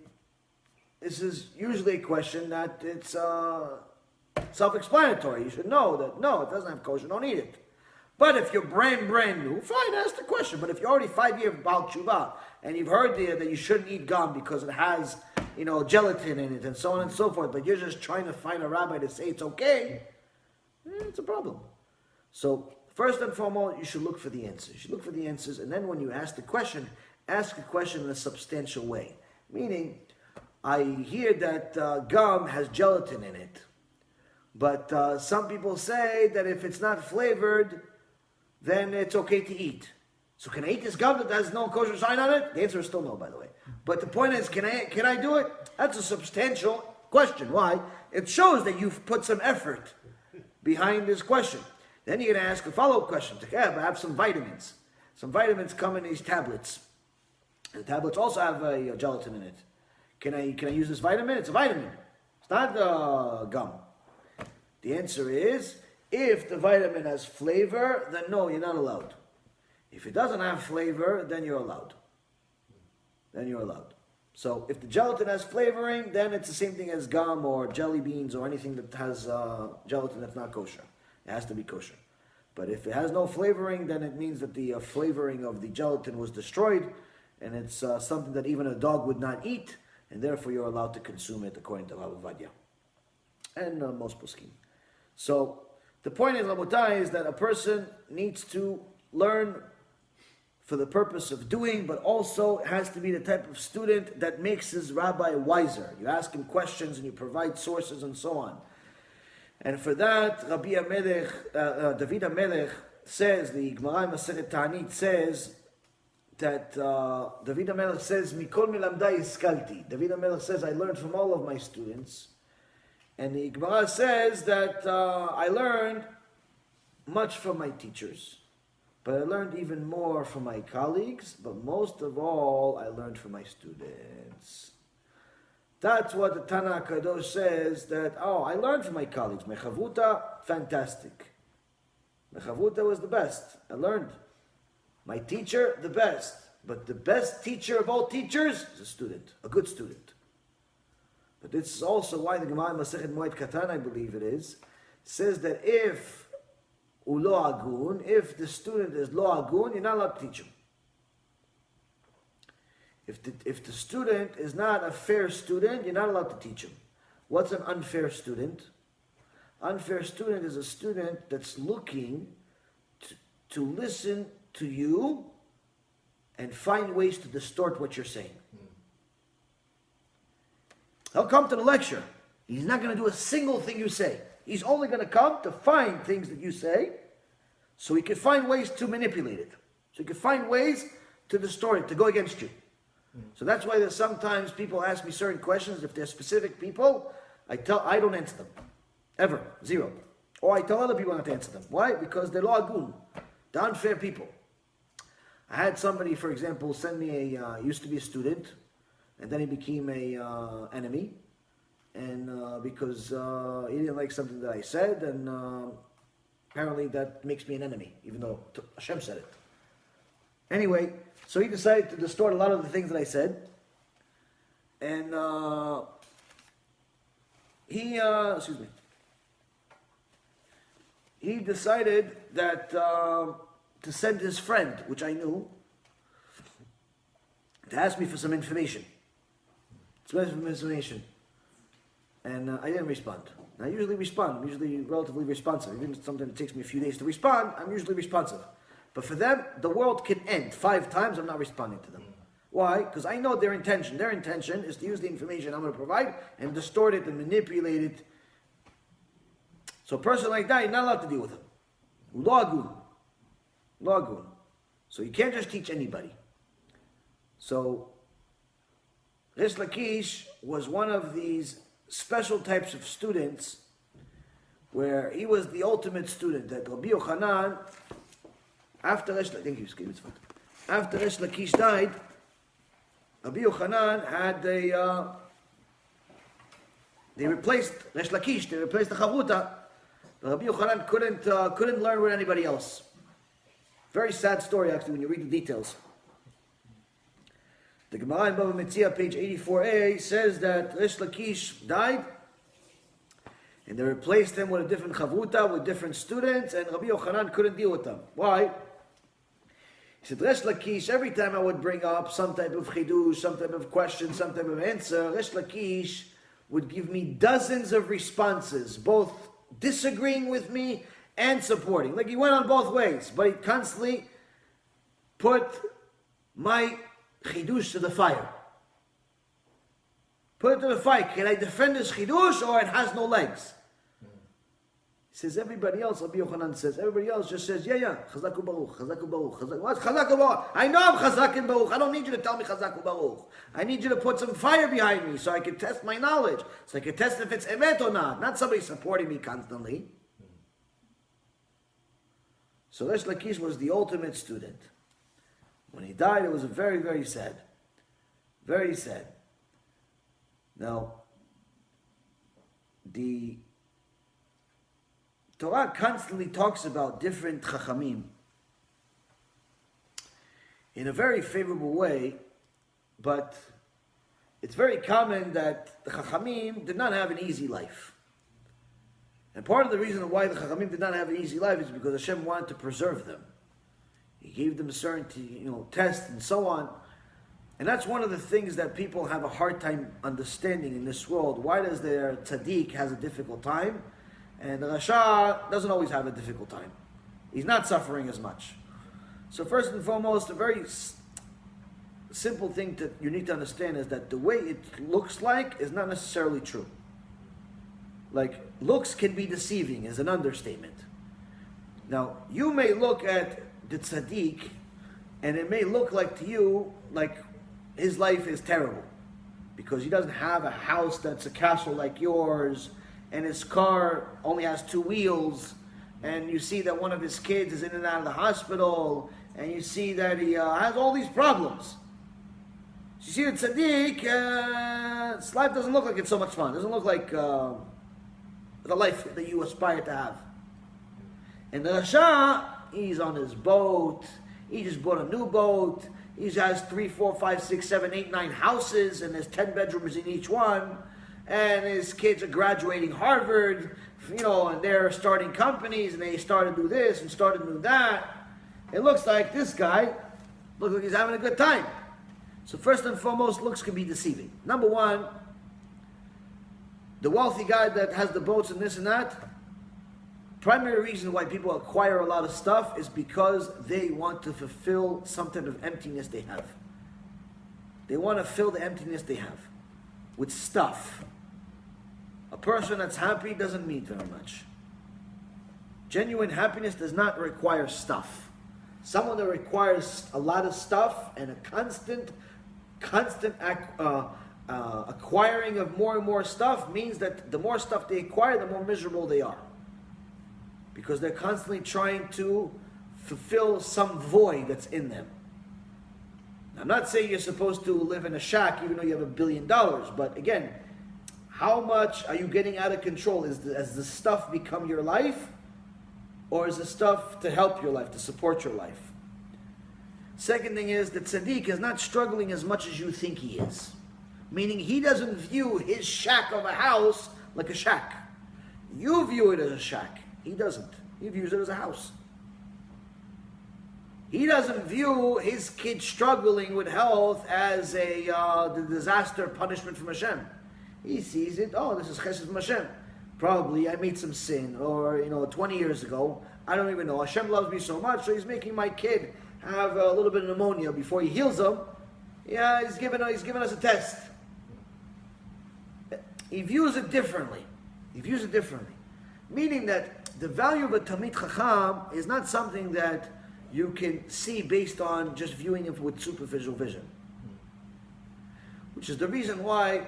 this is usually a question that it's self-explanatory. You should know that, no, it doesn't have kosher, don't eat it. But if you're brand new, fine, ask the question. But if you're already 5 years about tshuva, and you've heard that you shouldn't eat gum because it has, gelatin in it, and so on and so forth, but you're just trying to find a rabbi to say it's okay, it's a problem. So, first and foremost, you should look for the answers. You should look for the answers, and then when you ask the question, ask a question in a substantial way. Meaning, I hear that gum has gelatin in it, but some people say that if it's not flavored, then it's okay to eat. So can I eat this gum that has no kosher sign on it? The answer is still no, by the way. But the point is, can I do it? That's a substantial question. Why? It shows that you've put some effort behind this question. Then you're going to ask a follow-up question. I have some vitamins. Some vitamins come in these tablets. And the tablets also have gelatin in it. Can I use this vitamin? It's a vitamin. It's not gum. The answer is, if the vitamin has flavor, then no, you're not allowed. If it doesn't have flavor, then you're allowed. So if the gelatin has flavoring, then it's the same thing as gum or jelly beans or anything that has gelatin that's not kosher. It has to be kosher. But if it has no flavoring, then it means that the flavoring of the gelatin was destroyed, and it's something that even a dog would not eat, and therefore you're allowed to consume it according to Rabbi Vadia and most poskim. So the point is, Rabotai, is that a person needs to learn for the purpose of doing, but also has to be the type of student that makes his rabbi wiser. You ask him questions and you provide sources and so on. And for that, David HaMelech says, the Gemara Maseret Ta'anit says, that David HaMelech says, Mikol milamdai iskalti. David HaMelech says, I learned from all of my students. And the Gemara says that I learned much from my teachers. But I learned even more from my colleagues, but most of all, I learned from my students. That's what the Tana Kadosh says, that, I learned from my colleagues. Mechavuta, fantastic. Mechavuta was the best. I learned. My teacher, the best. But the best teacher of all teachers is a student, a good student. But this is also why the Gemara Masechet Moed Katan, I believe it is, says that if Ulo agun, if the student is lo agun, you're not allowed to teach him. If the student is not a fair student, you're not allowed to teach him. What's an unfair student? Unfair student is a student that's looking to listen to you and find ways to distort what you're saying. He'll come to the lecture. He's not going to do a single thing you say. He's only going to come to find things that you say so he can find ways to manipulate it. So he can find ways to distort it, to go against you. So that's why there's sometimes people ask me certain questions. If they're specific people, I don't answer them. Ever. Zero. Or I tell other people not to answer them. Why? Because they're lo agun. They're unfair people. I had somebody, for example, send me used to be a student, and then he became a enemy, and because he didn't like something that I said, and apparently that makes me an enemy, even though Hashem said it. Anyway, so he decided to distort a lot of the things that I said, and he decided that to send his friend, which I knew, to ask me for some information. And I didn't respond. I usually respond. I'm usually relatively responsive. Even if sometimes it takes me a few days to respond, I'm usually responsive. But for them, the world can end 5 times, I'm not responding to them. Why? Because I know their intention. Their intention is to use the information I'm going to provide and distort it and manipulate it. So a person like that, you're not allowed to deal with him. Lo agun. So you can't just teach anybody. So Rish Lakish was one of these special types of students where he was the ultimate student. That Rabbi Yochanan, after Rish Lakish died, Rabbi Yochanan had they replaced Rish Lakish, they replaced the Chavruta. Rabbi Yochanan couldn't learn with anybody else. Very sad story actually when you read the details. The Gemara in Bava Metzia, page 84a, says that Rish Lakish died, and they replaced him with a different Chavruta, with different students, and Rabbi Yochanan couldn't deal with them. Why? He said, Rish Lakish, every time I would bring up some type of chidush, some type of question, some type of answer, Rish Lakish would give me dozens of responses, both disagreeing with me and supporting. Like he went on both ways, but he constantly put my chidush to the fire. Put it to the fire. Can I defend this chidush or it has no legs? He says everybody else, Rabbi Yochanan says, everybody else just says, yeah, chazak u'baruch, chazak u'baruch, chazak. What's chazak u'baruch? I know I'm chazak and baruch. I don't need you to tell me chazak u'baruch. I need you to put some fire behind me so I can test my knowledge, so I can test if it's emet or not. Not somebody supporting me constantly. So Rish Lakish was the ultimate student. When he died, it was very, very sad. Very sad. Now, the Torah constantly talks about different Chachamim in a very favorable way, but it's very common that the Chachamim did not have an easy life. And part of the reason why the Chachamim did not have an easy life is because Hashem wanted to preserve them. He gave them a certain, test and so on. And that's one of the things that people have a hard time understanding in this world. Why does their tzaddik has a difficult time, and the rasha doesn't always have a difficult time? He's not suffering as much. So first and foremost, a very simple thing that you need to understand is that the way it looks like is not necessarily true. Like, looks can be deceiving is an understatement. Now, you may look at the tzaddik, and it may look like to you like his life is terrible because he doesn't have a house that's a castle like yours, and his car only has 2 wheels, and you see that one of his kids is in and out of the hospital, and you see that he has all these problems. So you see the tzaddik, his life doesn't look like it's so much fun. It doesn't look like the life that you aspire to have. And the rasha, he's on his boat. He just bought a new boat. He has 3, 4, 5, 6, 7, 8, 9 houses, and there's 10 bedrooms in each one. And his kids are graduating Harvard, and they're starting companies, and they started to do this and started to do that. It looks like this guy looks like he's having a good time. So first and foremost, looks can be deceiving. Number one, the wealthy guy that has the boats and this and that, primary reason why people acquire a lot of stuff is because they want to fulfill some type of emptiness they have. They want to fill the emptiness they have with stuff. A person that's happy doesn't need very much. Genuine happiness does not require stuff. Someone that requires a lot of stuff and a constant acquiring of more and more stuff means that the more stuff they acquire, the more miserable they are. Because they're constantly trying to fulfill some void that's in them. I'm not saying you're supposed to live in a shack even though you have $1 billion, but again, how much are you getting out of control? Has the stuff become your life? Or is the stuff to help your life, to support your life? Second thing is that tzaddik is not struggling as much as you think he is. Meaning he doesn't view his shack of a house like a shack. You view it as a shack. He doesn't. He views it as a house. He doesn't view his kid struggling with health as the disaster punishment from Hashem. He sees it, oh, this is chesed from Hashem. Probably I made some sin, or 20 years ago, I don't even know. Hashem loves me so much, so He's making my kid have a little bit of pneumonia before He heals him. Yeah, He's giving us a test. He views it differently. Meaning that the value of a Talmid Chacham is not something that you can see based on just viewing it with superficial vision. Which is the reason why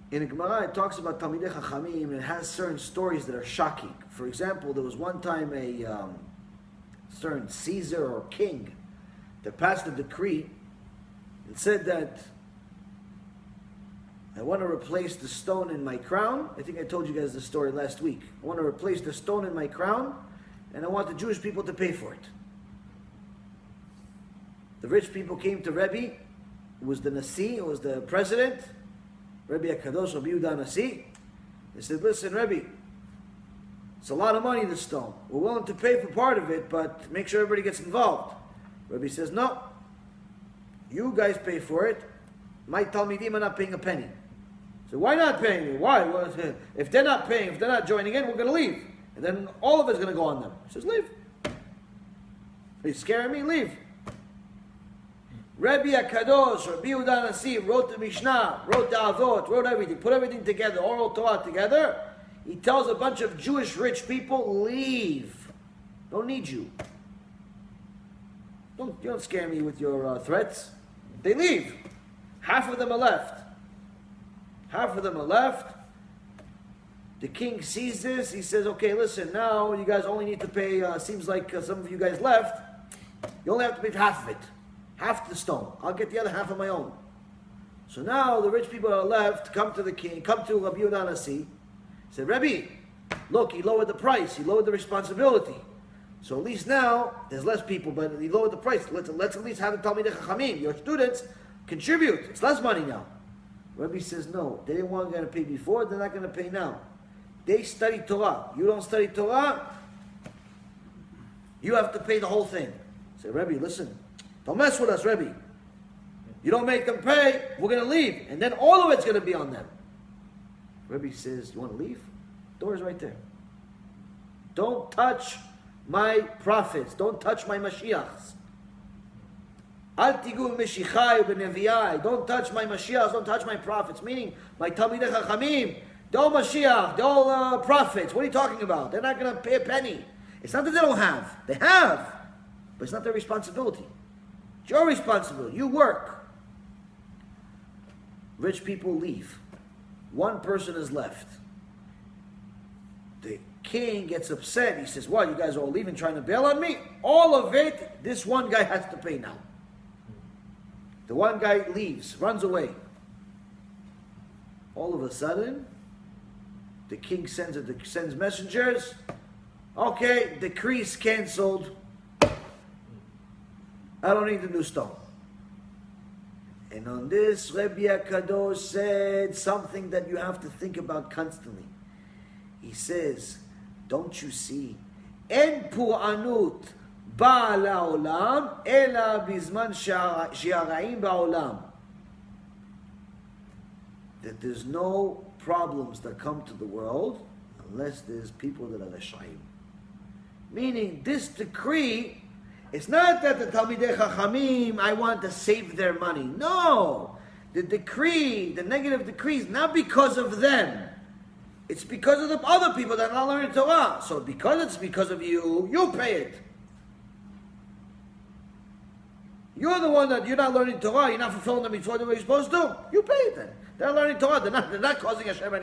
in the Gemara it talks about Talmidei Chachamim and it has certain stories that are shocking. For example, there was one time a certain Caesar or king that passed a decree and said that I want to replace the stone in my crown. I think I told you guys the story last week. I want to replace the stone in my crown and I want the Jewish people to pay for it. The rich people came to Rebbe, who was the Nasi, who was the president, Rebbe HaKadosh, Rabbi Yehuda Nasi. They said, listen, Rebbe, it's a lot of money, this stone. We're willing to pay for part of it, but make sure everybody gets involved. Rebbe says, no, you guys pay for it. My Talmidim are not paying a penny. So why not paying me? Why? Well, if they're not paying, if they're not joining in, we're going to leave. And then all of it's going to go on them. He says, leave. Are you scaring me? Leave. Rabbi HaKadosh, Rabbi Yehuda Nasi, wrote the Mishnah, wrote the Avot, wrote everything, put everything together, oral Torah together. He tells a bunch of Jewish rich people, leave. Don't need you. You don't scare me with your threats. They leave. Half of them are left. The king sees this. He says, okay, listen, now you guys only need to pay, seems like some of you guys left. You only have to pay for half of it. Half the stone. I'll get the other half of my own. So now the rich people that are left come to the king, come to Rabbi Yehuda Nasi. Say, Rebbe, look, he lowered the price. He lowered the responsibility. So at least now, there's less people, but he lowered the price. Let's at least have the Talmidei Chachamim. Your students contribute. It's less money now. Rebbe says, no, they didn't want to pay before, they're not going to pay now. They study Torah. You don't study Torah, you have to pay the whole thing. Say, Rebbe, listen, don't mess with us, Rebbe. You don't make them pay, we're going to leave. And then all of it's going to be on them. Rebbe says, you want to leave? Door's right there. Don't touch my prophets. Don't touch my Mashiachs. Al tigu Meshichai u'beneviyai. Don't touch my Mashiachs. Don't touch my prophets. Meaning, my Talmidei Chachamim. They're all Mashiach. They're all prophets. What are you talking about? They're not going to pay a penny. It's not that they don't have. They have. But it's not their responsibility. It's your responsibility. You work. Rich people leave. One person is left. The king gets upset. He says, what, you guys are all leaving trying to bail on me? All of it, this one guy has to pay now. The one guy leaves, runs away. All of a sudden, the king sends messengers. Okay, decree's canceled. I don't need the new stone. And on this, Rabbi HaKadosh said something that you have to think about constantly. He says, don't you see? En pur'anut ba'a la'olam, ela bizman she'ara'im ba'olam. that there's no problems that come to the world unless there's people that are Reshayim. Meaning, this decree, it's not that the Talmidei Chachamim, I want to save their money. No! The decree, the negative decree is not because of them. It's because of the other people that are not learning Torah. So because it's because of you, you pay it. You're the one that you're not learning Torah, you're not fulfilling the mitzvot the way you're supposed to. You pay it then. They're learning Torah. They're not causing Hashem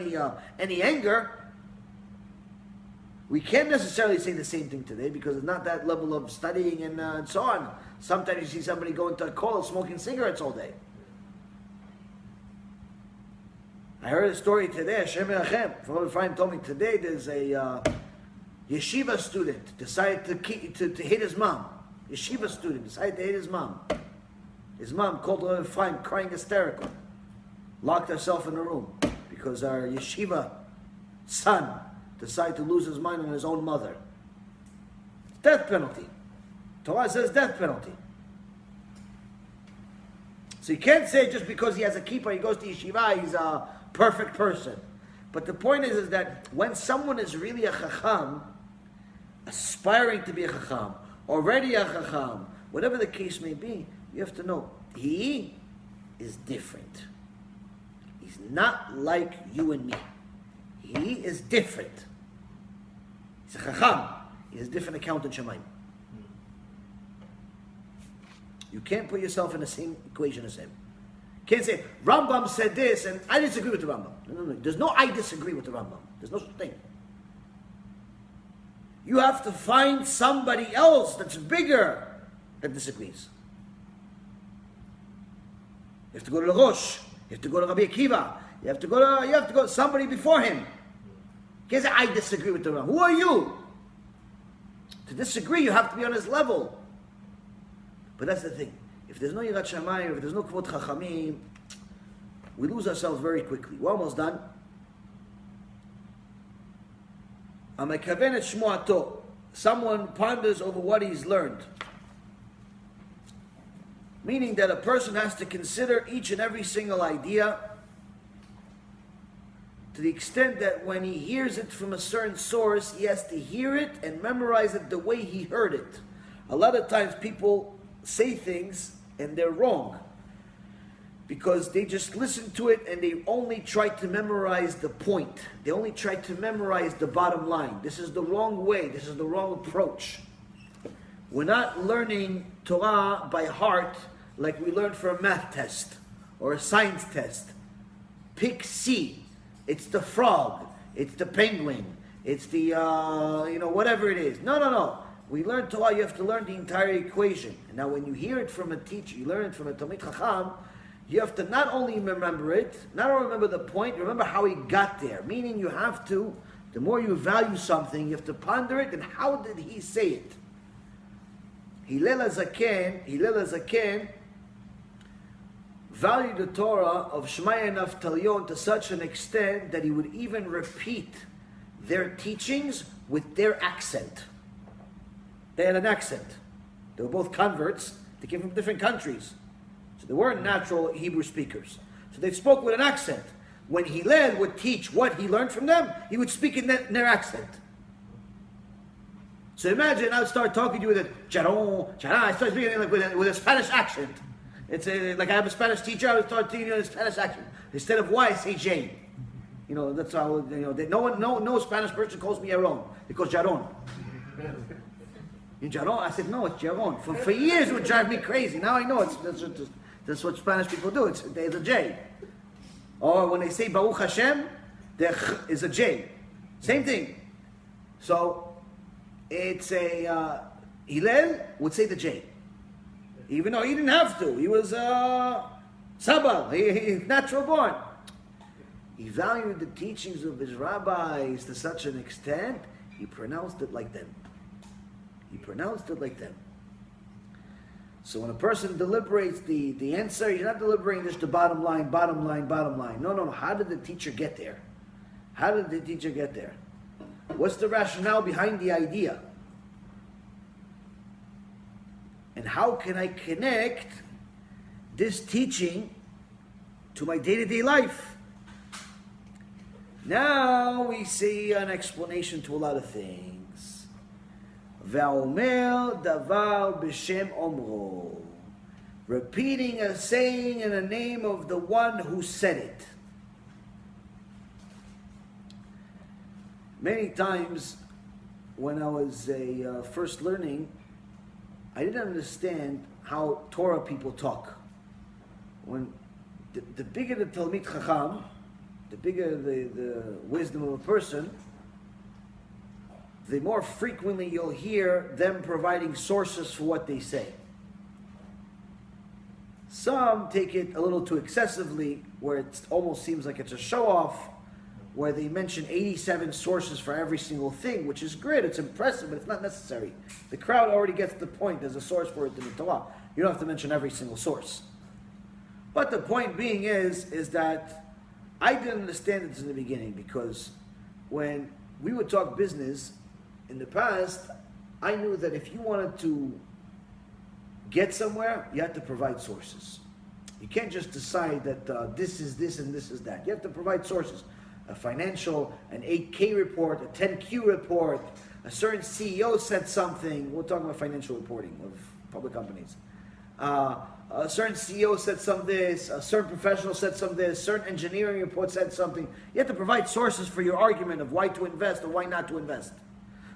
any anger. We can't necessarily say the same thing today because it's not that level of studying and so on. Sometimes you see somebody going to a kollel smoking cigarettes all day. I heard a story today. Hashem Yirachem. Rabbi Reuven told me today. There's a yeshiva student decided to hate his mom. Yeshiva student decided to hate his mom. His mom called Rabbi Reuven crying hysterical. Locked herself in a room because our yeshiva son decided to lose his mind on his own mother. Death penalty. Torah says death penalty. So you can't say just because he has a kippah, he goes to yeshiva, he's a perfect person. But the point is that when someone is really a chacham, aspiring to be a chacham, already a chacham, whatever the case may be, you have to know, he is different. He's not like you and me. He is different. He's a chacham. He has a different account in Shemaim. You can't put yourself in the same equation as him. You can't say, Rambam said this and I disagree with the Rambam. No. There's no I disagree with the Rambam. There's no such thing. You have to find somebody else that's bigger that disagrees. You have to go to the Rosh. You have to go to Rabbi Akiva. You have to go to somebody before him. You can't say, I disagree with the Rambam. Who are you? To disagree, you have to be on his level. But that's the thing. If there's no Yirat Shamayim, if there's no Kvod Chachamim, we lose ourselves very quickly. We're almost done. Amekaven et Shmuato. Someone ponders over what he's learned. Meaning that a person has to consider each and every single idea to the extent that when he hears it from a certain source, he has to hear it and memorize it the way he heard it. A lot of times people say things and they're wrong because they just listen to it and they only try to memorize the point. They only try to memorize the bottom line. This is the wrong way. This is the wrong approach. We're not learning Torah by heart like we learn for a math test or a science test. Pick C. It's the frog. It's the penguin. It's the, whatever it is. No. We learn Torah, you have to learn the entire equation. And now when you hear it from a teacher, you learn it from a Talmid Chacham, you have to not only remember it, not only remember the point, remember how he got there. Meaning you have to, the more you value something, you have to ponder it, and how did he say it? Hillel HaZaken valued the Torah of Shmaya and Naftalion to such an extent that he would even repeat their teachings with their accent. They had an accent. They were both converts. They came from different countries. So they weren't natural Hebrew speakers. So they spoke with an accent. When Hillel would teach what he learned from them, he would speak in their accent. So imagine I would start talking to you with a Jaron. I start speaking with a Spanish accent. It's like I have a Spanish teacher, I would start teaching you in a Spanish accent. Instead of Y, I say J. That's how, no Spanish person calls me Jaron. They call Jaron. Jaron? I said, no, it's Jaron. For years it would drive me crazy. Now I know that's what Spanish people do. There's a J. Or when they say Baruch Hashem, there is a J. Same thing. So it's Hillel would say the J. Even though he didn't have to. He was Sabah. He's natural born. He valued the teachings of his rabbis to such an extent, he pronounced it like them. So when a person deliberates the answer, he's not deliberating just the bottom line. No. How did the teacher get there? What's the rationale behind the idea? And how can I connect this teaching to my day-to-day life? Now we see an explanation to a lot of things. Va'omer davar b'shem omro. Repeating a saying in the name of the one who said it. Many times when I was first learning, I didn't understand how Torah people talk. When the bigger the Talmid Chacham, the bigger the wisdom of a person, the more frequently you'll hear them providing sources for what they say. Some take it a little too excessively, where it almost seems like it's a show-off, where they mention 87 sources for every single thing, which is great, it's impressive, but it's not necessary. The crowd already gets the point. There's a source for it in the Torah. You don't have to mention every single source. But the point being is that I didn't understand this in the beginning, because when we would talk business in the past, I knew that if you wanted to get somewhere, you have to provide sources. You can't just decide that this is this and this is that. You have to provide sources. A financial, an 8K report, a 10Q report, a certain CEO said something. We're talking about financial reporting of public companies. A certain CEO said some this, a certain professional said some this, certain engineering report said something. You have to provide sources for your argument of why to invest or why not to invest.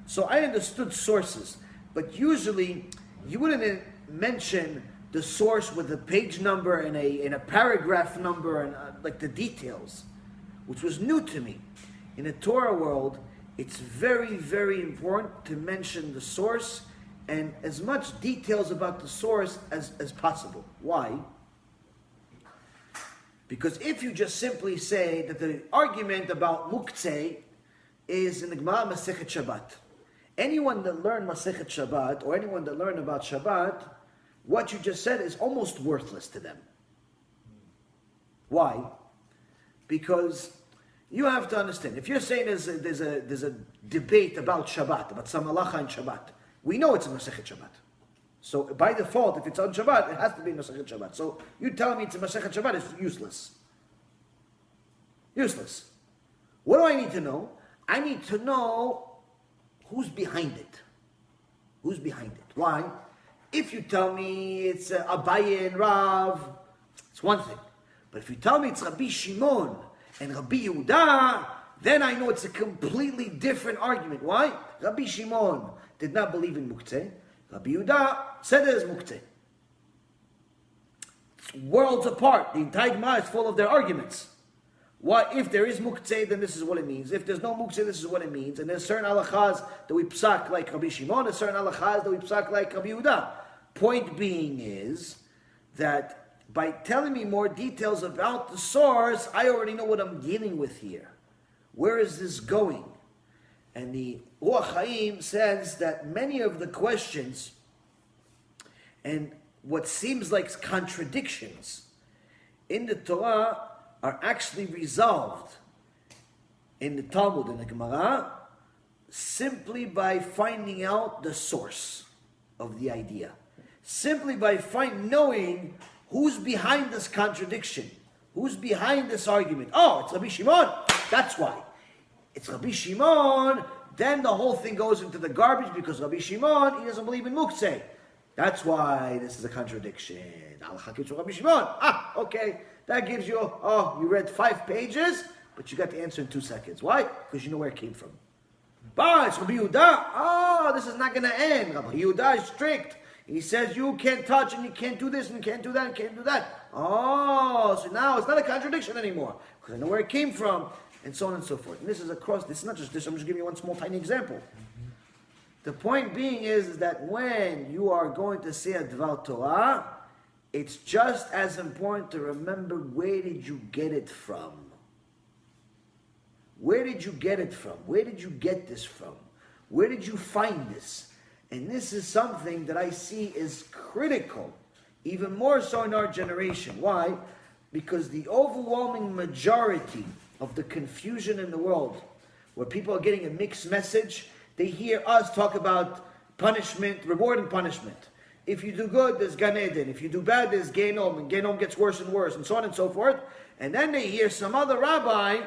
So I understood sources, but usually you wouldn't mention the source with a page number and a paragraph number and like the details, which was new to me. In the Torah world, it's very, very important to mention the source and as much details about the source as possible. Why? Because if you just simply say that the argument about muktzeh is in the Gemara Masechet Shabbat, anyone that learned Masechet Shabbat or anyone that learned about Shabbat, what you just said is almost worthless to them. Why? Because you have to understand, if you're saying there's a debate about Shabbat, about some halacha in Shabbat, we know it's a Masechet Shabbat. So by default, if it's on Shabbat, it has to be Masechet Shabbat. So you telling me it's a Masechet Shabbat is useless. Useless. What do I need to know? I need to know who's behind it. Who's behind it? Why? If you tell me it's Abaye and Rav, it's one thing. But if you tell me it's Rabbi Shimon and Rabbi Yehuda, then I know it's a completely different argument. Why? Rabbi Shimon did not believe in muktzeh. Rabbi Yehuda said there's muktzeh. It's worlds apart. The entire Gemara is full of their arguments. Why? If there is muktzeh, then this is what it means. If there's no muktzeh, this is what it means. And there's certain halachas that we psak like Rabbi Shimon, and certain halachas that we psak like Rabbi Yehuda. Point being is that by telling me more details about the source, I already know what I'm dealing with here. Where is this going? And the Ruach Chaim says that many of the questions and what seems like contradictions in the Torah are actually resolved in the Talmud, in the Gemara, simply by finding out the source of the idea. Simply by knowing who's behind this contradiction, who's behind this argument. Oh, it's Rabbi Shimon, that's why. It's Rabbi Shimon, then the whole thing goes into the garbage because Rabbi Shimon, he doesn't believe in muktzeh. That's why this is a contradiction. Rabbi Shimon, okay, that gives you, you read 5 pages, but you got the answer in 2 seconds. Why? Because you know where it came from. But it's Rabbi Yehuda, this is not going to end. Rabbi Yehuda is strict. He says you can't touch and you can't do this and you can't do that and can't do that. So now it's not a contradiction anymore because I know where it came from and so on and so forth. And this is this is not just this, I'm just giving you one small tiny example. The point being is that when you are going to say a Dvar Torah, it's just as important to remember where did you get it from. Where did you get it from? Where did you get this from? Where did you find this? And this is something that I see is critical, even more so in our generation. Why? Because the overwhelming majority of the confusion in the world, where people are getting a mixed message, they hear us talk about punishment, reward and punishment. If you do good, there's Gan Eden. If you do bad, there's Genom, and Genom gets worse and worse, and so on and so forth. And then they hear some other rabbi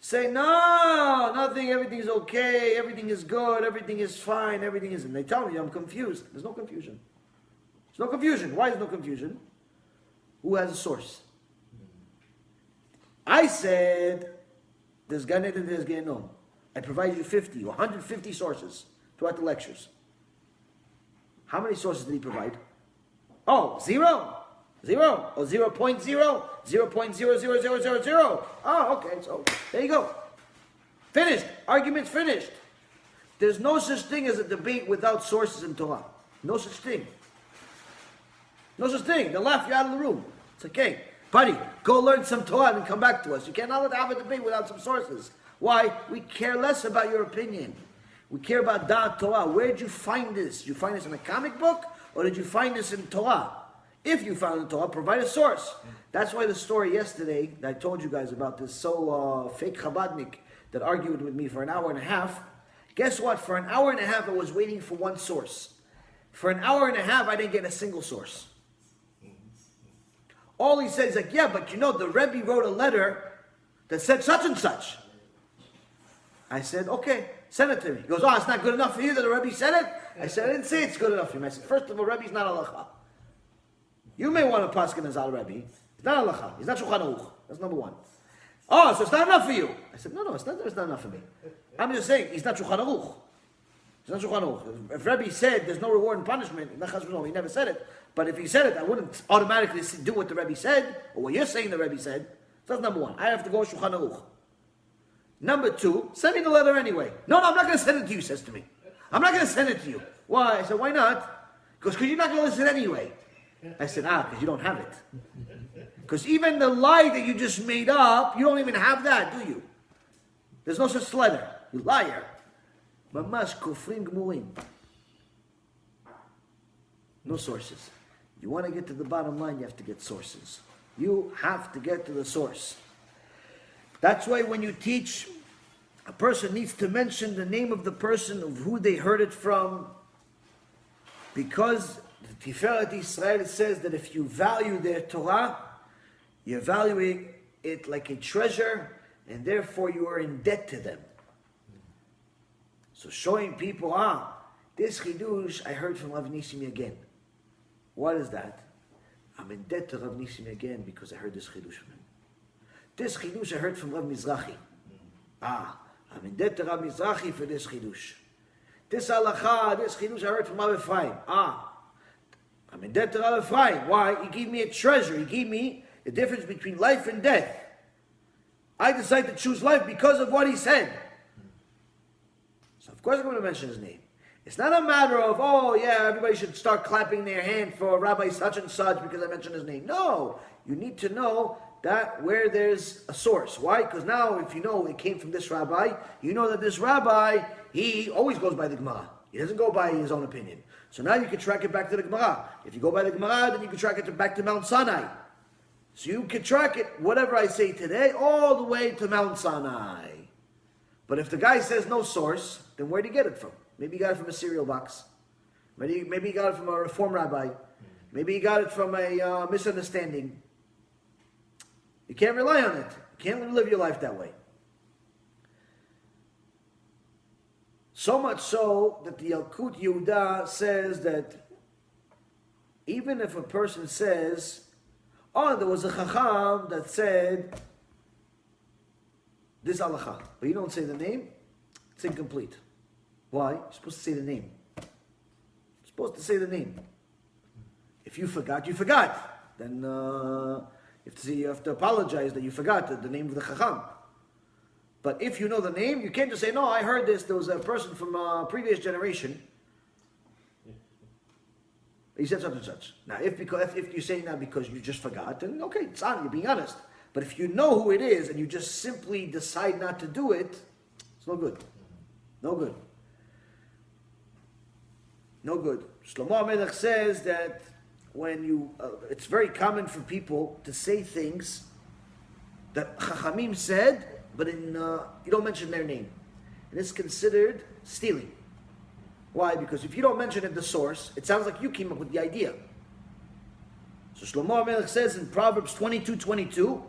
say, no, nothing, everything is okay, everything is good, everything is fine, everything is... And they tell me I'm confused. There's no confusion. There's no confusion. Why is no confusion? Who has a source? I said, there's Gan Eden and there's Gehinnom. I provide you 50 or 150 sources throughout the lectures. How many sources did he provide? Oh, zero. Zero. Or 0.0. 0.00000. Oh, okay. So there you go. Finished. Argument's finished. There's no such thing as a debate without sources in Torah. No such thing. No such thing. They'll laugh you out of the room. It's okay. Buddy, go learn some Torah and come back to us. You cannot have a debate without some sources. Why? We care less about your opinion. We care about Da'at Torah. Where did you find this? Did you find this in a comic book? Or did you find this in Torah? If you found it in Torah, provide a source. That's why the story yesterday that I told you guys about this fake Chabadnik that argued with me for an hour and a half. Guess what? For an hour and a half I was waiting for one source. For an hour and a half I didn't get a single source. All he said is like, yeah, but you know, the Rebbe wrote a letter that said such and such. I said, okay, send it to me. He goes, oh, it's not good enough for you that the Rebbe said it? I said, I didn't say it's good enough for him. I said, first of all, Rebbe's not halacha. You may want to paskin as al Rebbe. He's not halacha. He's not Shulchan Aruch. That's number one. Oh, so it's not enough for you. I said, no, it's not enough for me. I'm just saying, he's not Shulchan Aruch. He's not Shulchan Aruch. If Rebbe said there's no reward and punishment, he never said it. But if he said it, I wouldn't automatically do what the Rebbe said, or what you're saying the Rebbe said. So that's number one. I have to go Shulchan Aruch. Number two, send me the letter anyway. No, I'm not going to send it to you, says to me. I'm not going to send it to you. Why? I said, why not? Because you're not going to listen anyway. I said, because you don't have it. Because even the lie that you just made up, you don't even have that, do you? There's no such letter. You liar. Mamash kofrim gmurim. No sources. You want to get to the bottom line, you have to get sources. You have to get to the source. That's why when you teach, a person needs to mention the name of the person, of who they heard it from, because the Tiferet Israel says that if you value their Torah, you're valuing it like a treasure, and therefore you are in debt to them. So showing people, this chidush I heard from Rav Nissim again. What is that? I'm in debt to Rav Nissim again because I heard this chidush from him. This chidush I heard from Rav Mizrahi. I'm in debt to Rav Mizrahi for this chidush. This halacha, this chidush I heard from Rav Ephraim. I'm in debt to Rav Ephraim. Why? He gave me a treasure. He gave me the difference between life and death. I decided to choose life because of what he said. So of course I'm going to mention his name. It's not a matter of, everybody should start clapping their hand for Rabbi such and such because I mentioned his name. No, you need to know that where there's a source. Why? Because now if you know it came from this rabbi, you know that this rabbi, he always goes by the Gemara. He doesn't go by his own opinion. So now you can track it back to the Gemara. If you go by the Gemara, then you can track it back to Mount Sinai. So you can track it, whatever I say today, all the way to Mount Sinai. But if the guy says no source, then where did he get it from? Maybe he got it from a cereal box. Maybe he got it from a Reform rabbi. Maybe he got it from a misunderstanding. You can't rely on it. You can't live your life that way. So much so that the Yalkut Yehuda says that even if a person says, there was a Chacham that said this halacha, but you don't say the name, it's incomplete. Why? You're supposed to say the name. You're supposed to say the name. If you forgot, you forgot. Then you have to apologize that you forgot the name of the Chacham. But if you know the name, you can't just say, no, I heard this, there was a person from a previous generation. He said such and such. Now, if you're saying that because you just forgot, then okay, it's on, you're being honest. But if you know who it is and you just simply decide not to do it, it's no good. No good. No good. Shlomo HaMelech says that when it's very common for people to say things that Chachamim said, but you don't mention their name. And it's considered stealing. Why? Because if you don't mention it, the source, it sounds like you came up with the idea. So Shlomo HaMelech says in Proverbs 22:22,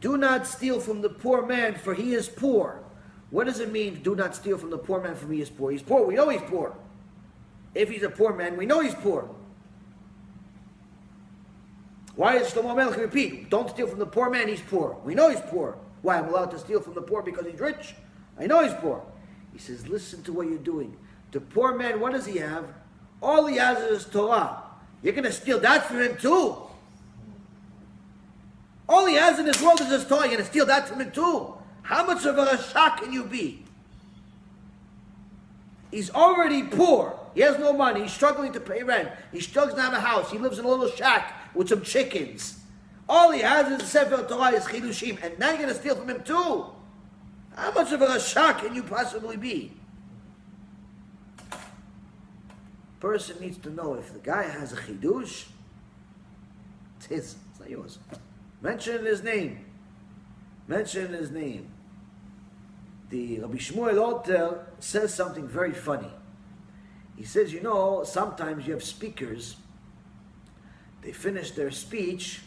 do not steal from the poor man, for he is poor. What does it mean, do not steal from the poor man, for he is poor? He's poor, we know he's poor. If he's a poor man, we know he's poor. Why does Shlomo Melech repeat, don't steal from the poor man, he's poor? We know he's poor. Why, I'm allowed to steal from the poor because he's rich? I know he's poor. He says, listen to what you're doing. The poor man, what does he have? All he has is Torah. You're going to steal that from him too? All he has in this world is his Torah. You're going to steal that from him too? How much of a rasha can you be? He's already poor. He has no money. He's struggling to pay rent. He struggles to have a house. He lives in a little shack with some chickens. All he has is a Sefer Torah, is Chidushim. And now you're going to steal from him too? How much of a rasha can you possibly be? Person needs to know, if the guy has a chidush, it's his, it's not yours. Mention his name. Mention his name. The Rabbi Shmuel Alter says something very funny. He says, you know, sometimes you have speakers, they finish their speech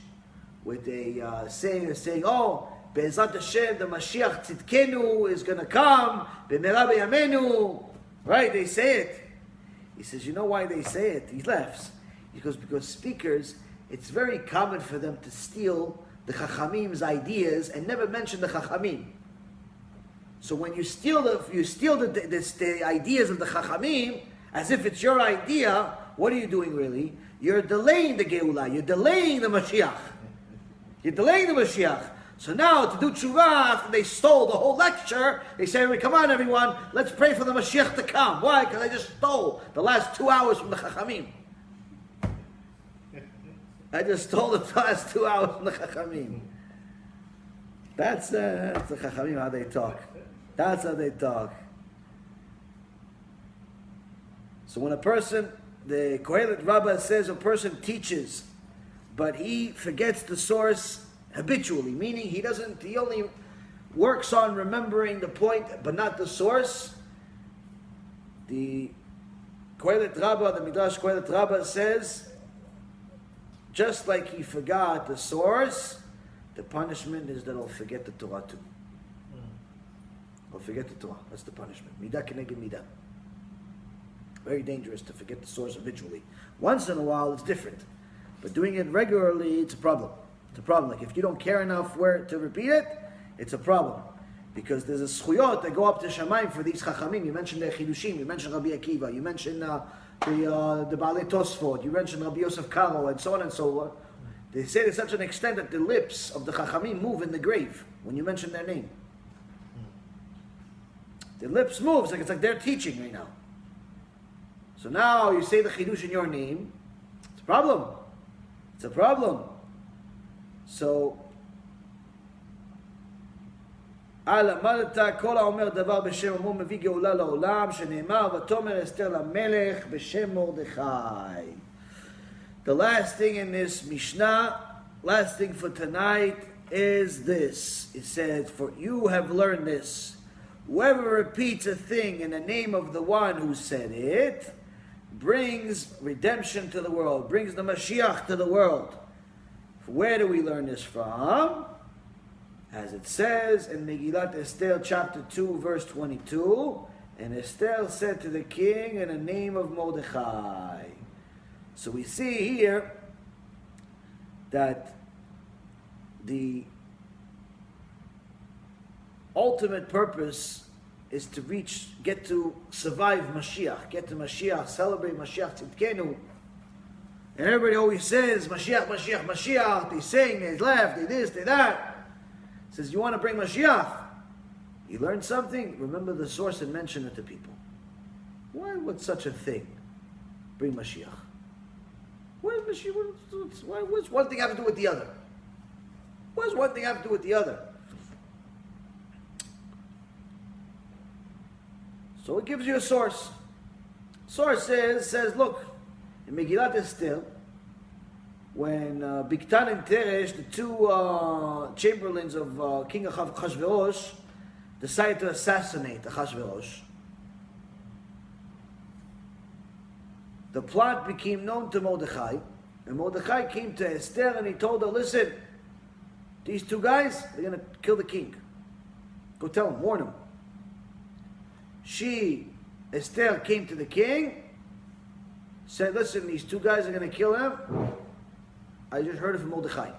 with a saying, oh, Be'ezrat Hashem, the Mashiach Tzidkenu is going to come, B'mera b'yamenu. Right, they say it. He says, you know why they say it? He laughs. He goes, because speakers, it's very common for them to steal the Chachamim's ideas and never mention the Chachamim. So when you steal the ideas of the Chachamim, as if it's your idea, what are you doing really? You're delaying the Geulah. You're delaying the Mashiach. You're delaying the Mashiach. So now, to do Teshuva, after they stole the whole lecture, they say, come on everyone, let's pray for the Mashiach to come. Why? Because I just stole the last 2 hours from the Chachamim. I just stole the last 2 hours from the Chachamim. That's the Chachamim, how they talk. That's how they talk. So when a person, the Kohelet Rabbah says a person teaches, but he forgets the source habitually, meaning he only works on remembering the point but not the source. The Kohelet Rabbah, the Midrash Kohelet Rabbah says, just like he forgot the source, the punishment is that he'll forget the Torah too. He'll forget the Torah. That's the punishment. Middah keneged middah. Very dangerous to forget the source habitually. Once in a while it's different, but doing it regularly, it's a problem. It's a problem. Like if you don't care enough where to repeat it, it's a problem. Because there's a schuyot that go up to Shamayim for these Chachamim. You mentioned the Chidushim, you mentioned Rabbi Akiva, you mentioned the Baalei Tosfot, you mentioned Rabbi Yosef Karo, and so on and so on. They say to such an extent that the lips of the Chachamim move in the grave when you mention their name. The lips move, it's like they're teaching right now. So now you say the Chidush in your name, it's a problem. It's a problem. So, למדת כל האומר דבר בשם עמו מביא גאולה לעולם, שנאמר ותאמר אסתר למלך בשם מרדכי. The last thing in this Mishnah, last thing for tonight is this. It says, for you have learned this. Whoever repeats a thing in the name of the one who said it, brings redemption to the world, brings the Mashiach to the world. Where do we learn this from? As it says in Megillat Esther chapter 2 verse 22, and Esther said to the king in the name of Mordechai. So we see here that the ultimate purpose is to get to survive Mashiach, get to Mashiach, celebrate Mashiach Tzidkenu. And everybody always says, Mashiach, Mashiach, Mashiach. They sing, they laugh, they this, they that. Says, you want to bring Mashiach? You learn something? Remember the source and mention it to people. Why would such a thing bring Mashiach? What's one thing have to do with the other? What does one thing have to do with the other? So it gives you a source. Source says, look, in Megillat Esther, when Bigtan and Teresh, the two chamberlains of King Achashverosh, decided to assassinate Achashverosh, the plot became known to Mordechai, and Mordechai came to Esther and he told her, listen, these two guys, they're going to kill the king. Go tell him, warn him. Esther came to the king, said, listen, these two guys are going to kill him. I just heard it from Mordechai.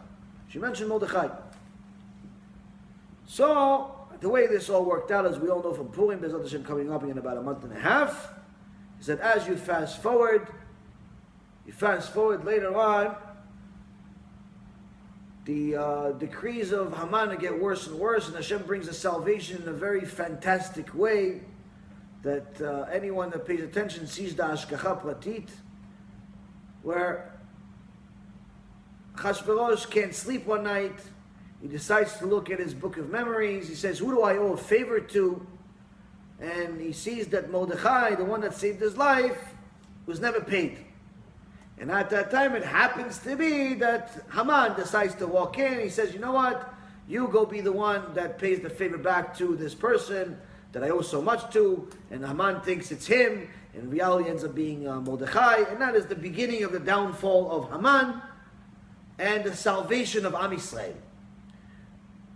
She mentioned Mordechai. So, the way this all worked out, as we all know from Purim, there's Hashem coming up in about a month and a half. He said, as you fast forward later on, the decrees of Haman get worse and worse, and Hashem brings a salvation in a very fantastic way that anyone that pays attention sees the Hashgacha Pratit, where Achashverosh can't sleep one night. He decides to look at his book of memories. He says, who do I owe a favor to? And he sees that Mordechai, the one that saved his life, was never paid. And at that time, it happens to be that Haman decides to walk in. He says, you know what? You go be the one that pays the favor back to this person that I owe so much to. And Haman thinks it's him. In reality, ends up being Mordechai. And that is the beginning of the downfall of Haman and the salvation of Am Yisrael.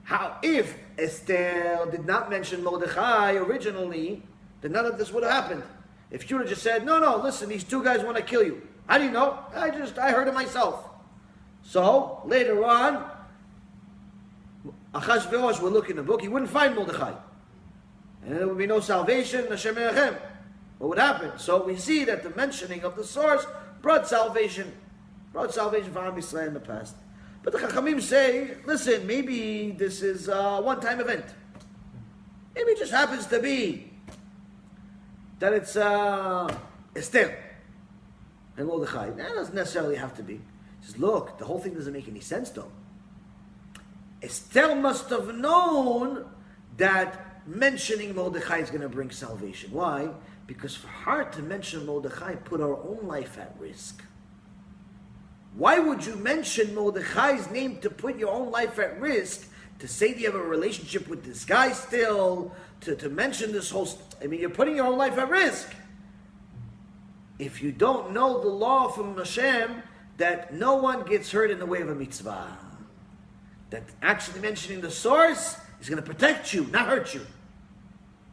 How, if Esther did not mention Mordechai originally, then none of this would have happened. If she would have just said, no, listen, these two guys want to kill you. I didn't know. I heard it myself. So, later on, Achashverosh would look in the book, he wouldn't find Mordechai. And there would be no salvation, Hashem Erachem. What would happen? So we see that the mentioning of the source brought salvation for Am Yisrael in the past. But the Chachamim say, listen, maybe this is a one-time event. Maybe it just happens to be that it's Esther and Mordechai. That doesn't necessarily have to be. He says, look, the whole thing doesn't make any sense though. Esther must have known that mentioning Mordechai is going to bring salvation. Why? Because for her to mention Mordechai put her own life at risk. Why would you mention Mordechai's name to put your own life at risk? To say that you have a relationship with this guy still? To mention this whole... you're putting your own life at risk. If you don't know the law from Hashem, that no one gets hurt in the way of a mitzvah. That actually mentioning the source is going to protect you, not hurt you.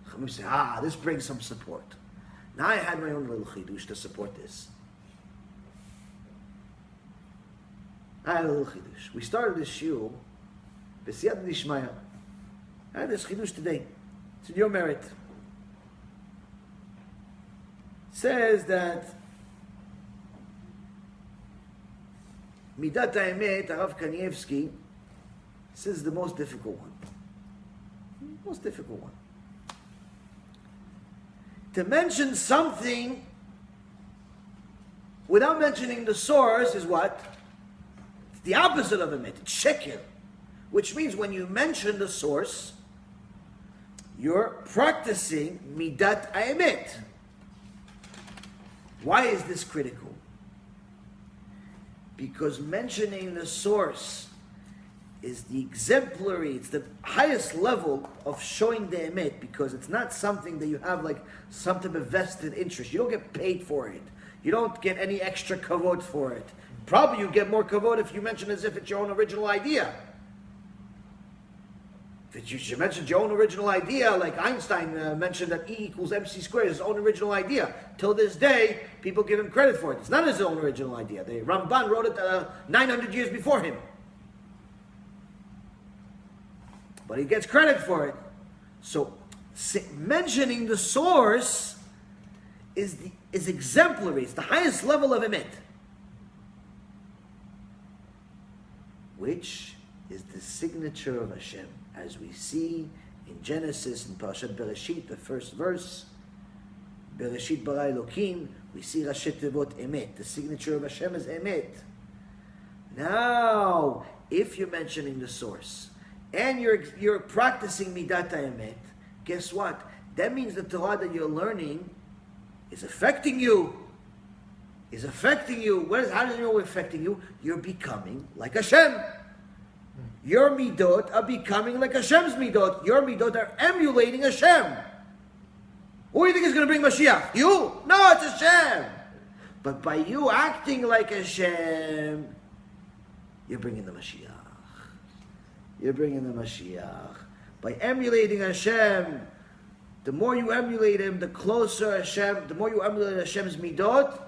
Chachamim say, this brings some support. Now I had my own little chidush to support this. I had a little chidush. We started this shiur, b'siyata d'ishmaya. I had this chidush today. It's in your merit. It says that Midat HaEmet, Arav Kanievsky, says the most difficult one. Most difficult one. To mention something without mentioning the source is what? It's the opposite of emet. It's sheker. Which means when you mention the source, you're practicing midat ha'emet. Why is this critical? Because mentioning the source is the exemplary, it's the highest level of showing the emet, because it's not something that you have like some type of vested interest. You don't get paid for it. You don't get any extra kavod for it. Probably you get more kavod if you mention as if it's your own original idea. If you mentioned your own original idea, like Einstein mentioned that E equals MC squared is his own original idea. Till this day, people give him credit for it. It's not his own original idea. The Ramban wrote it 900 years before him. But he gets credit for it. So mentioning the source is exemplary. It's the highest level of emet, which is the signature of Hashem, as we see in Genesis, in Parashat Bereshit, the first verse. Bereshit bara Elokim. We see Rashi Tevot emet. The signature of Hashem is emet. Now, if you're mentioning the source and you're practicing midat ha'emet, guess what? That means the Torah that you're learning is affecting you. Is affecting you. How does it know it's affecting you? You're becoming like Hashem. Your midot are becoming like Hashem's midot. Your midot are emulating Hashem. Who do you think is going to bring Mashiach? You? No, it's Hashem. But by you acting like Hashem, you're bringing the Mashiach. you're bringing the Mashiach. By emulating Hashem, the more you emulate Him, the closer Hashem, the more you emulate Hashem's midot,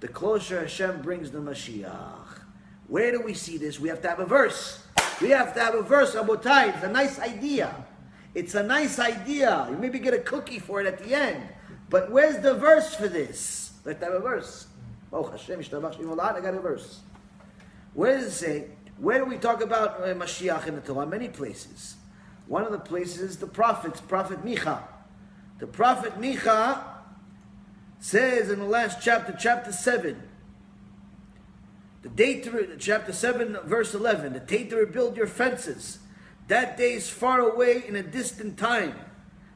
the closer Hashem brings the Mashiach. Where do we see this? We have to have a verse. We have to have a verse, Rabotai. It's a nice idea. It's a nice idea. You maybe get a cookie for it at the end. But where's the verse for this? We have to have a verse. Oh, Hashem, I got a verse. Where does it say? Where do we talk about Mashiach in the Torah? Many places. One of the places is the prophets, Prophet Micha. The Prophet Micha says in the last chapter, chapter 7, chapter 7, verse 11, the day to rebuild your fences. That day is far away in a distant time,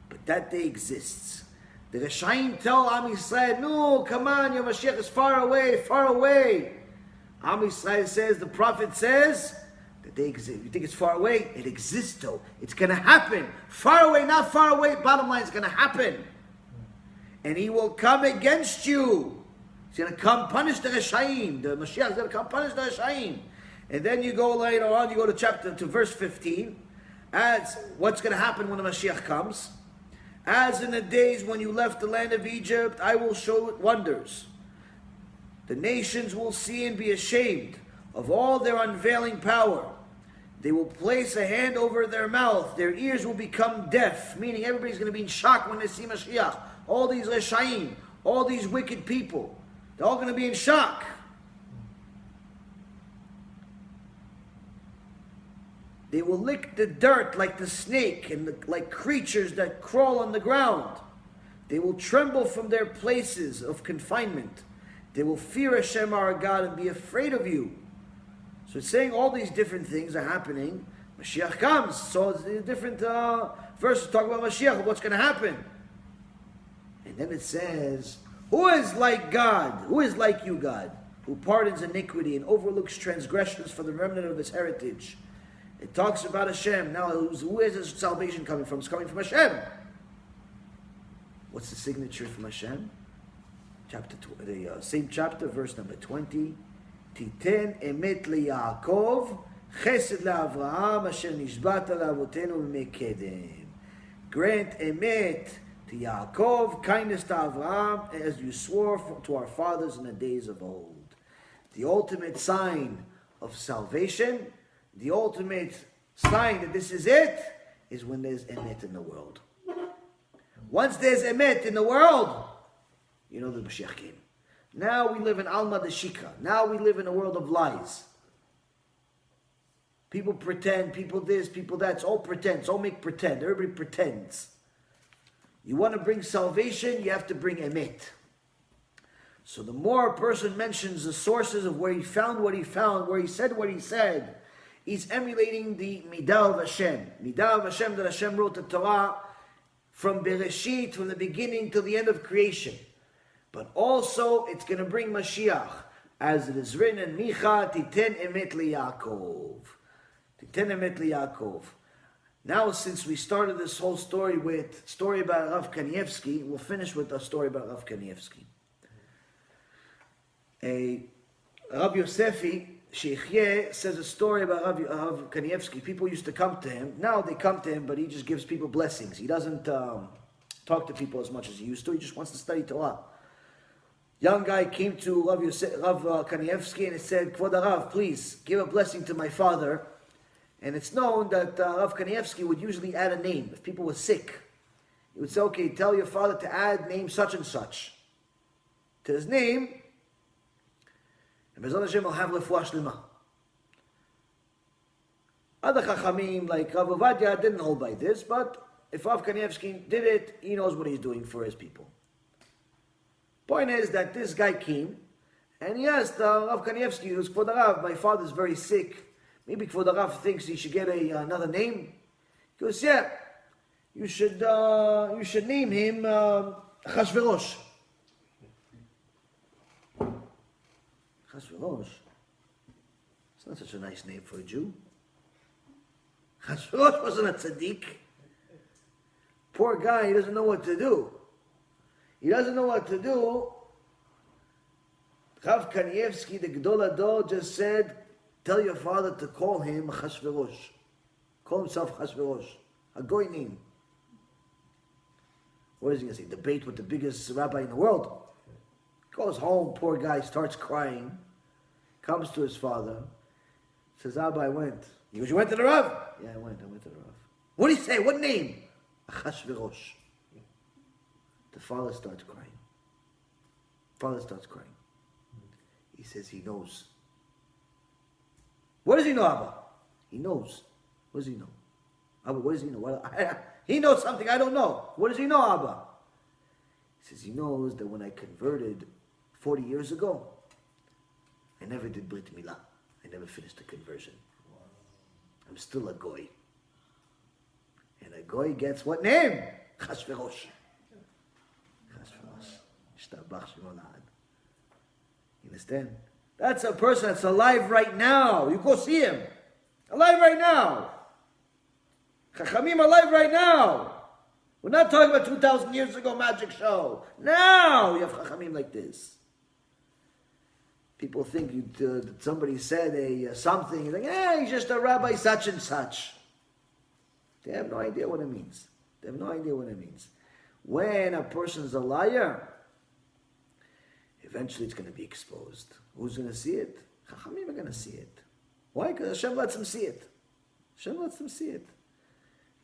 but that day exists. The Reshaim tell Am Yisrael, no, come on, your Mashiach is far away, far away. Am Yisrael says, the prophet says, that they exist. You think it's far away? It exists though. It's going to happen. Far away, not far away. Bottom line, it's going to happen. And he will come against you. He's going to come punish the Reshaim. The Mashiach is going to come punish the Reshaim. And then you go later on, you go to verse 15. As what's going to happen when the Mashiach comes. As in the days when you left the land of Egypt, I will show it wonders. The nations will see and be ashamed of all their unveiling power. They will place a hand over their mouth. Their ears will become deaf, meaning everybody's going to be in shock when they see Mashiach. All these Reshaim, all these wicked people, they're all going to be in shock. They will lick the dirt like the snake and like creatures that crawl on the ground. They will tremble from their places of confinement. They will fear Hashem our God and be afraid of you. So it's saying all these different things are happening. Mashiach comes. So it's a different verses talk about Mashiach, what's going to happen. And then it says, who is like God? Who is like you, God? Who pardons iniquity and overlooks transgressions for the remnant of his heritage. It talks about Hashem. Now, who is his salvation coming from? It's coming from Hashem. What's the signature from Hashem? Same chapter, verse number 20. Titen emet liYaakov, chesed laAvraham, asher nishbata laavotenu mekedem. Grant emet to Yaakov, kindness to Avraham, as you swore to our fathers in the days of old. The ultimate sign of salvation, the ultimate sign that this is it, is when there's emet in the world. Once there's emet in the world, you know the Mashiach came. Now we live in Alma de Shikra. Now we live in a world of lies. People pretend, people this, people that. It's all pretend. It's all make pretend. Everybody pretends. You want to bring salvation, you have to bring emet. So the more a person mentions the sources of where he found what he found, where he said what he said, he's emulating the middah of Hashem. Middah of Hashem that Hashem wrote the Torah from Bereshit, from the beginning to the end of creation. But also, it's going to bring Mashiach. As it is written in Micha, Titen emet liYaakov. Titen emet liYaakov. Now, since we started this whole story with a story about Rav Kanievsky, we'll finish with a story about Rav Kanievsky. Rav Yosefi Shechinah says a story about Rav Kanievsky. People used to come to him. Now they come to him, but he just gives people blessings. He doesn't talk to people as much as he used to. He just wants to study Torah. Young guy came to Rav Kanievsky and he said, Kvod Rav, please give a blessing to my father. And it's known that Rav Kanievsky would usually add a name. If people were sick, he would say, okay, tell your father to add name such and such to his name. And B'ezrat Hashem will have refuah shlema. Other Chachamim, like Rav Ovadia, didn't hold by this, but if Rav Kanievsky did it, he knows what he's doing for his people. Point is that this guy came and he asked Rav Kanievsky, who's Kvod Rav, my father's very sick. Maybe Kvod Rav thinks he should get another name. He goes, yeah, you should name him Achashverosh. Achashverosh? It's not such a nice name for a Jew. Achashverosh wasn't a tzaddik. Poor guy, he doesn't know what to do. He doesn't know what to do. Rav Kanievsky, the Gedol Hador, just said, tell your father to call him Achashverosh. Call himself Hashverosh. A goy name. What is he going to say? Debate with the biggest rabbi in the world. Goes home, poor guy, starts crying. Comes to his father. Says, Abba, I went. He goes, you went to the Rav? Yeah, I went to the Rav. What did he say? What name? Achashverosh. The father starts crying. Father starts crying. He says he knows. What does he know, Abba? He knows. What does he know? Abba, what does he know? He knows something I don't know. What does he know, Abba? He says he knows that when I converted 40 years ago, I never did Brit Milah. I never finished the conversion. I'm still a goy. And a goy gets what name? Chashverosh. Chashverosh. Ishtabach Shemolad. You understand? That's a person that's alive right now. You go see him. Alive right now. Chachamim alive right now. We're not talking about 2,000 years ago magic show. Now you have Chachamim like this. People think that somebody said something, like, he's just a rabbi such and such. They have no idea what it means. They have no idea what it means. When a person's a liar, eventually it's going to be exposed. Who's going to see it? Chachamim are going to see it. Why? Because Hashem lets them see it. Hashem lets them see it.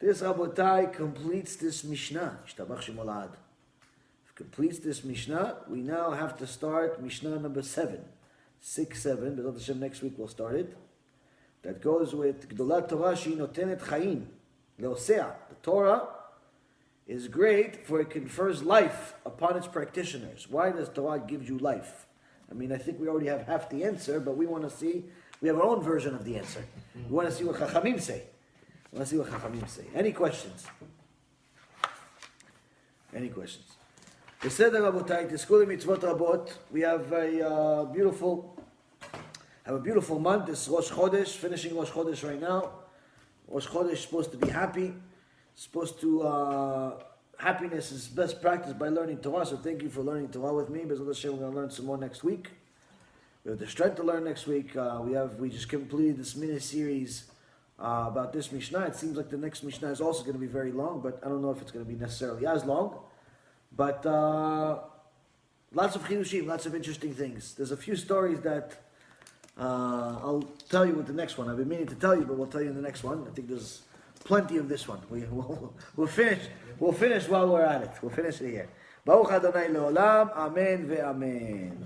This Rabotai completes this Mishnah. Ishtabach Shemolad. Completes this Mishnah. We now have to start Mishnah number 7. 6, 7. B'ezrat Hashem, next week we'll start it. That goes with Gdolat Torah she notenet chaim leosea. The Torah is great for it confers life upon its practitioners. Why does Torah give you life? I mean, I think we already have half the answer, but we want to see, we have our own version of the answer. We want to see what Chachamim say. We want to see what Chachamim say. Any questions? Any questions? Beseder Rabotai, Tizkuru mitzvot rabot. We have a beautiful month. It's Rosh Chodesh, finishing Rosh Chodesh right now. Rosh Chodesh is supposed to be happy. Happiness is best practiced by learning Torah. So thank you for learning Torah with me. B'ezrat Hashem, we're going to learn some more next week. We have the strength to learn next week. We just completed this mini series about this Mishnah. It seems like the next Mishnah is also going to be very long, but I don't know if it's going to be necessarily as long. But lots of chidushim, lots of interesting things. There's a few stories that I'll tell you with the next one. I've been meaning to tell you, but we'll tell you in the next one. I think there's plenty of this one. We'll finish while we're at it. We'll finish it here. Baruch Adonai leolam. Amen ve'amen.